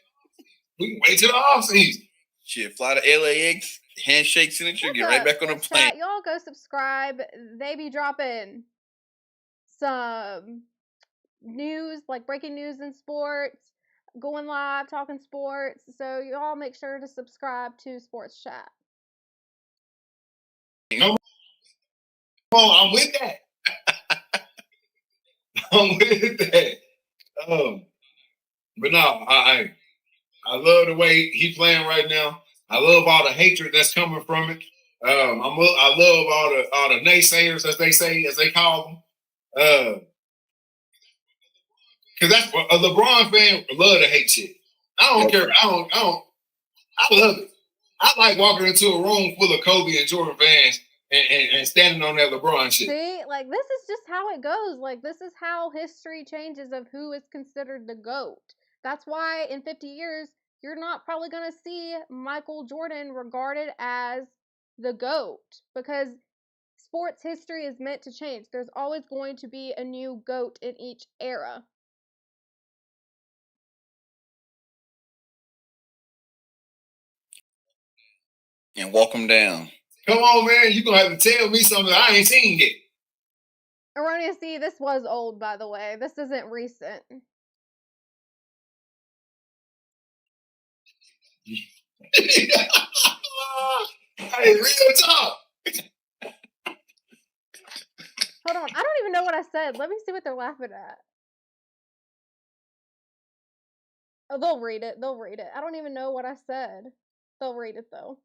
We can wait till the off season. Shit, fly to LAX, handshake, signature, get right back on the plane. Y'all go subscribe. They be dropping some news, like breaking news in sports, going live, talking sports. So y'all make sure to subscribe to Sports Chat. Come on, I'm with that. I'm with that. But no, I love the way he's playing right now. I love all the hatred that's coming from it. I love all the naysayers, as they call them. Because that's a LeBron fan love to hate shit. I don't care. I love it. I like walking into a room full of Kobe and Jordan fans and standing on that LeBron shit. See, like this is just how it goes. Like this is how history changes of who is considered the GOAT. That's why in 50 years, you're not probably going to see Michael Jordan regarded as the GOAT because sports history is meant to change. There's always going to be a new GOAT in each era. And walk them down. Come on, man. You're going to have to tell me something I ain't seen yet. Erroneous C, this was old, by the way. This isn't recent. Hey, real talk. Hold on. I don't even know what I said. Let me see what they're laughing at. Oh, they'll read it. They'll read it. I don't even know what I said. They'll read it, though.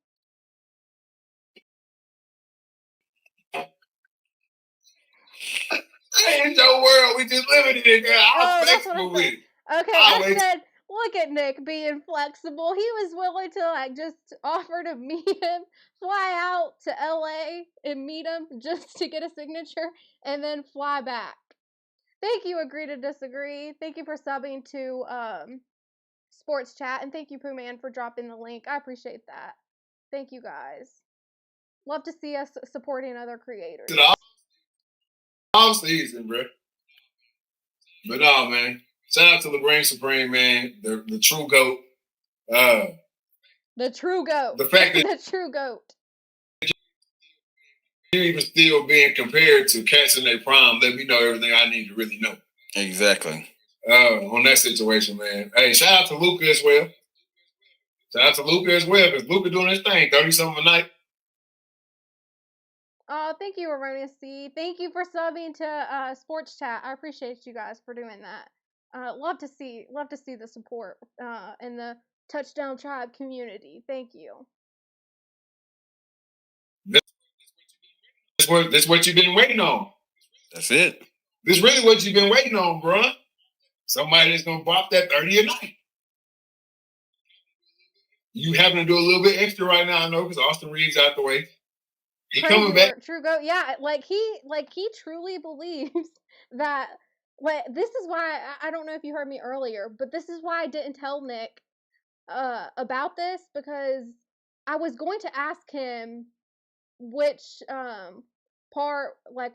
Hey, in your world, we just living in it, girl. I'm flexible with it. Okay, I said, look at Nick being flexible. He was willing to just offer to meet him, fly out to LA and meet him just to get a signature, and then fly back. Thank you, Agree to Disagree. Thank you for subbing to Sports Chat, and thank you, Pooh Man, for dropping the link. I appreciate that. Thank you, guys. Love to see us supporting other creators. All season, bro. But no, man. Shout out to LeBron Supreme, man, the true GOAT. The true goat. The fact that the true goat. you even still being compared to cats in their prime, let me know everything I need to really know. Exactly. On that situation, man. Hey, shout out to Luka as well. Shout out to Luka as well, because Luka doing his thing, 30-something a night. Oh, thank you, Erroneous C. Thank you for subbing to Sports Chat. I appreciate you guys for doing that. Love to see the support in the Touchdown Tribe community. Thank you. This what you've been waiting on. That's it. This really what you've been waiting on, bro. Somebody that's gonna bop that 30 a night. You having to do a little bit extra right now, I know, because Austin Reeves out the way. He coming back. True goat. Yeah, like he truly believes that. Like, this is why I don't know if you heard me earlier, but this is why I didn't tell Nick about this, because I was going to ask him which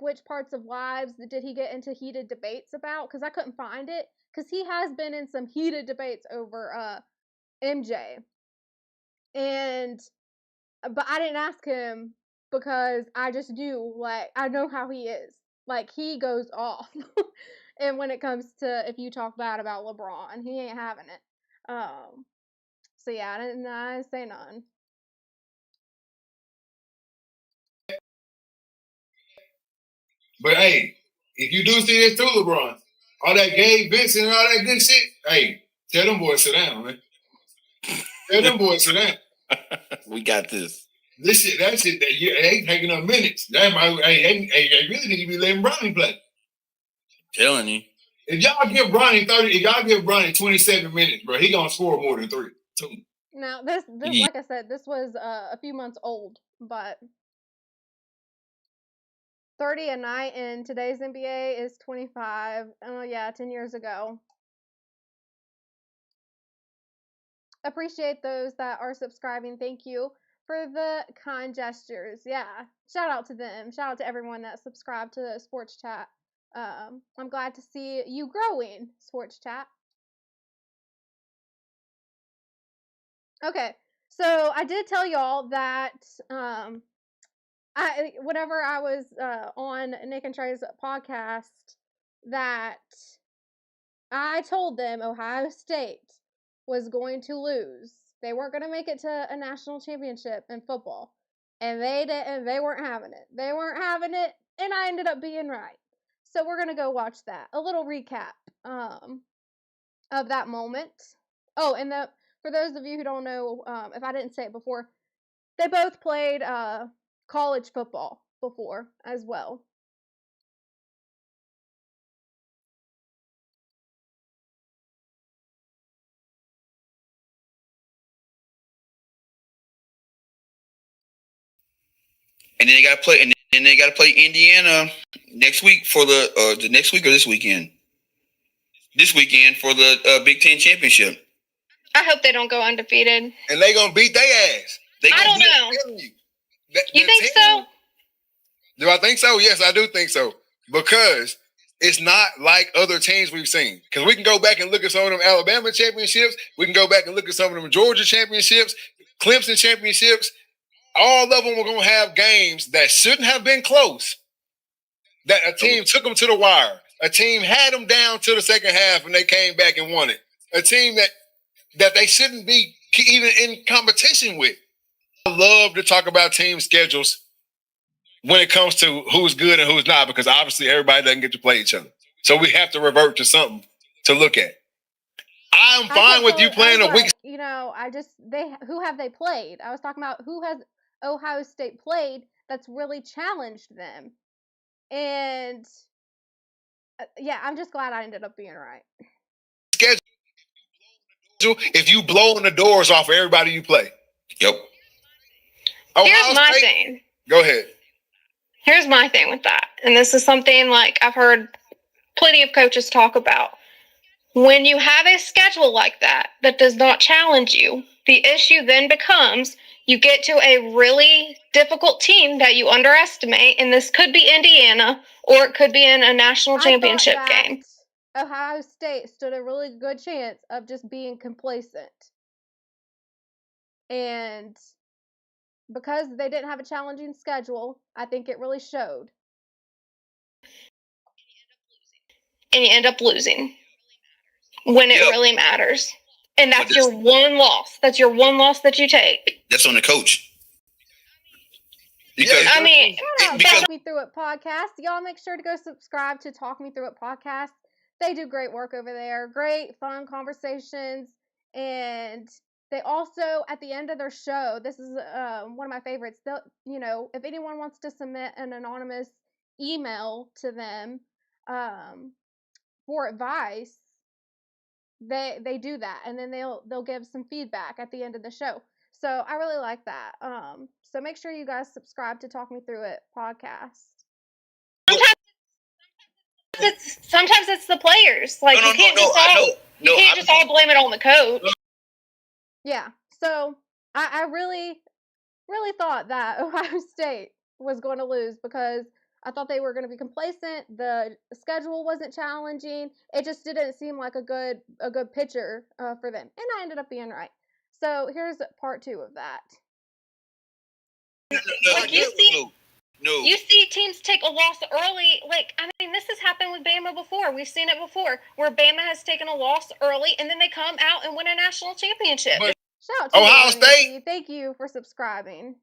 which parts of Lives did he get into heated debates about, because I couldn't find it, because he has been in some heated debates over MJ, but I didn't ask him because I just knew, like, I know how he is. Like, he goes off. And when it comes to if you talk bad about LeBron, he ain't having it. So yeah, I didn't say none. But hey, if you do see this too, LeBron, all that Gabe Vincent and all that good shit, hey, tell them boys sit down, man. Tell them boys sit down. We got this. That shit, they ain't taking up minutes. They really need to be letting Bronny play. Telling you. If y'all give Bronny 27 minutes, bro, he gonna score more than 2. Now this like I said, this was a few months old, but 30 a night in today's NBA is 25. Oh yeah, 10 years ago. Appreciate those that are subscribing. Thank you for the kind gestures. Yeah, shout out to them. Shout out to everyone that subscribed to Sports Chat. I'm glad to see you growing, Sports Chat. Okay, so I did tell y'all that whenever I was on Nick and Trey's podcast, that I told them Ohio State was going to lose. They weren't going to make it to a national championship in football, and they didn't. They weren't having it. They weren't having it, and I ended up being right. So we're gonna go watch that. A little recap of that moment. Oh, and for those of you who don't know, if I didn't say it before, they both played college football before as well. And then they got to play Indiana next week for the next week or this weekend. This weekend for the Big Ten championship. I hope they don't go undefeated. And they gonna beat their ass. I don't know. You think so? Do I think so? Yes, I do think so. Because it's not like other teams we've seen. Because we can go back and look at some of them Alabama championships. We can go back and look at some of them Georgia championships, Clemson championships. All of them were going to have games that shouldn't have been close. That a team took them to the wire. A team had them down to the second half and they came back and won it. A team that they shouldn't be even in competition with. I love to talk about team schedules when it comes to who's good and who's not, because obviously everybody doesn't get to play each other. So we have to revert to something to look at. I'm fine with you playing a week. You know, who have they played? I was talking about who has Ohio State played that's really challenged them. And yeah, I'm just glad I ended up being right. Schedule if you blowing the doors off of everybody you play. Yep. Here's my thing. Go ahead. Here's my thing with that. And this is something like I've heard plenty of coaches talk about. When you have a schedule like that does not challenge you, the issue then becomes you get to a really difficult team that you underestimate, and this could be Indiana or it could be in a national championship game. Ohio State stood a really good chance of just being complacent. And because they didn't have a challenging schedule, I think it really showed. And you end up losing when it really matters. And that's your one loss. That's your one loss that you take. That's on the coach. Because I mean, Talk Me Through It podcast. Y'all make sure to go subscribe to Talk Me Through It podcast. They do great work over there. Great, fun conversations. And they also, at the end of their show, this is one of my favorites. They'll, if anyone wants to submit an anonymous email to them for advice, they do that, and then they'll give some feedback at the end of the show. So I really like that. So make sure you guys subscribe to Talk Me Through It podcast. Sometimes it's the players. Like you can't just all blame it on the coach. Yeah. So I really, really thought that Ohio State was going to lose because I thought they were going to be complacent. The schedule wasn't challenging. It just didn't seem like a good picture for them, and I ended up being right. So here's part 2 of that. You see teams take a loss early. Like, I mean, this has happened with Bama before. We've seen it before, where Bama has taken a loss early, and then they come out and win a national championship. Shout out to Ohio State. Thank you for subscribing.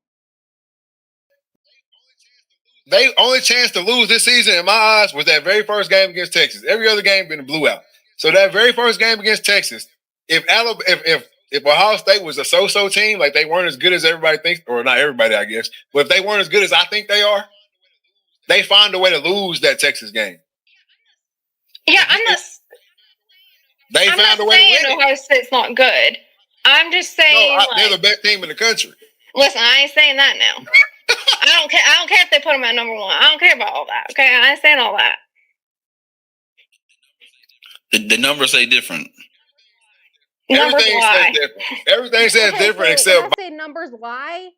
They only chance to lose this season, in my eyes, was that very first game against Texas. Every other game been a blowout. So that very first game against Texas, if Ohio State was a so-so team, like they weren't as good as everybody thinks, or not everybody, I guess, but if they weren't as good as I think they are, they find a way to lose that Texas game. Yeah, I'm not saying Ohio State's not good. I'm just saying they're the best team in the country. Listen, I ain't saying that now. I don't care if they put them at number 1. I don't care about all that. Okay, I ain't saying all that. The numbers say different. Everything says different. Everything says different except. When I say numbers lie,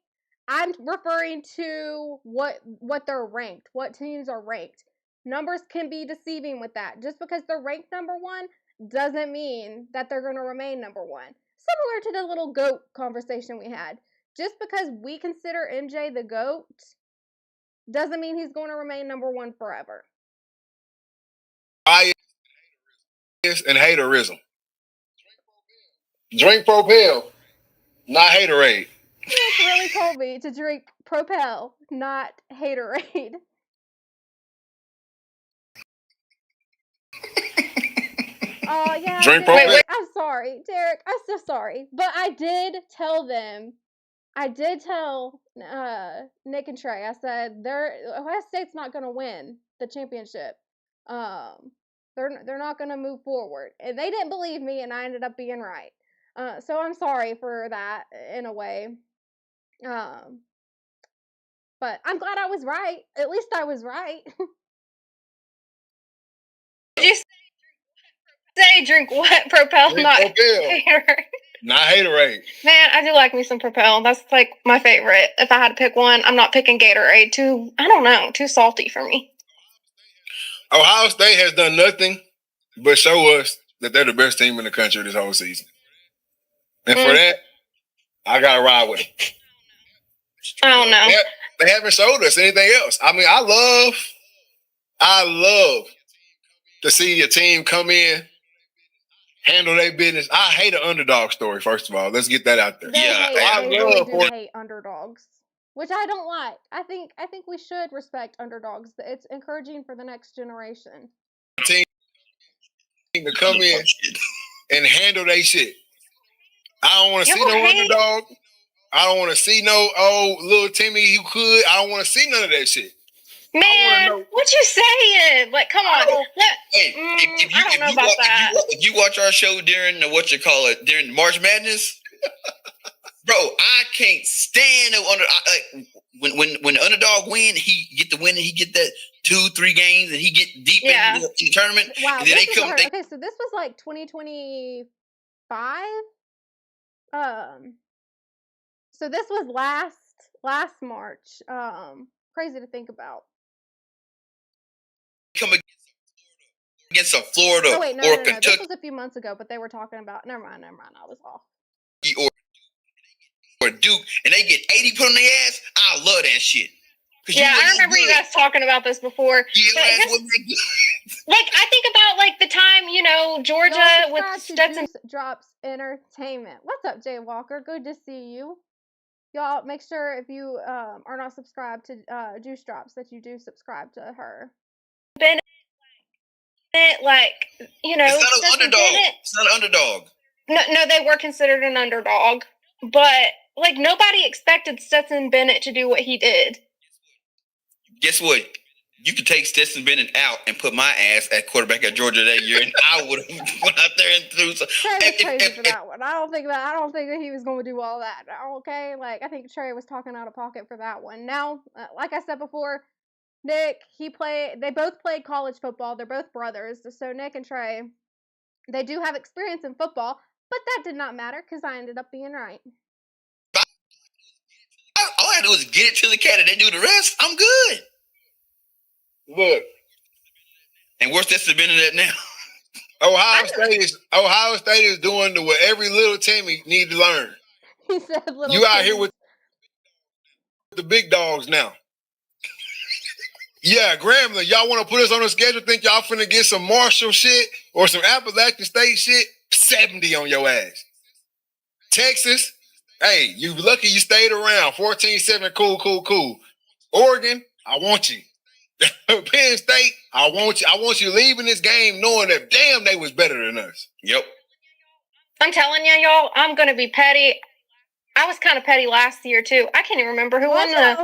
I'm referring to what they're ranked, what teams are ranked. Numbers can be deceiving with that. Just because they're ranked number 1 doesn't mean that they're going to remain number 1. Similar to the little GOAT conversation we had. Just because we consider MJ the GOAT doesn't mean he's going to remain number 1 forever. Bias and haterism. Drink Propel, not Haterade. Nick really told me to drink Propel, not Haterade. Oh, yeah. Drink Propel. I'm sorry, Derek. I'm so sorry. But I did tell Nick and Trey, I said, Ohio State's not going to win the championship. They're not going to move forward. And they didn't believe me, and I ended up being right. So I'm sorry for that in a way. But I'm glad I was right. At least I was right. Did you say drink what? Propel, Drink not Propel. Haterade. Not Haterade. Man, I do like me some Propel. That's like my favorite. If I had to pick one, I'm not picking Gatorade. Too salty for me. Ohio State has done nothing but show us that they're the best team in the country this whole season. And for that, I got to ride with them. I don't know. They haven't showed us anything else. I mean, I love to see a team come in, handle their business. I hate an underdog story, first of all. Let's get that out there. I really do hate underdogs, which I don't like. I think we should respect underdogs. It's encouraging for the next generation. Team to come in and handle their shit. I don't want to see no underdog. I don't want to see no little Timmy who could. I don't want to see none of that shit. Man, what you saying? Like, come on. I don't know about that. If you watch our show during during March Madness, bro, I can't stand when the underdog win. He get the win and he get that 2-3 games and he get deep into the tournament. Wow, and then okay, so this was like 2025. So this was last March. Crazy to think about. against a Florida Oh wait, no. This Kentucky was a few months ago, but they were talking about. Never mind. I was off. or Duke, and they get 80 put on their ass. I love that shit. Yeah, I remember you guys talking about this before. Like, I think about, like, the time, Georgia with Stetson. Juice Drops Entertainment. What's up, Jay Walker? Good to see you. Y'all, make sure if you are not subscribed to Juice Drops that you do subscribe to her. Bennett, like, it's not an underdog. Bennett. It's not an underdog. No, they were considered an underdog. But, like, nobody expected Stetson Bennett to do what he did. Guess what? You could take Stetson Bennett out and put my ass at quarterback at Georgia that year, and I would have went out there and threw some. Trey was crazy for that one. I don't think that he was going to do all that. Okay, like I think Trey was talking out of pocket for that one. Now, like I said before, Nick, they both played college football. They're both brothers, so Nick and Trey, they do have experience in football, but that did not matter because I ended up being right. All I had to do was get it to the cat, and they do the rest. I'm good. Look. And where's Stetson Bennett at now? Ohio State is doing what every little Timmy need to learn. He said little You out here with the big dogs now. Yeah, Grambling, y'all want to put us on the schedule? Think y'all finna get some Marshall shit or some Appalachian State shit? 70 on your ass. Texas, hey, you lucky you stayed around. 14-7, cool. Oregon, I want you. Penn State, I want you leaving this game knowing that damn they was better than us. Yep. I'm telling y'all, I'm gonna be petty. I was kind of petty last year too. I can't even remember who won the.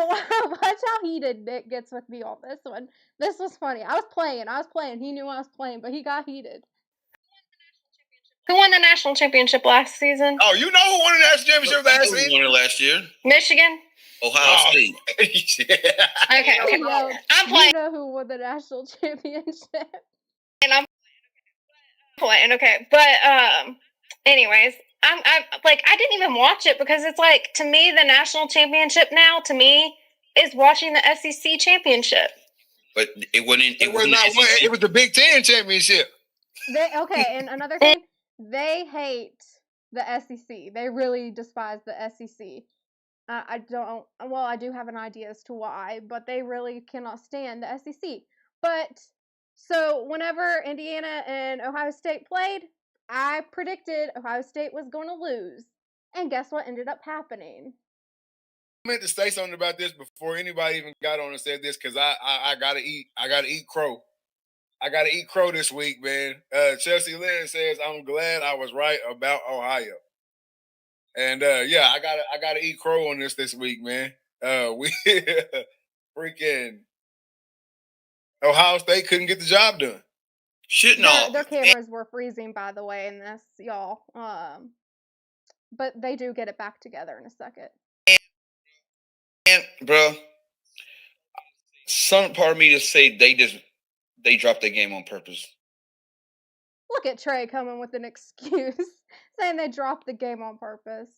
Watch how heated Nick gets with me on this one. This was funny. I was playing. He knew I was playing, but he got heated. Who won the national championship last season? Oh, you know who won the national championship last season? Who won it last year? Michigan. Ohio State. Okay. I'm playing. You know who won the national championship? And I'm playing. Okay, but anyways, I'm like I didn't even watch it because it's like to me the national championship now to me is watching the SEC championship. But it wasn't. It was the Big Ten championship. And another thing, they hate the SEC. They really despise the SEC. I do have an idea as to why, but they really cannot stand the SEC. But, so, whenever Indiana and Ohio State played, I predicted Ohio State was going to lose. And guess what ended up happening? I meant to say something about this before anybody even got on and said this, because I gotta eat crow. I gotta eat crow this week, man. Chelsea Lynn says, I'm glad I was right about Ohio. And yeah, I gotta eat crow on this week, man. We freaking Ohio State couldn't get the job done. Shit, no. Their cameras were freezing, by the way, in this, y'all. But they do get it back together in a second. And bro, some part of me just say they dropped their game on purpose. Look at Trey coming with an excuse, saying they dropped the game on purpose.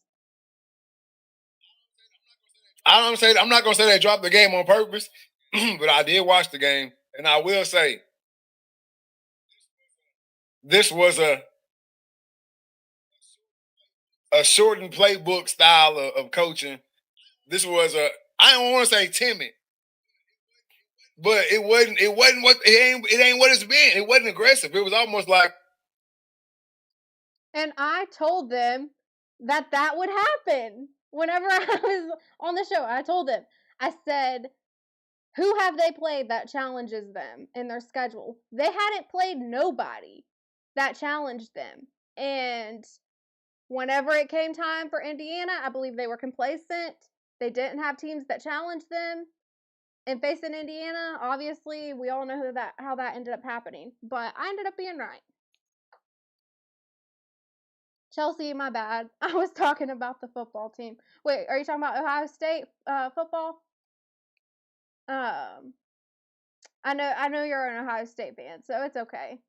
I'm not gonna say they dropped the game on purpose, but I did watch the game, and I will say this was a shortened playbook style of coaching. This was I don't want to say timid, but it ain't what it's been. It wasn't aggressive. It was almost like. And I told them that would happen. Whenever I was on the show, I told them, I said, who have they played that challenges them in their schedule? They hadn't played nobody that challenged them. And whenever it came time for Indiana, I believe they were complacent. They didn't have teams that challenged them. And facing Indiana, obviously, we all know how that ended up happening. But I ended up being right. Chelsea, my bad. I was talking about the football team. Wait, are you talking about Ohio State football? I know you're an Ohio State fan, so it's okay.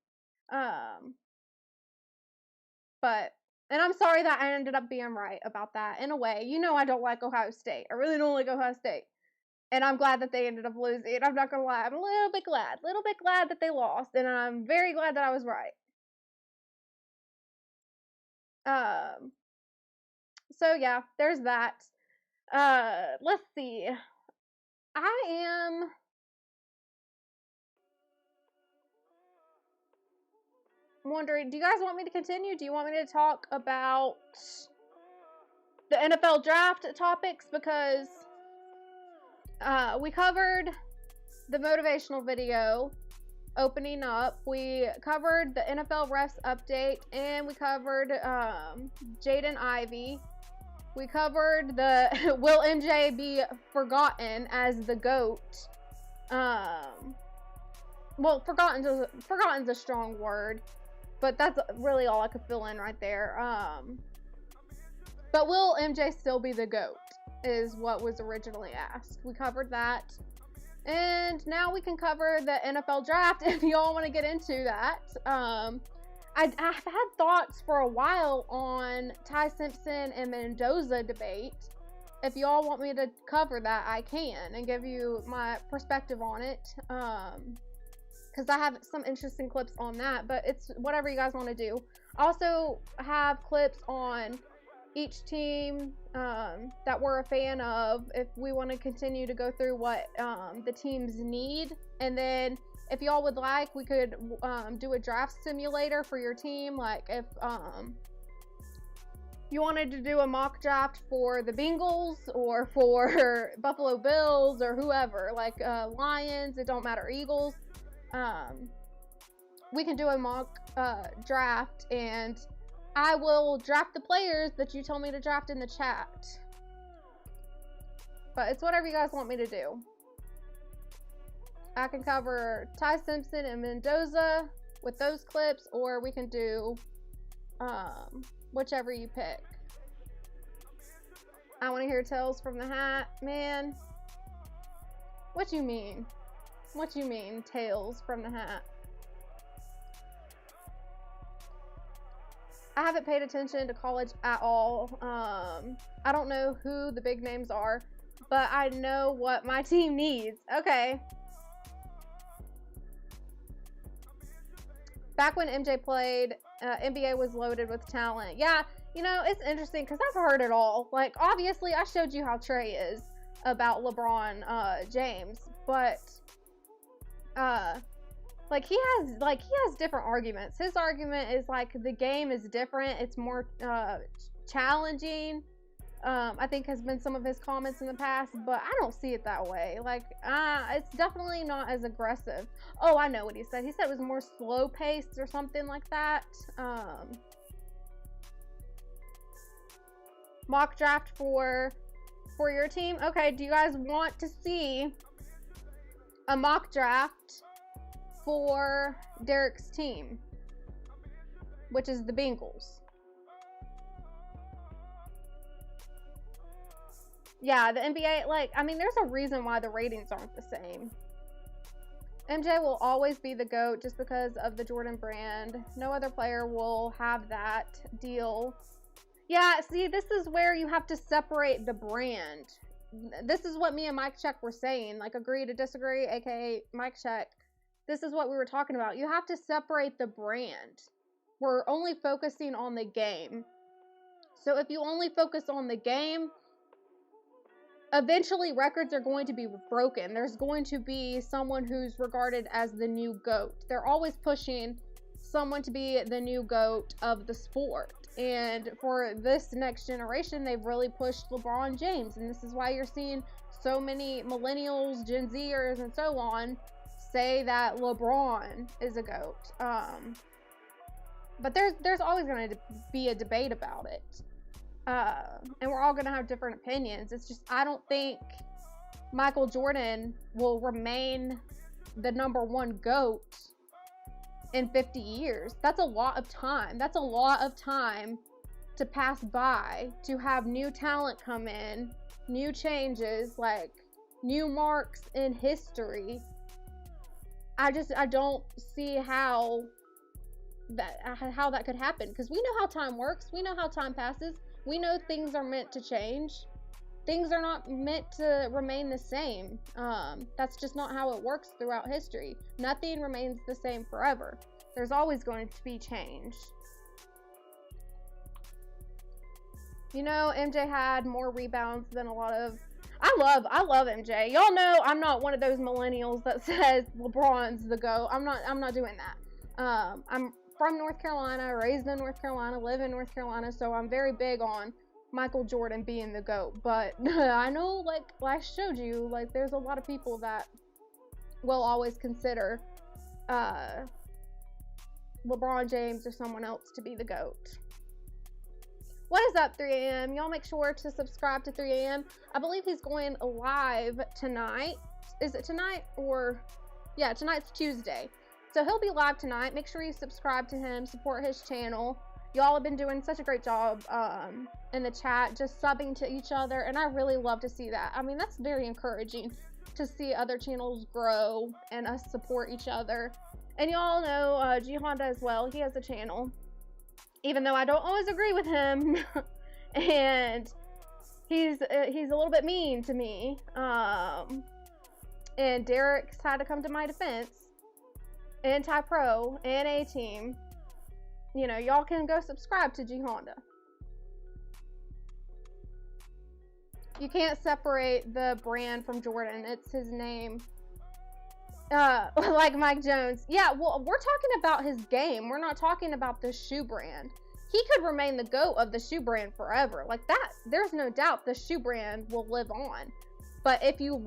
But I'm sorry that I ended up being right about that in a way. You know I don't like Ohio State. I really don't like Ohio State. And I'm glad that they ended up losing. I'm not going to lie. I'm a little bit glad that they lost. And I'm very glad that I was right. So yeah, there's that. Let's see. I am wondering, do you guys want me to continue? Do you want me to talk about the NFL draft topics? Because we covered the motivational video opening up. We covered the NFL refs update, and we covered Jaden Ivey. We covered the will MJ be forgotten as the GOAT? Well, forgotten's a strong word, but that's really all I could fill in right there. But will MJ still be the GOAT is what was originally asked. We covered that. And now we can cover the NFL draft if y'all want to get into that. I've had thoughts for a while on Ty Simpson and Mendoza debate. If y'all want me to cover that, I can and give you my perspective on it. Because I have some interesting clips on that, but it's whatever you guys want to do. I also have clips on each team that we're a fan of, if we want to continue to go through what the teams need. And then if y'all would like, we could do a draft simulator for your team. Like if you wanted to do a mock draft for the Bengals or for Buffalo Bills or whoever, like Lions, it don't matter, Eagles, we can do a mock draft, and I will draft the players that you told me to draft in the chat. But it's whatever you guys want me to do. I can cover Ty Simpson and Mendoza with those clips, or we can do whichever you pick. I want to hear Tales from the Hat, man. What you mean? What you mean, Tales from the Hat? I haven't paid attention to college at all. I don't know who the big names are, but I know what my team needs. Okay. Back when MJ played, NBA was loaded with talent. Yeah, you know, it's interesting because I've heard it all. Like, obviously, I showed you how Trey is about LeBron James, but like he has different arguments. His argument is like the game is different. It's more challenging. I think has been some of his comments in the past, but I don't see it that way. Like, it's definitely not as aggressive. Oh, I know what he said. He said it was more slow paced or something like that. Mock draft for your team. Okay, do you guys want to see a mock draft for Derek's team, which is the Bengals? Yeah, the NBA, like, I mean, there's a reason why the ratings aren't the same. MJ will always be the GOAT just because of the Jordan brand. No other player will have that deal. Yeah, see, this is where you have to separate the brand. This is what me and Mike Check were saying, like, agree to disagree, aka Mike Check. This is what we were talking about. You have to separate the brand. We're only focusing on the game. So if you only focus on the game, eventually records are going to be broken. There's going to be someone who's regarded as the new GOAT. They're always pushing someone to be the new GOAT of the sport. And for this next generation, they've really pushed LeBron James. And this is why you're seeing so many millennials, Gen Zers, and so on say that LeBron is a GOAT. But there's always going to be a debate about it. And we're all going to have different opinions. It's just, I don't think Michael Jordan will remain the #1 GOAT in 50 years. That's a lot of time. That's a lot of time to pass by, to have new talent come in, new changes, like new marks in history. I don't see how that could happen, because we know how time works. We know how time passes. We know things are meant to change. things are not meant to remain the same. That's just not how it works throughout history. Nothing remains the same forever. There's always going to be change. You know, MJ had more rebounds than a lot of... I love MJ. Y'all know I'm not one of those millennials that says LeBron's the GOAT. I'm not doing that. I'm from North Carolina, raised in North Carolina, live in North Carolina, so I'm very big on Michael Jordan being the GOAT. But I know, like I showed you, like there's a lot of people that will always consider LeBron James or someone else to be the GOAT. What is up, 3 a.m.? Y'all make sure to subscribe to 3 a.m. I believe he's going live tonight. Is it tonight or... Yeah, tonight's Tuesday. So he'll be live tonight. Make sure you subscribe to him, support his channel. Y'all have been doing such a great job in the chat, just subbing to each other, and I really love to see that. I mean, that's very encouraging to see other channels grow and us support each other. And y'all know G Honda as well. He has a channel. Even though I don't always agree with him, and he's a little bit mean to me, and Derek's had to come to my defense, anti-pro and A-team. You know, y'all can go subscribe to G Honda. You can't separate the brand from Jordan. It's his name. Like Mike Jones. Yeah, well, we're talking about his game. We're not talking about the shoe brand. He could remain the GOAT of the shoe brand forever. Like that, there's no doubt the shoe brand will live on. But if you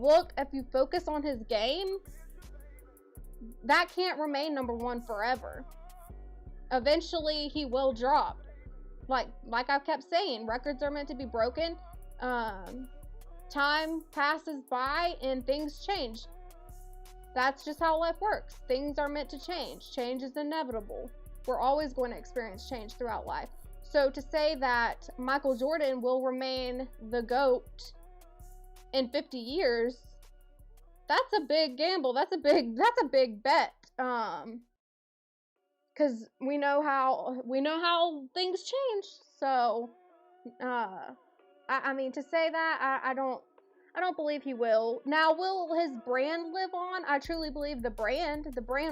focus on his game, that can't remain number one forever. Eventually, he will drop. Like I kept saying, records are meant to be broken. Time passes by and things change. That's just how life works. Things are meant to change. Change is inevitable. We're always going to experience change throughout life. So to say that Michael Jordan will remain the GOAT in 50 years, that's a big gamble. That's a big bet. Because we know how things change. So I mean, to say that, I don't believe he will. Now, will his brand live on? I truly believe the brand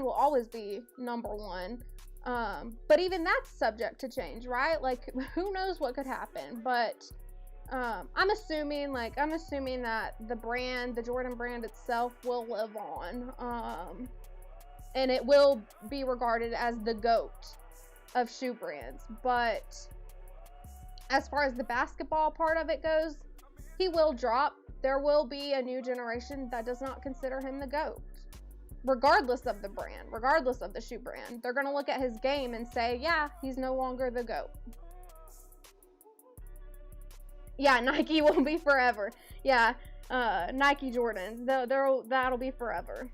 will always be number one. But even that's subject to change, right? Like, who knows what could happen? But I'm assuming that the Jordan brand itself will live on. And it will be regarded as the GOAT of shoe brands. But as far as the basketball part of it goes, he will drop. There will be a new generation that does not consider him the GOAT. Regardless of the brand, regardless of the shoe brand. They're going to look at his game and say, yeah, he's no longer the GOAT. Yeah, Nike will be forever. Yeah, Nike Jordans. That'll be forever.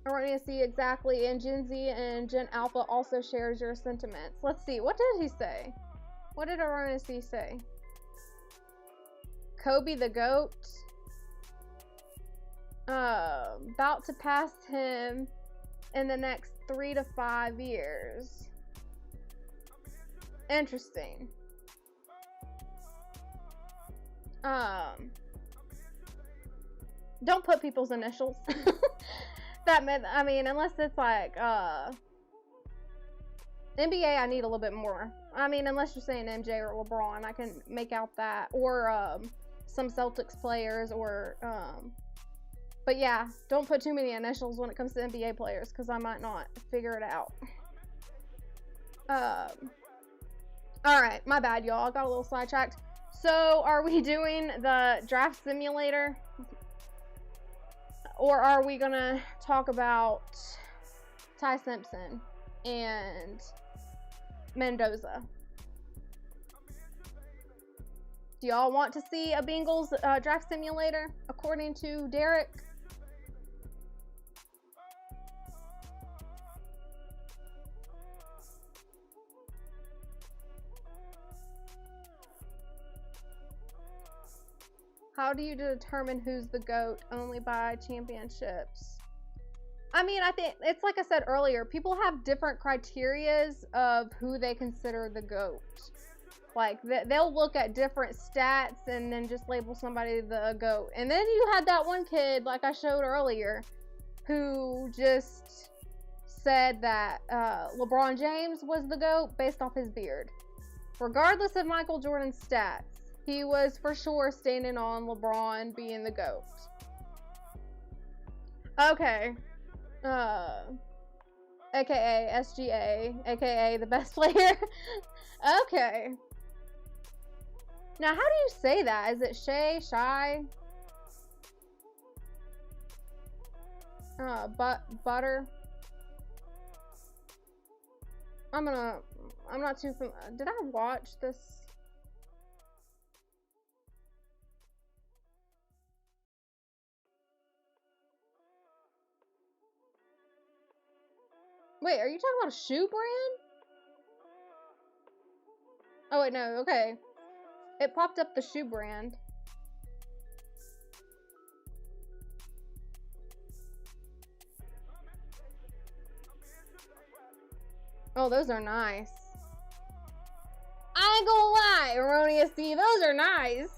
Erroneous C, exactly, and Gen Z and Gen Alpha also shares your sentiments. Let's see, what did he say? What did Erroneous C say? Kobe the GOAT. About to pass him in the next 3 to 5 years. Interesting. Don't put people's initials. I mean, unless it's like, NBA, I need a little bit more. I mean, unless you're saying MJ or LeBron, I can make out that. Or, some Celtics players, or, but yeah, don't put too many initials when it comes to NBA players, because I might not figure it out. Alright, my bad, y'all. I got a little sidetracked. So, are we doing the draft simulator? Or are we gonna talk about Ty Simpson and Mendoza? Do y'all want to see a Bengals draft simulator, according to Derek? How do you determine who's the GOAT? Only by championships. I mean, I think it's like I said earlier, people have different criterias of who they consider the GOAT. Like, they'll look at different stats and then just label somebody the GOAT. And then you had that one kid, like I showed earlier, who just said that LeBron James was the GOAT based off his beard. Regardless of Michael Jordan's stats, he was for sure standing on LeBron being the GOAT. Okay. AKA SGA, AKA the best player. Okay. Now, how do you say that? Is it Shay, Shy? Butter. I'm not too familiar. Did I watch this? Wait, are you talking about a shoe brand? Oh, wait, no, okay. It popped up the shoe brand. Oh, those are nice. I ain't gonna lie, Erroneous D, those are nice.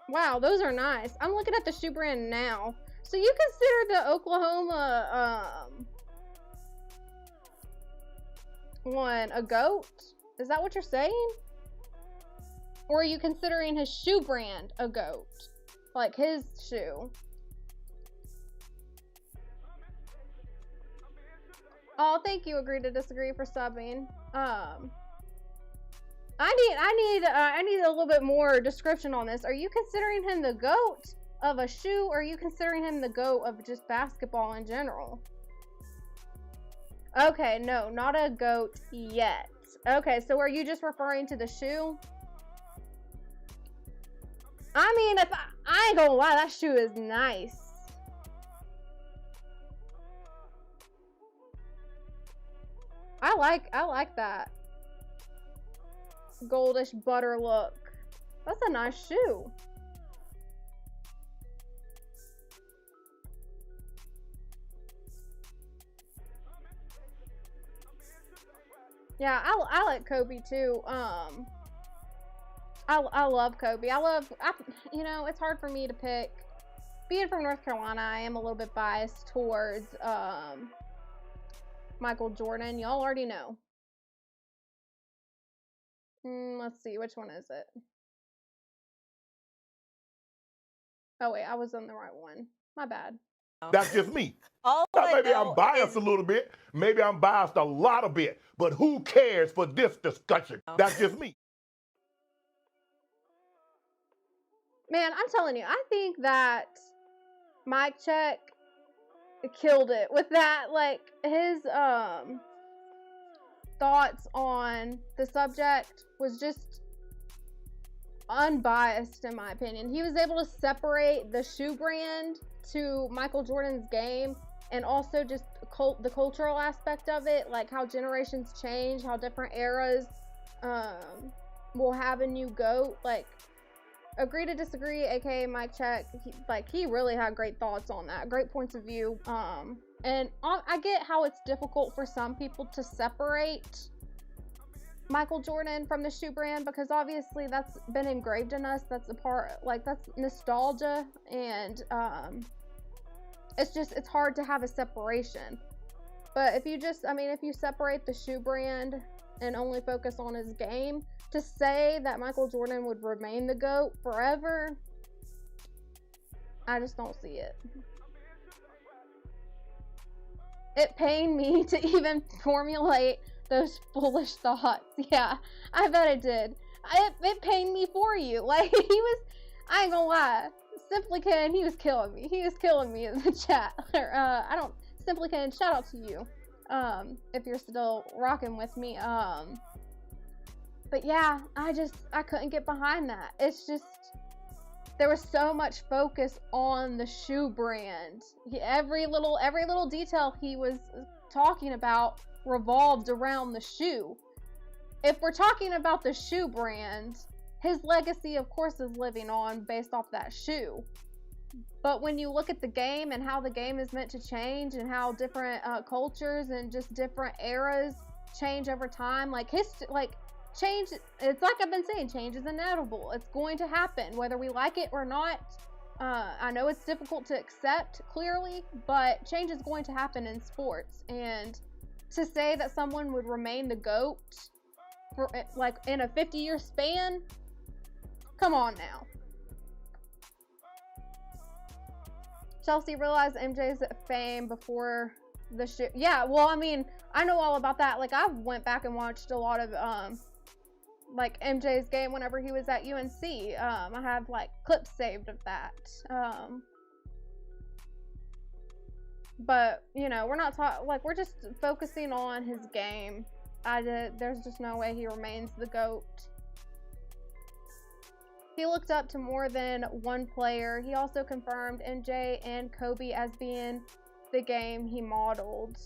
Wow, those are nice. I'm looking at the shoe brand now. So you consider the Oklahoma one a GOAT? Is that what you're saying? Or are you considering his shoe brand a GOAT? Like his shoe? Oh, thank you, Agree to Disagree, for subbing. I need a little bit more description on this. Are you considering him the GOAT of a shoe, or are you considering him the GOAT of just basketball in general? Okay, no, not a GOAT yet. Okay, so are you just referring to the shoe? I mean, if I ain't gonna lie, that shoe is nice. I like that goldish butter look. That's a nice shoe. Yeah, I like Kobe too. I love Kobe. You know, it's hard for me to pick. Being from North Carolina, I am a little bit biased towards Michael Jordan. Y'all already know. Let's see, which one is it? Oh wait, I was on the right one. My bad. That's just me. Now, maybe I'm biased a little bit. Maybe I'm biased a lot of bit. But who cares for this discussion? That's just me. Man, I'm telling you, I think that Mike Check killed it with that. Like, his thoughts on the subject was just unbiased, in my opinion. He was able to separate the shoe brand to Michael Jordan's game, and also just the cultural aspect of it, like how generations change, how different eras will have a new GOAT. Like, Agree to Disagree, aka Mike Check, he really had great thoughts on that, great points of view. And I get how it's difficult for some people to separate Michael Jordan from the shoe brand, because obviously that's been engraved in us. That's a part, like, that's nostalgia, and it's hard to have a separation. But if you separate the shoe brand and only focus on his game, to say that Michael Jordan would remain the GOAT forever, I just don't see it. It pained me to even formulate those foolish thoughts. Yeah, I bet it did. It pained me for you. Like, I ain't gonna lie, Simply Ken, he was killing me. He was killing me in the chat. Simply Ken, shout out to you. If you're still rocking with me. But yeah, I couldn't get behind that. It's just, there was so much focus on the shoe brand. Every little detail he was talking about revolved around the shoe. If we're talking about the shoe brand, his legacy, of course, is living on based off that shoe. But when you look at the game and how the game is meant to change and how different cultures and just different eras change over time, change, it's like I've been saying, change is inevitable. It's going to happen, whether we like it or not. I know it's difficult to accept, clearly, but change is going to happen in sports. And to say that someone would remain the GOAT for, like, in a 50-year span, come on now. Chelsea realized MJ's fame before the shoe. Yeah, well, I mean, I know all about that. Like, I went back and watched a lot of, like, MJ's game whenever he was at UNC. I have, like, clips saved of that. But, you know, we're not talking, like, we're just focusing on his game. There's just no way he remains the GOAT. He looked up to more than one player. He also confirmed MJ and Kobe as being the game he modeled.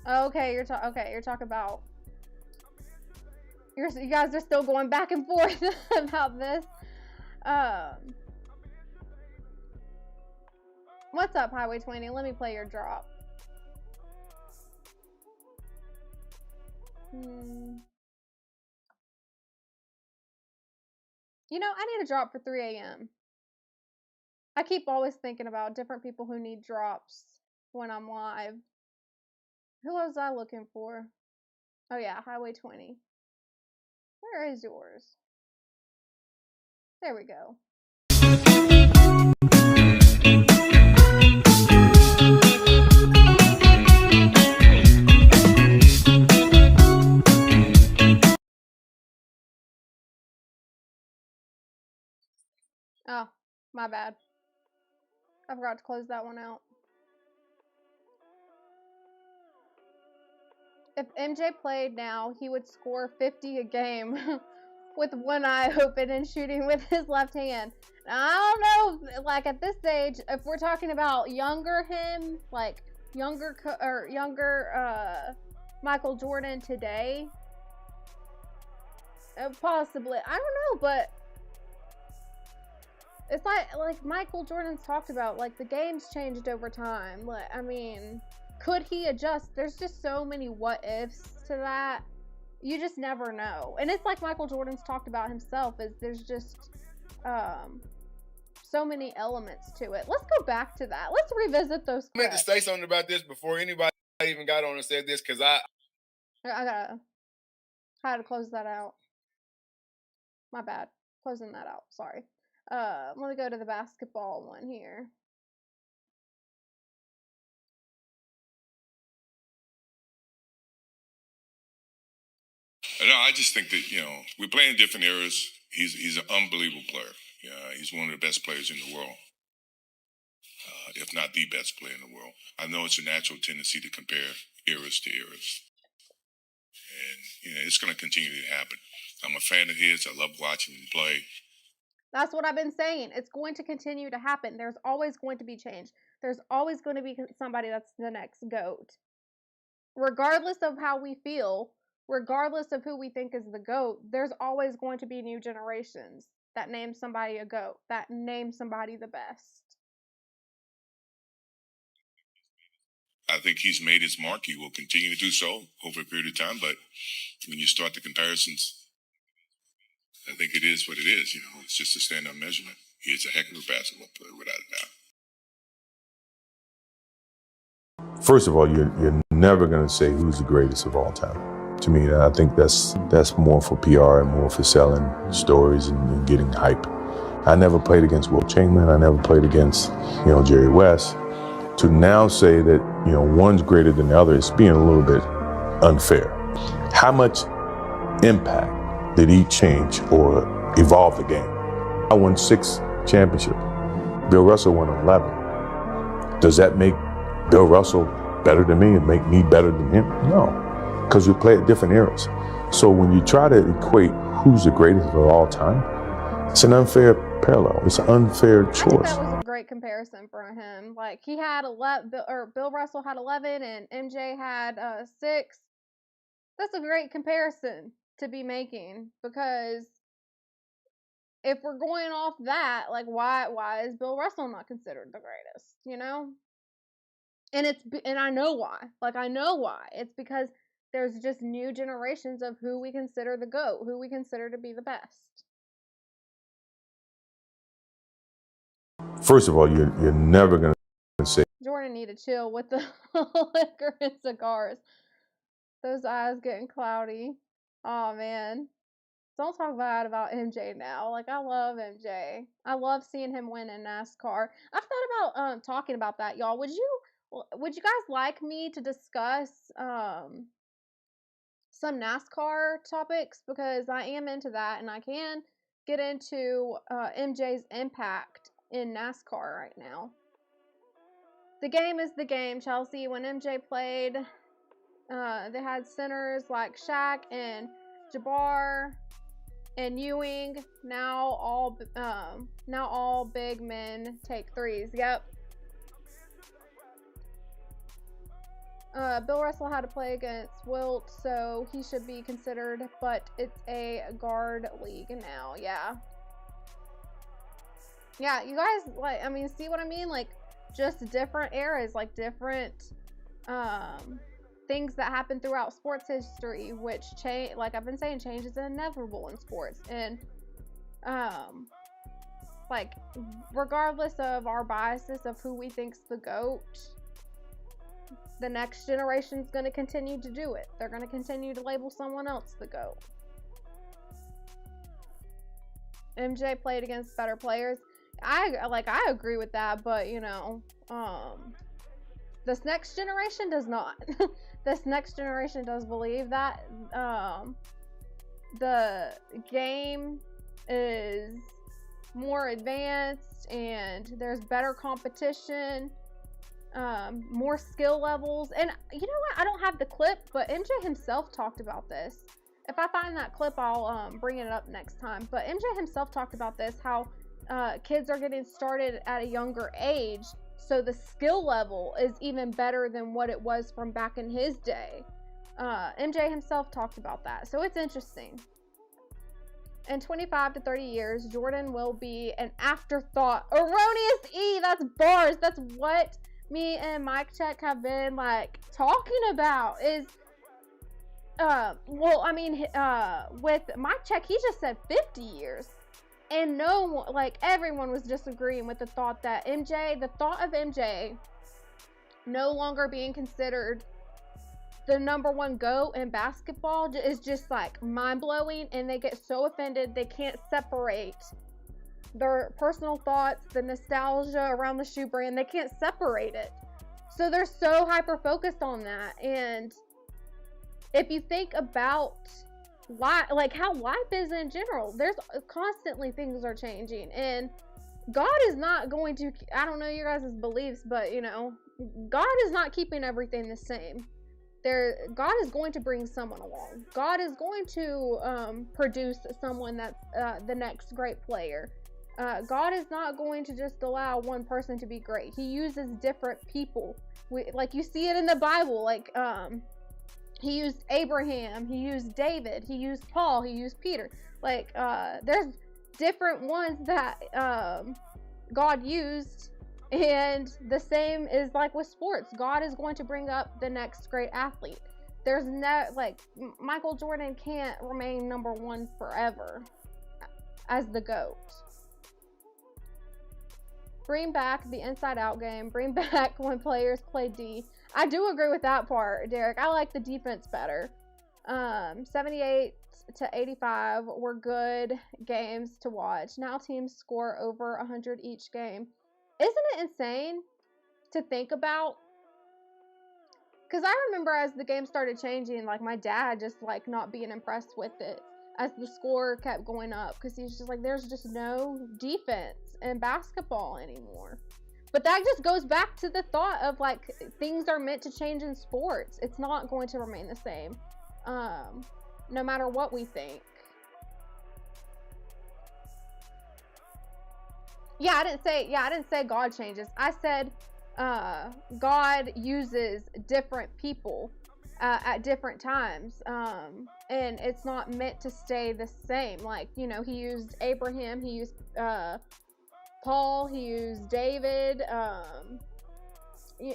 Okay, you're talking about. You guys are still going back and forth about this. What's up, Highway 20? Let me play your drop. You know, I need a drop for 3 a.m. I keep always thinking about different people who need drops when I'm live. Who was I looking for? Oh yeah, Highway 20. Where is yours? There we go. Oh, my bad. I forgot to close that one out. If MJ played now, he would score 50 a game with one eye open and shooting with his left hand. Now, I don't know, like, at this stage, if we're talking about younger him, like younger Michael Jordan today, possibly. I don't know, but it's like Michael Jordan's talked about, like, the game's changed over time. Like, I mean, could he adjust? There's just so many what ifs to that. You just never know. And it's like Michael Jordan's talked about himself, is there's just so many elements to it. Let's go back to that. Let's revisit those clips. I meant to say something about this before anybody even got on and said this, because I had to close that out. My bad. Closing that out. Sorry. Let me go to the basketball one here. No, I just think that, you know, we're playing different eras. He's an unbelievable player. Yeah, he's one of the best players in the world, if not the best player in the world. I know it's a natural tendency to compare eras to eras. And, you know, it's going to continue to happen. I'm a fan of his. I love watching him play. That's what I've been saying. It's going to continue to happen. There's always going to be change. There's always going to be somebody that's the next GOAT. Regardless of how we feel, regardless of who we think is the GOAT, there's always going to be new generations that name somebody a GOAT, that name somebody the best. I think he's made his mark. He will continue to do so over a period of time. But when you start the comparisons, I think it is what it is. You know, it's just a stand-up measurement. He is a heck of a basketball player, without a doubt. First of all, you're never going to say who's the greatest of all time. To me, I think that's more for PR and more for selling stories and getting hype. I never played against Wilt Chamberlain. I never played against, Jerry West. To now say that, one's greater than the other is being a little bit unfair. How much impact did he change or evolve the game? I won 6 championships. Bill Russell won 11. Does that make Bill Russell better than me and make me better than him? No, because we play at different eras. So when you try to equate who's the greatest of all time, It's an unfair parallel. It's an unfair I think choice. that was a great comparison for him. Like, he had 11, or Bill Russell had 11, and MJ had 6. That's a great comparison to be making, because if we're going off that, like, why is Bill Russell not considered the greatest? You know? And I know why. Like, I know why. It's because there's just new generations of who we consider the GOAT, who we consider to be the best. First of all, you're never going to say. Jordan need to chill with the liquor and cigars. Those eyes getting cloudy. Oh, man. Don't talk bad about MJ now. Like, I love MJ. I love seeing him win in NASCAR. I've thought about talking about that, y'all. Would you guys like me to discuss some NASCAR topics? Because I am into that, and I can get into MJ's impact in NASCAR right now. The game is the game, Chelsea. When MJ played, they had centers like Shaq and Jabbar and Ewing. Now all big men take threes. Yep. Bill Russell had to play against Wilt, so he should be considered, but it's a guard league now. Yeah. Yeah, you guys, like, I mean, see what I mean? Like, just different eras, like different things that happen throughout sports history, which change, like I've been saying, change is inevitable in sports. And like, regardless of our biases of who we think's the GOAT, the next generation's going to continue to do it. They're going to continue to label someone else the GOAT. MJ played against better players. I agree with that, but you know, this next generation does not. This next generation does believe that the game is more advanced and there's better competition, more skill levels. And you know what? I don't have the clip, but MJ himself talked about this. If I find that clip, I'll bring it up next time. But MJ himself talked about this, how kids are getting started at a younger age, so the skill level is even better than what it was from back in his day. MJ himself talked about that, so it's interesting. In 25 to 30 years, Jordan will be an afterthought. Erroneous E, that's bars. That's what me and Mike Check have been like talking about. Is well, I mean, with Mike Check, he just said 50 years. And no one, like, everyone was disagreeing with the thought that the thought of MJ no longer being considered the #1 GOAT in basketball is just like mind-blowing, and they get so offended they can't separate their personal thoughts, the nostalgia around the shoe brand. They can't separate it. So they're so hyper-focused on that. And if you think about like how life is in general, there's constantly things are changing, and God is not going to, I don't know your guys' beliefs, but you know, God is not keeping everything the same. God is going to bring someone along. God is going to produce someone that's the next great player. God is not going to just allow one person to be great. He uses different people. Like you see it in the Bible, like he used Abraham, he used David, he used Paul, he used Peter. Like, there's different ones that God used, and the same is like with sports. God is going to bring up the next great athlete. There's no, like, Michael Jordan can't remain #1 forever as the GOAT. Bring back the inside-out game. Bring back when players play D. I do agree with that part, Derek. I like the defense better. 78 to 85 were good games to watch. Now teams score over 100 each game. Isn't it insane to think about? Because I remember as the game started changing, like my dad just like not being impressed with it as the score kept going up, because he's just like, there's just no defense in basketball anymore. But that just goes back to the thought of like, things are meant to change in sports. It's not going to remain the same, no matter what we think. Yeah, I didn't say God changes. I said God uses different people at different times, and it's not meant to stay the same. Like, you know, he used Abraham, he used Paul, he used David,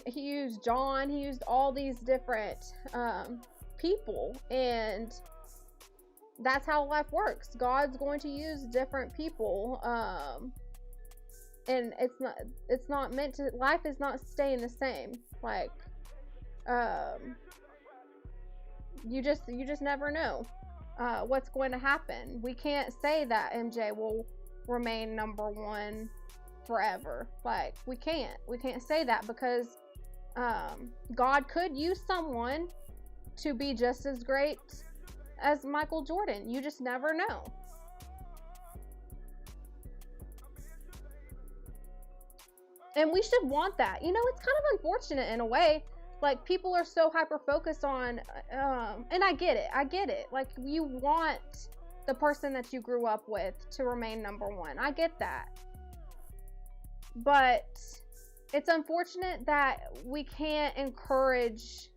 he used John, he used all these different people, and that's how life works. God's going to use different people, and it's not meant to, life is not staying the same. Like, you just never know what's going to happen. We can't say that MJ will remain number one forever. Like, we can't say that, because God could use someone to be just as great as Michael Jordan. You just never know. And we should want that. You know, it's kind of unfortunate in a way. Like, people are so hyper-focused on, and I get it. Like, you want the person that you grew up with to remain number one. I get that. But it's unfortunate that we can't encourage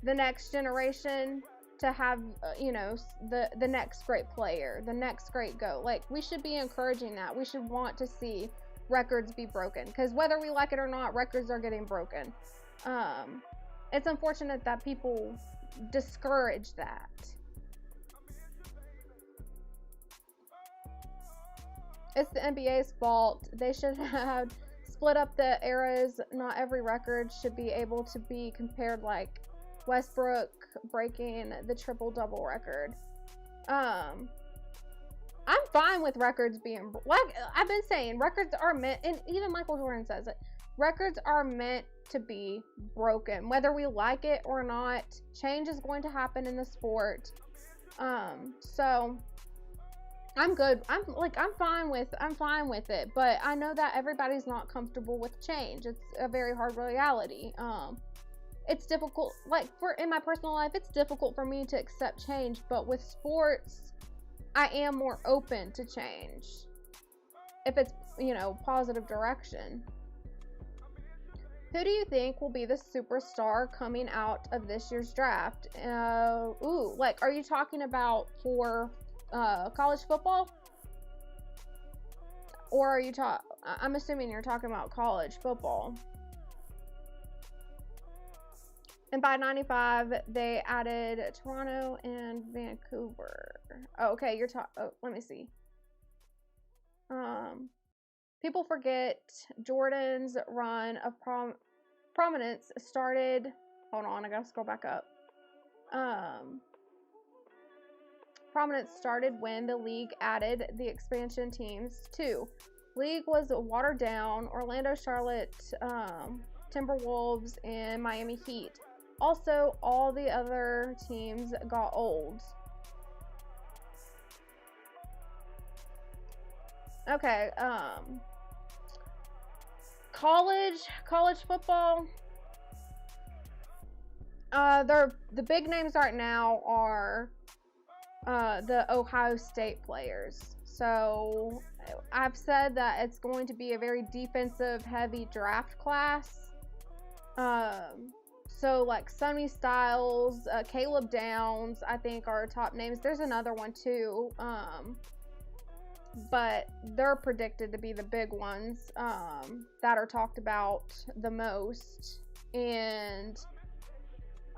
the next generation to have, you know, the next great player, the next great GOAT. Like, we should be encouraging that. We should want to see records be broken, because whether we like it or not, records are getting broken. It's unfortunate that people discourage that. It's the NBA's fault. They should have split up the eras. Not every record should be able to be compared, like Westbrook breaking the triple-double record. I'm fine with records being, like I've been saying, records are meant, and even Michael Jordan says it, records are meant to be broken, whether we like it or not. Change is going to happen in the sport. So I'm good. I'm fine with it, but I know that everybody's not comfortable with change. It's a very hard reality. It's difficult, like in my personal life, it's difficult for me to accept change, but with sports, I am more open to change if it's, you know, positive direction. Who do you think will be the superstar coming out of this year's draft? Like, are you talking about for college football? Or are you I'm assuming you're talking about college football. And by 95, they added Toronto and Vancouver. Oh, okay, let me see. People forget Jordan's run of prominence started. Hold on, I gotta scroll back up. Prominence started when the league added the expansion teams too. League was watered down. Orlando, Charlotte, Timberwolves, and Miami Heat. Also, all the other teams got old. Okay, college football. The big names right now are the Ohio State players. So I've said that it's going to be a very defensive heavy draft class. So like Sonny Styles, Caleb Downs, I think are top names. There's another one too. But they're predicted to be the big ones that are talked about the most. And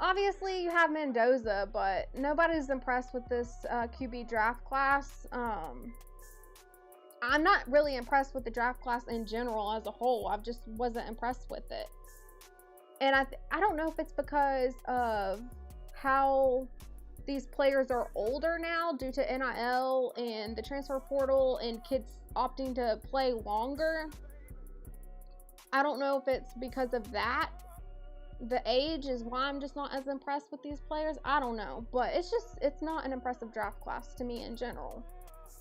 obviously you have Mendoza, but nobody's impressed with this QB draft class. I'm not really impressed with the draft class in general as a whole. I just wasn't impressed with it. And I don't know if it's because of how these players are older now due to NIL and the transfer portal and kids opting to play longer. I don't know if it's because of that. The age is why I'm just not as impressed with these players. I don't know. But it's not an impressive draft class to me in general.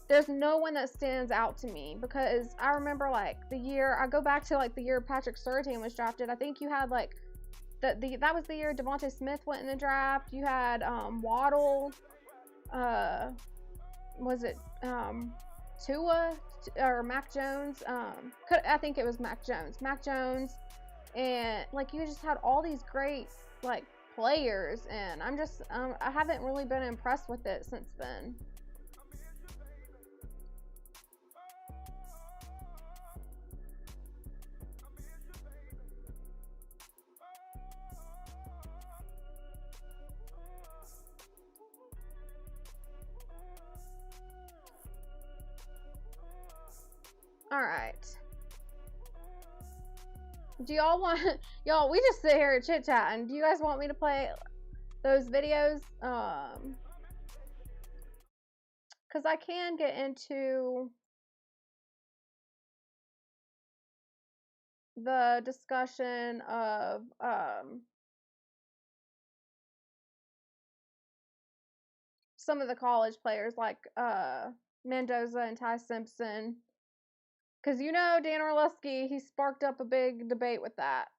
There's no one that stands out to me because I remember like I go back to like the year Patrick Surtain was drafted. I think you had like that was the year Devontae Smith went in the draft. You had Waddle. Was it Tua or Mac Jones. I think it was Mac Jones. Mac Jones, and like you just had all these great like players, and I'm just I haven't really been impressed with it since then. All right. Do y'all want y'all? We just sit here chit chatting. Do you guys want me to play those videos? Because I can get into the discussion of some of the college players like Mendoza and Ty Simpson. Because you know Dan Orlowski, he sparked up a big debate with that.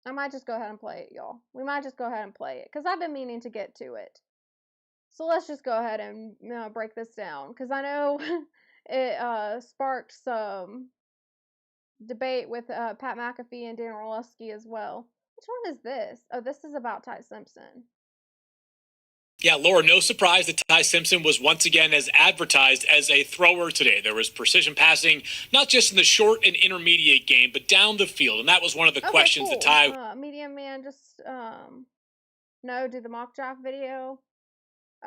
I might just go ahead and play it, y'all. We might just go ahead and play it. Because I've been meaning to get to it. So let's just go ahead and break this down. Because I know it sparked some debate with Pat McAfee and Dan Orlowski as well. Which one is this? Oh, this is about Ty Simpson. Yeah, Laura, no surprise that Ty Simpson was once again as advertised as a thrower today. There was precision passing, not just in the short and intermediate game, but down the field. And that was one of the questions cool. that Ty... Medium Man just, no, do the mock draft video.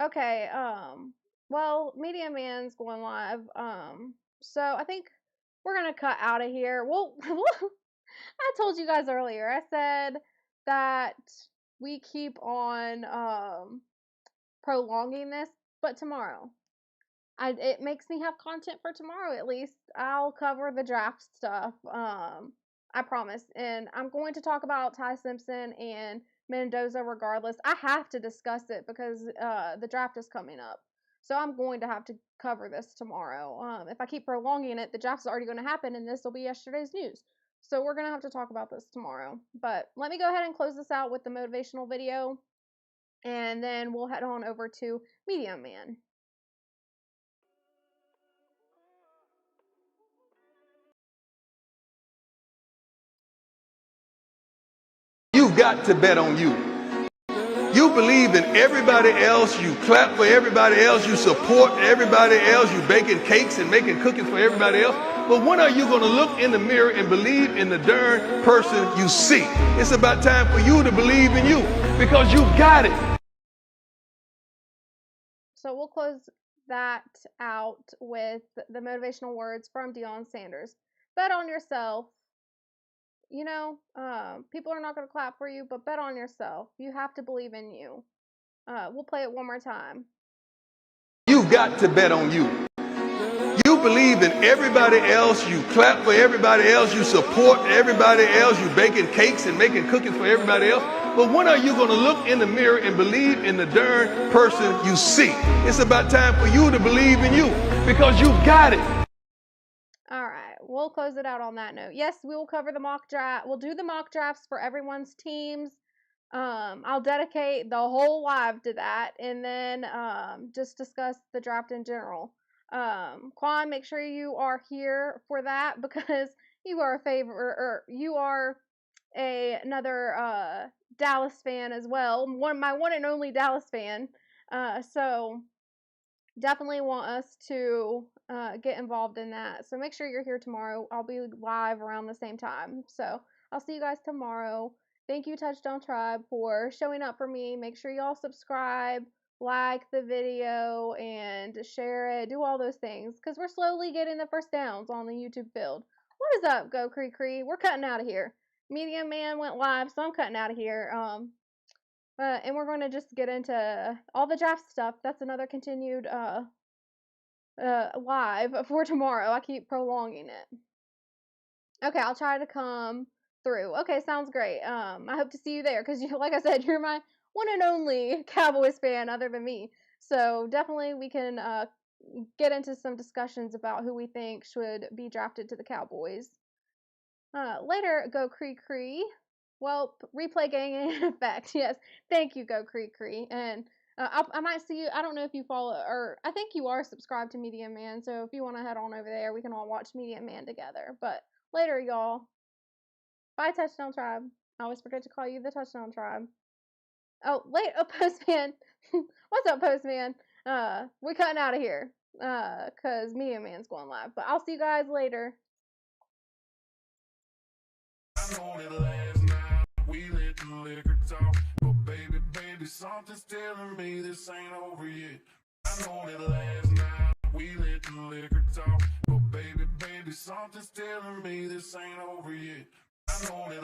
Okay, well, Medium Man's going live. So I think we're going to cut out of here. Well, I told you guys earlier, I said that we keep on, prolonging this, but tomorrow it makes me have content for tomorrow. At least I'll cover the draft stuff, I promise, and I'm going to talk about Ty Simpson and Mendoza regardless. I have to discuss it because the draft is coming up, so I'm going to have to cover this tomorrow. If I keep prolonging it, the draft's already going to happen and this will be yesterday's news, so we're going to have to talk about this tomorrow. But let me go ahead and close this out with the motivational video, and then we'll head on over to Medium Man. You've got to bet on you. You believe in everybody else. You clap for everybody else. You support everybody else. You baking cakes and making cookies for everybody else. But when are you going to look in the mirror and believe in the darn person you see? It's about time for you to believe in you because you got it. So we'll close that out with the motivational words from Deion Sanders. Bet on yourself. You know, people are not going to clap for you, but bet on yourself. You have to believe in you. We'll play it one more time. You've got to bet on you. You believe in everybody else. You clap for everybody else. You support everybody else. You baking cakes and making cookies for everybody else. But when are you going to look in the mirror and believe in the darn person you see? It's about time for you to believe in you because you got it. All right, we'll close it out on that note. Yes, we will cover the mock draft. We'll do the mock drafts for everyone's teams. I'll dedicate the whole live to that, and then just discuss the draft in general. Quan, make sure you are here for that because you are another Dallas fan as well. My one and only Dallas fan. So definitely want us to get involved in that. So make sure you're here tomorrow. I'll be live around the same time. So I'll see you guys tomorrow. Thank you, Touchdown Tribe, for showing up for me. Make sure y'all subscribe, like the video, and share it. Do all those things because we're slowly getting the first downs on the YouTube field. What is up, Go Cree Cree? We're cutting out of here. Medium Man went live, so I'm cutting out of here. And we're going to just get into all the draft stuff. That's another continued live for tomorrow. I keep prolonging it. Okay, I'll try to come through. Okay, sounds great. I hope to see you there because, like I said, you're my one and only Cowboys fan other than me. So definitely we can get into some discussions about who we think should be drafted to the Cowboys. Later, Go Cree Cree. Well, replay gang in effect. Yes, thank you, Go Cree Cree. And I might see you. I don't know if you follow, or I think you are subscribed to Media Man. So if you want to head on over there, we can all watch Media Man together. But later, y'all. Bye, Touchdown Tribe. I always forget to call you the Touchdown Tribe. Oh, Postman. What's up, Postman? We're cutting out of here. Cause Media Man's going live. But I'll see you guys later. I know that last night we let the liquor talk, but baby, something's telling me this ain't over yet. I know that last night we let the liquor talk, but baby, something's telling me this ain't over yet. I know that